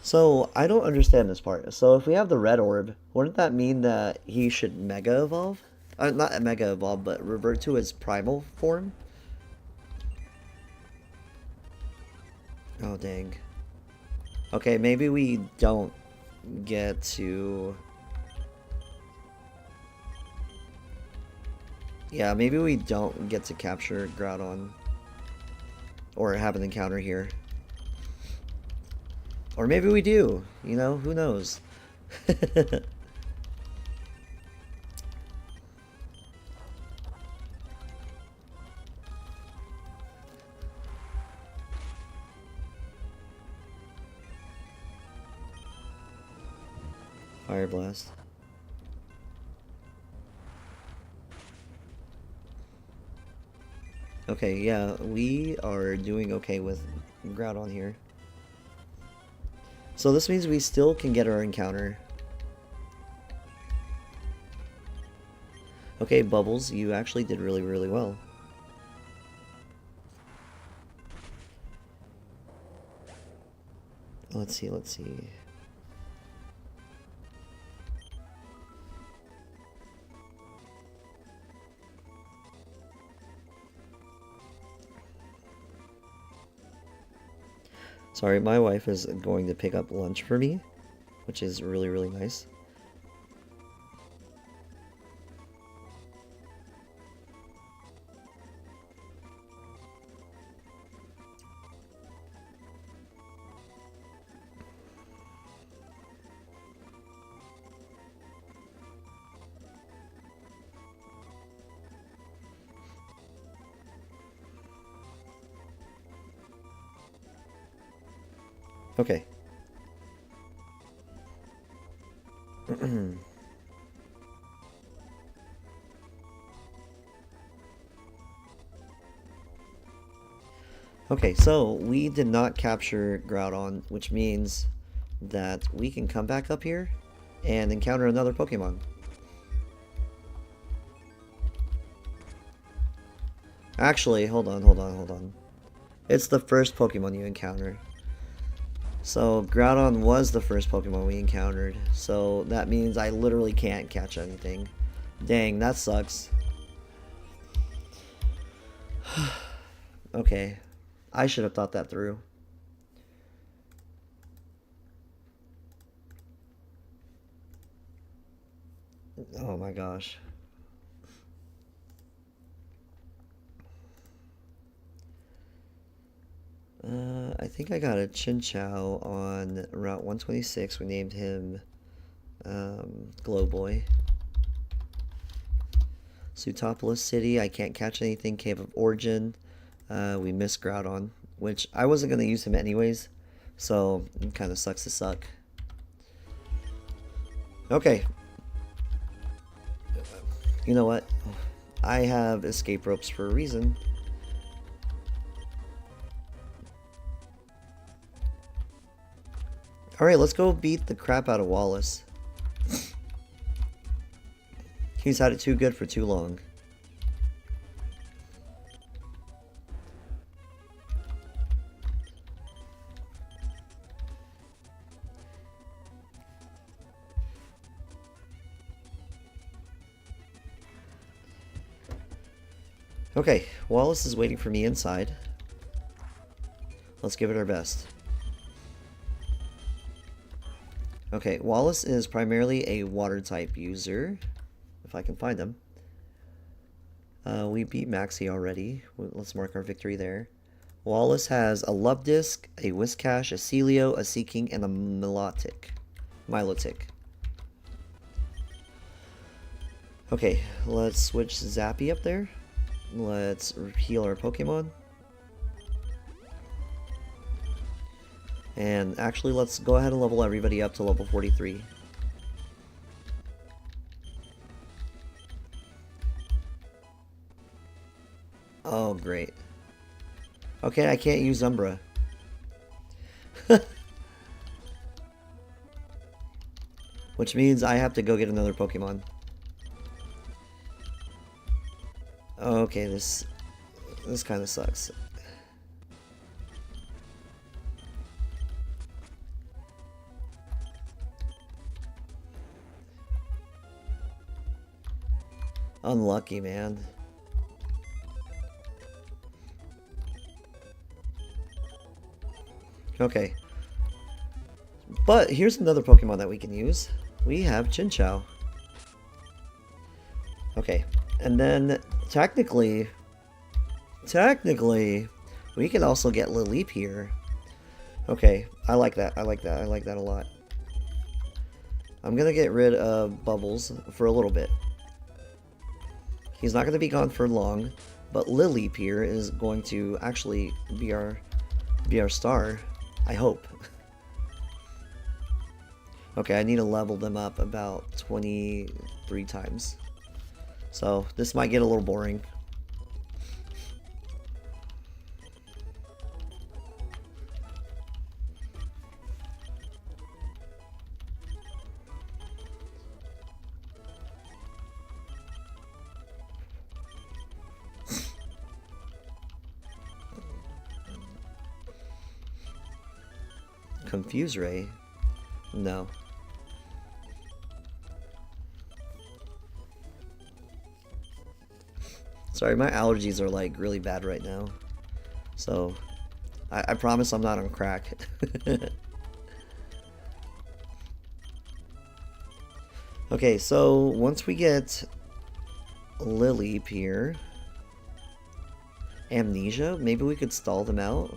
so I don't understand this part. So if we have the red orb, wouldn't that mean that he should Mega Evolve? Not Mega Evolve, but revert to his primal form? Oh, dang. Okay, maybe we don't get to... Yeah, maybe we don't get to capture Groudon. Or have an encounter here. Or maybe we do. You know, who knows? Fire Blast. Okay, yeah, we are doing okay with Groudon here. So this means we still can get our encounter. Okay, Bubbles, you actually did really, really well. Let's see, let's see. Sorry, my wife is going to pick up lunch for me, which is really, really nice. Okay. Okay, so we did not capture Groudon, which means that we can come back up here and encounter another Pokemon. Actually, hold on. It's the first Pokemon you encounter. So Groudon was the first Pokemon we encountered. So that means I literally can't catch anything. Dang, that sucks. Okay. I should have thought that through. Oh my gosh. I think I got a Chinchou on Route 126. We named him Glowboy. Sutopolis City, I can't catch anything. Cave of Origin, we missed Groudon, which I wasn't going to use him anyways, so it kind of sucks to suck. Okay. You know what? I have escape ropes for a reason. Alright, let's go beat the crap out of Wallace. He's had it too good for too long. Okay, Wallace is waiting for me inside. Let's give it our best. Okay, Wallace is primarily a water type user, if I can find him. We beat Maxie already. Let's mark our victory there. Wallace has a Lubdisk, a Whiscash, a Celio, a Seaking, and a Milotic. Okay, let's switch Zappy up there. Let's heal our Pokemon. And actually, let's go ahead and level everybody up to level 43. Oh, great. Okay, I can't use Umbra. Which means I have to go get another Pokemon. Okay, this kind of sucks. Unlucky, man. Okay. But here's another Pokemon that we can use. We have Chinchou. Okay. And then, technically, we can also get Lileep here. Okay. I like that. I like that a lot. I'm gonna get rid of Bubbles for a little bit. He's not gonna be gone for long, but Lileep here is going to actually be our star. I hope. Okay, I need to level them up about 23 times. So, this might get a little boring. Confuse Ray? No. Sorry, my allergies are like really bad right now. So, I promise I'm not on crack. Okay, so once we get Lileep here, Amnesia, maybe we could stall them out.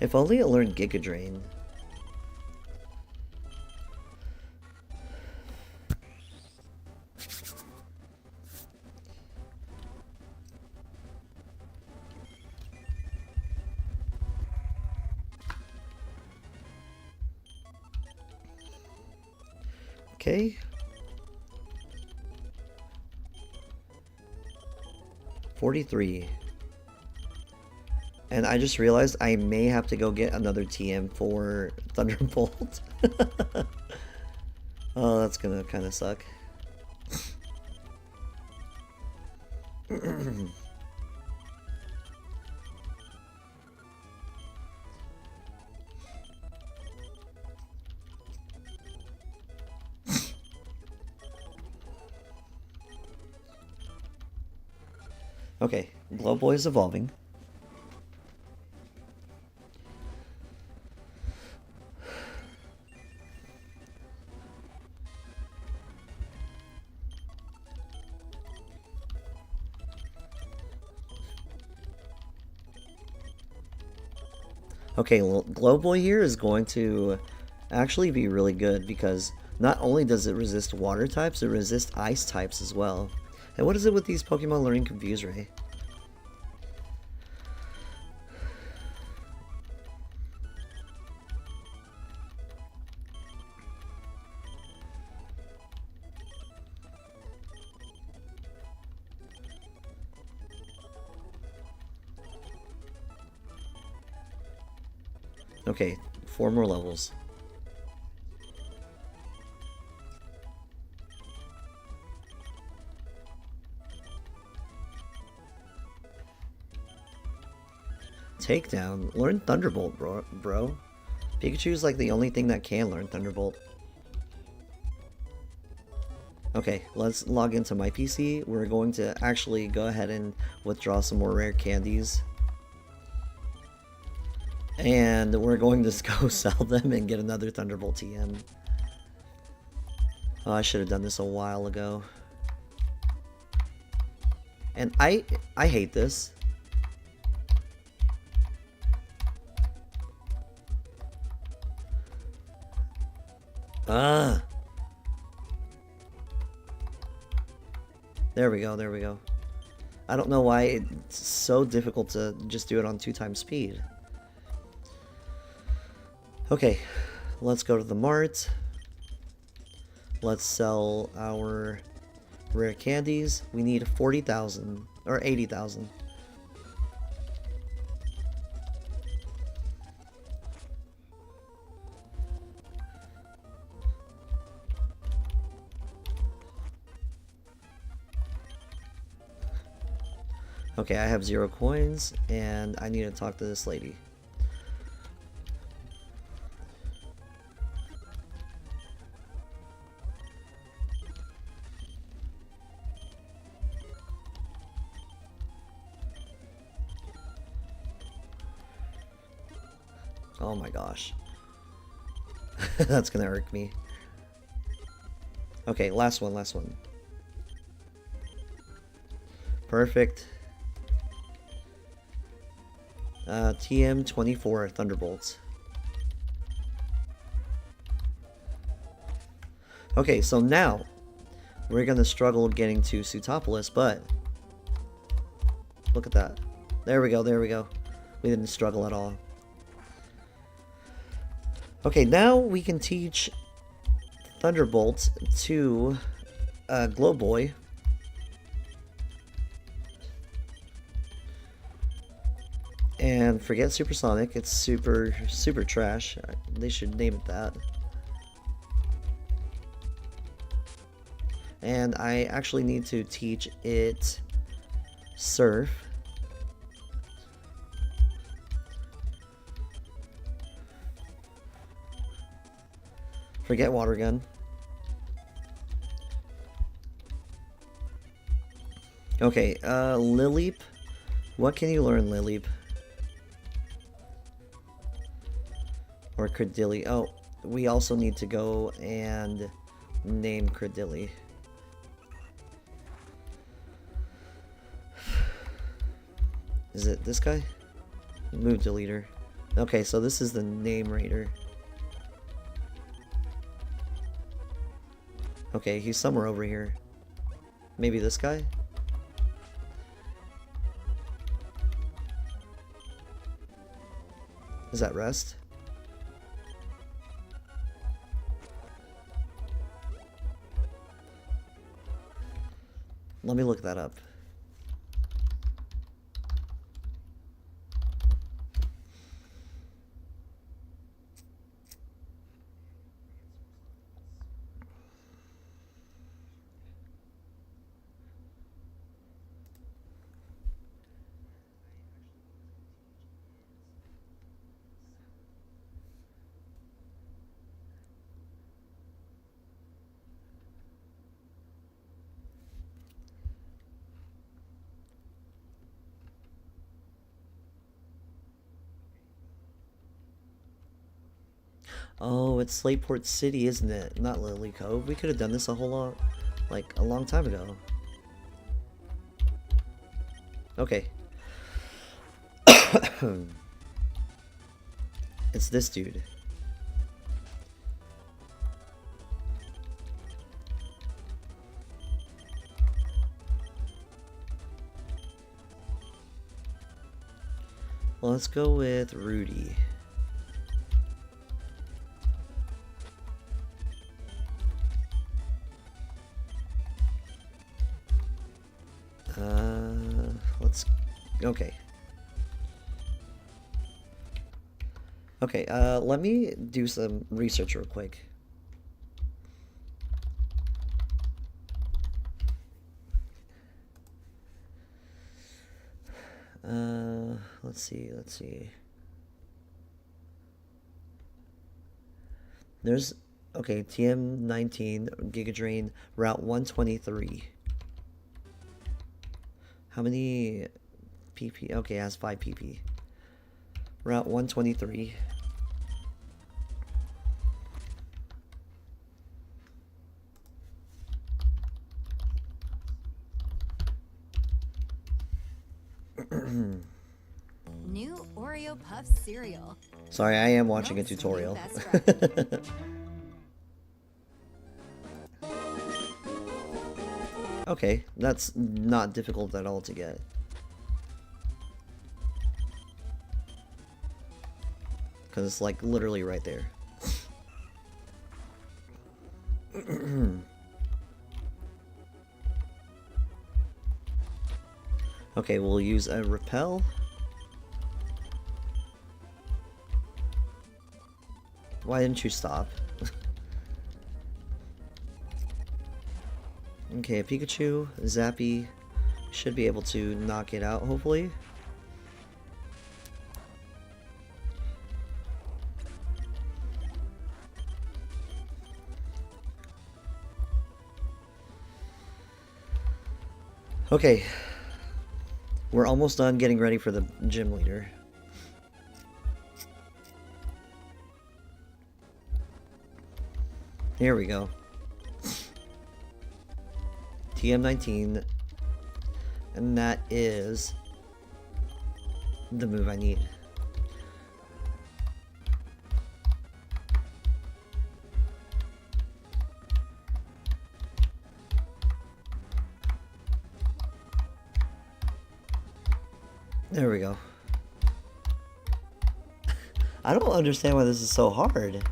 If only it learned Giga Drain. Okay. $43. And I just realized I may have to go get another TM for Thunderbolt. Oh, that's gonna kind of suck. Okay, Glowboy is evolving. Okay, Glowboy here is going to actually be really good because not only does it resist water types, it resists ice types as well. And what is it with these Pokemon learning Confuse Ray? Okay, 4 more levels. Takedown? Learn Thunderbolt, bro. Pikachu's like the only thing that can learn Thunderbolt. Okay, let's log into my PC. We're going to actually go ahead and withdraw some more rare candies. And we're going to go sell them and get another Thunderbolt TM. Oh, I should have done this a while ago. And I hate this. Ah. There we go, there we go. I don't know why it's so difficult to just do it on 2x speed. Okay, let's go to the mart. Let's sell our rare candies. We need 40,000 or 80,000. Okay, I have 0 coins and I need to talk to this lady. Oh my gosh. That's gonna irk me. Okay, last one, last one. Perfect. TM24 Thunderbolts. Okay, so now we're gonna struggle getting to Sutopolis, but look at that. There we go, there we go. We didn't struggle at all. Okay, now we can teach Thunderbolt to Glowboy. And forget Supersonic, it's super trash. They should name it that. And I actually need to teach it Surf. Forget Water Gun. Okay, Lileep. What can you learn, Lileep? Or Credilli. Oh, we also need to go and name Credilli. Is it this guy? Move deleter. Okay, so this is the name raider. Okay, he's somewhere over here. Maybe this guy? Is that Rest? Let me look that up. Oh, it's Slateport City, isn't it? Not Lily Cove. We could have done this a whole lot, like, a long time ago. Okay. It's this dude. Well, let's go with Rudy. Let's... Okay. Okay, let me do some research real quick. Let's see. There's, okay, TM19, Gigadrain, Route 123. How many PP? Okay, it has 5 PP. Route 123. New Oreo Puff cereal. Sorry, I am watching a tutorial. Okay, that's not difficult at all to get. Because it's like literally right there. Okay, we'll use a repel. Why didn't you stop? Okay, Pikachu, Zappy should be able to knock it out, hopefully. Okay, we're almost done getting ready for the gym leader. Here we go. TM19, and that is the move I need. There we go. I don't understand why this is so hard.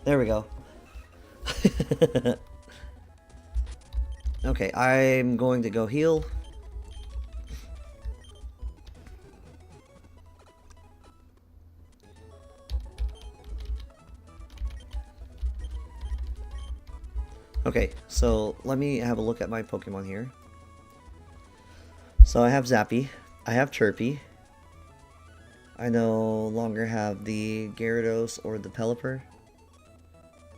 There we go. Okay, I'm going to go heal. Okay, so let me have a look at my Pokemon here. So I have Zappy, I have Chirpy, I no longer have the Gyarados or the Pelipper.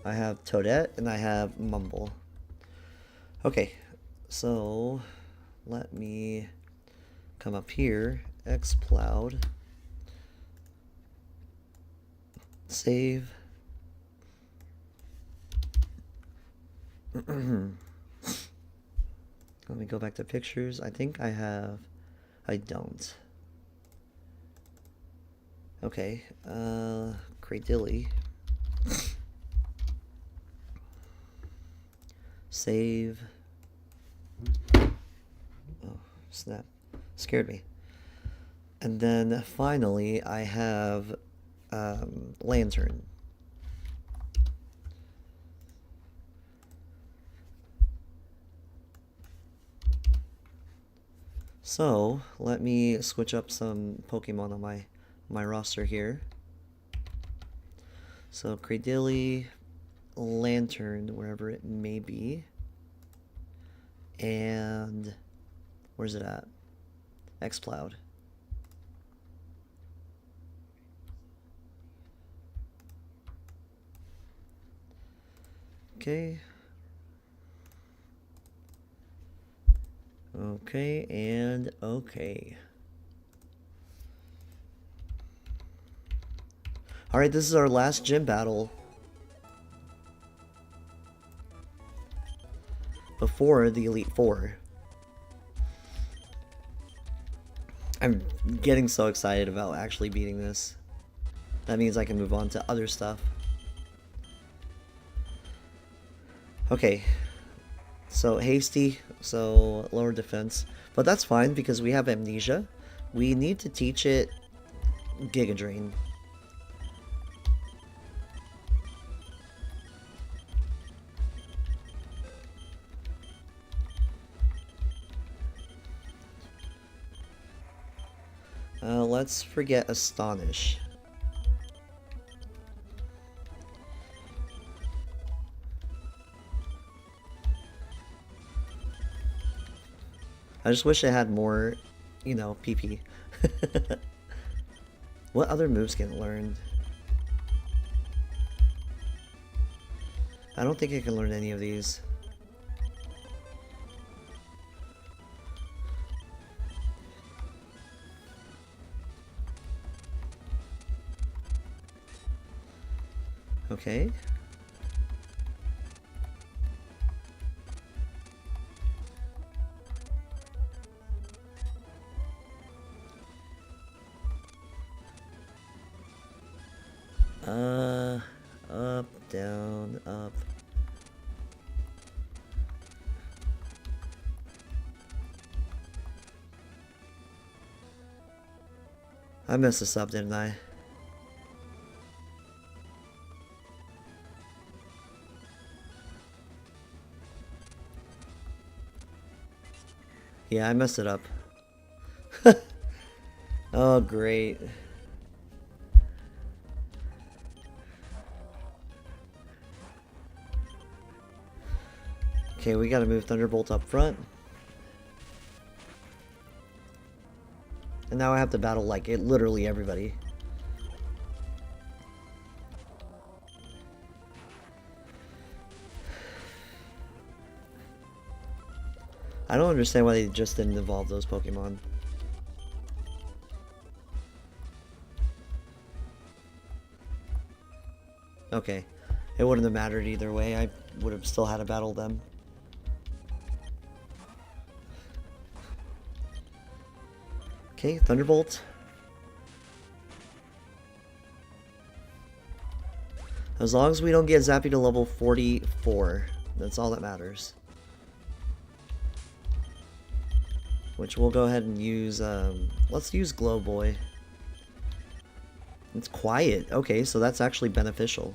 I have Toadette, and I have Mumble. Okay, so let me come up here, X-Plowed, save. Let me go back to pictures. I think I have... I don't. Okay, Cradilly. Save. Oh, snap. Scared me. And then finally, I have Lantern. So, let me switch up some Pokemon on my roster here. So, Cradilly, Lantern, wherever it may be. And where's it at? X-Plowed. Okay. Okay, and okay. Alright, this is our last gym battle before the Elite Four. I'm getting so excited about actually beating this. That means I can move on to other stuff. Okay, so hasty, so lower defense. But that's fine because we have amnesia. We need to teach it Giga Drain. Let's forget Astonish. I just wish it had more, you know, PP. What other moves can it learn? I don't think I can learn any of these. Okay. Up, down, up. I messed this up, didn't I? Yeah, I messed it up. Oh, great. Okay, we gotta move Thunderbolt up front. And now I have to battle, like, literally everybody. I don't understand why they just didn't evolve those Pokemon. Okay. It wouldn't have mattered either way. I would have still had to battle them. Okay, Thunderbolt. As long as we don't get Zappy to level 44, that's all that matters. Which we'll go ahead and use, let's use Glow Boy. It's quiet. Okay, so that's actually beneficial.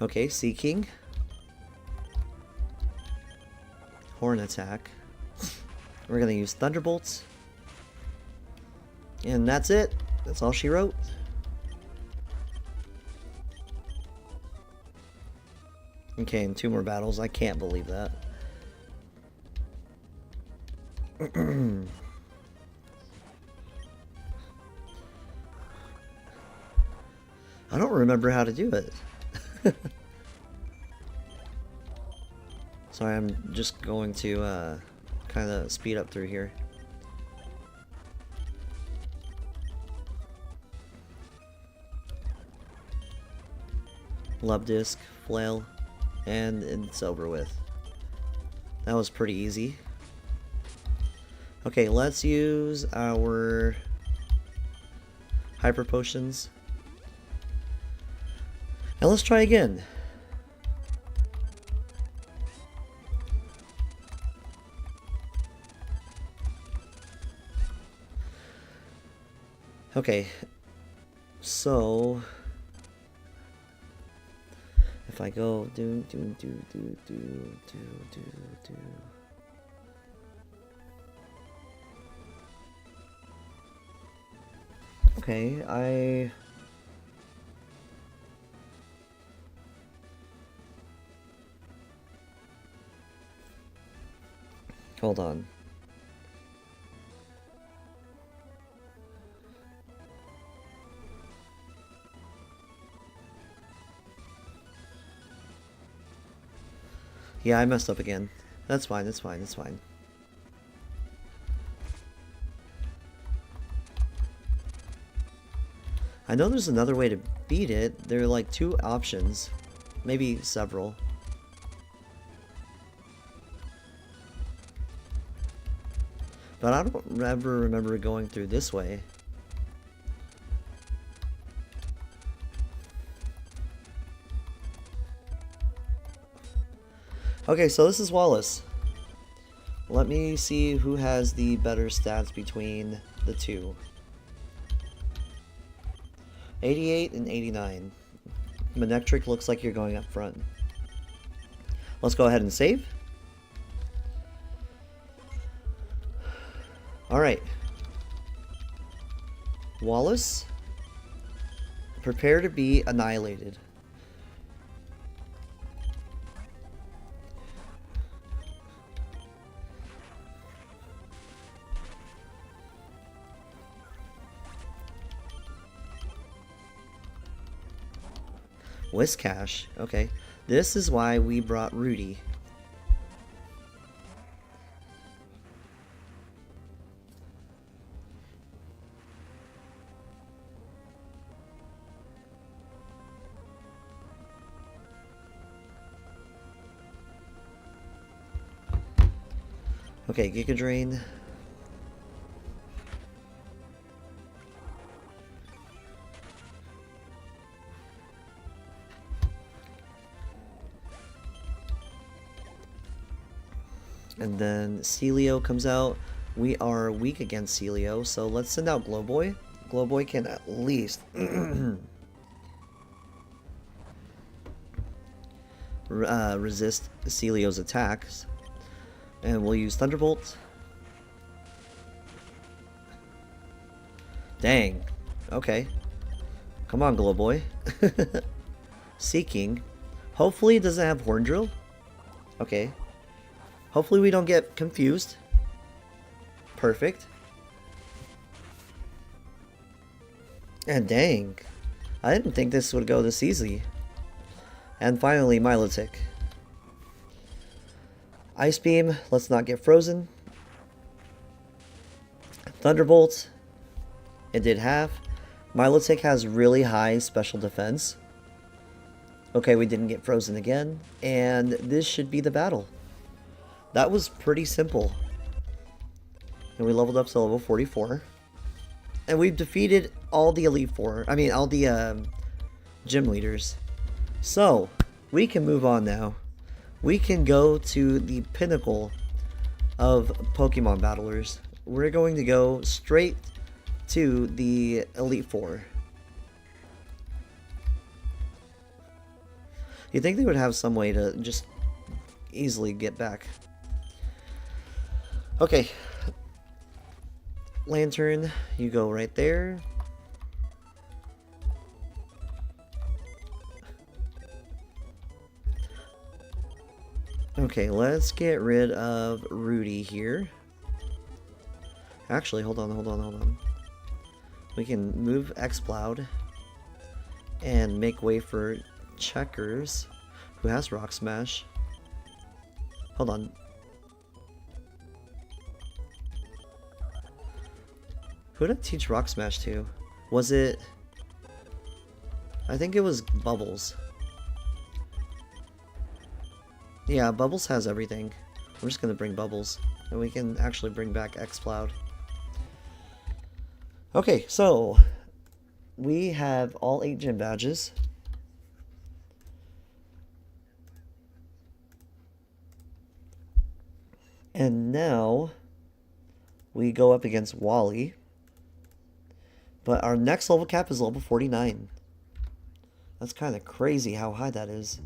Okay, Sea King. Horn attack. We're gonna use Thunderbolts. And that's it. That's all she wrote. Okay, and 2 more battles. I can't believe that. I don't remember how to do it. Sorry, I'm just going to kind of speed up through here. Love Disc, Flail, and it's over with. That was pretty easy. Okay, let's use our Hyper Potions. And let's try again. Okay, so if I go do. Okay, hold on. Yeah, I messed up again. That's fine, that's fine, that's fine. I know there's another way to beat it. There are like 2 options. Maybe several. But I don't ever remember going through this way. Okay, so this is Wallace. Let me see who has the better stats between the two. 88 and 89. Manectric looks like you're going up front. Let's go ahead and save. Alright. Wallace, prepare to be annihilated. Whiskash, okay. This is why we brought Rudy. Okay, Giga Drain. And then Celio comes out. We are weak against Celio, so let's send out Glowboy. Glowboy can at least resist Celio's attacks. And we'll use Thunderbolt. Dang. Okay. Come on, Glowboy. Seeking. Hopefully it doesn't have Horn Drill. Okay. Hopefully we don't get confused. Perfect. And dang. I didn't think this would go this easy. And finally, Milotic. Ice Beam, let's not get frozen. Thunderbolt, it did half. Milotic has really high special defense. Okay, we didn't get frozen again. And this should be the battle. That was pretty simple. And we leveled up to level 44. And we've defeated all the Elite Four. I mean, all the gym leaders. So, we can move on now. We can go to the pinnacle of Pokemon battlers. We're going to go straight to the Elite Four. You'd think they would have some way to just easily get back. Okay. Lantern, you go right there. Okay, let's get rid of Rudy here. Actually, hold on. We can move X-Cloud and make way for Checkers, who has Rock Smash. Hold on. Who did I teach Rock Smash to? Was it... I think it was Bubbles. Yeah, Bubbles has everything. I'm just gonna bring Bubbles. And we can actually bring back X-Cloud. Okay, so... we have all 8 gym badges. And now... we go up against Wally. But our next level cap is level 49. That's kind of crazy how high that is.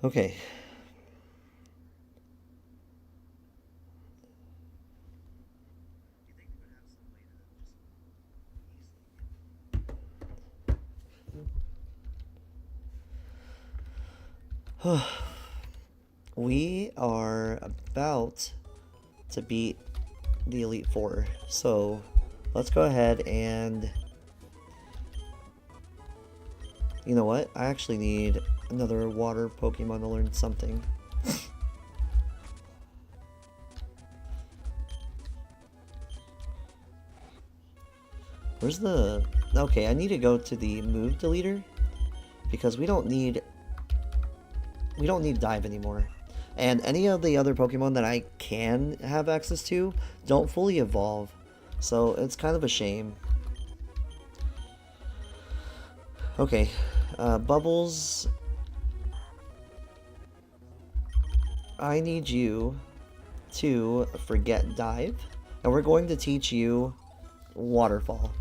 Okay. We are about to beat the Elite Four, so let's go ahead and... You know what? I actually need another water Pokemon to learn something. Where's the... Okay, I need to go to the move deleter because we don't need dive anymore. And any of the other Pokemon that I can have access to don't fully evolve. So it's kind of a shame. Okay, Bubbles, I need you to forget dive, and we're going to teach you waterfall.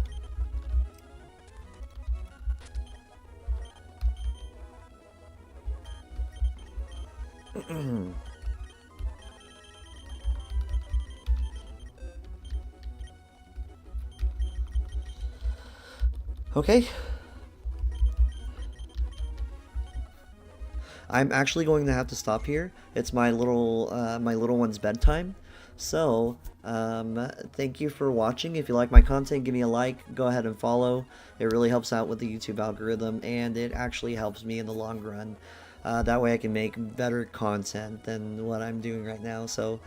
Okay. I'm actually going to have to stop here. It's my little one's bedtime. So, thank you for watching. If you like my content, give me a like. Go ahead and follow. It really helps out with the YouTube algorithm, and it actually helps me in the long run. That way I can make better content than what I'm doing right now. So,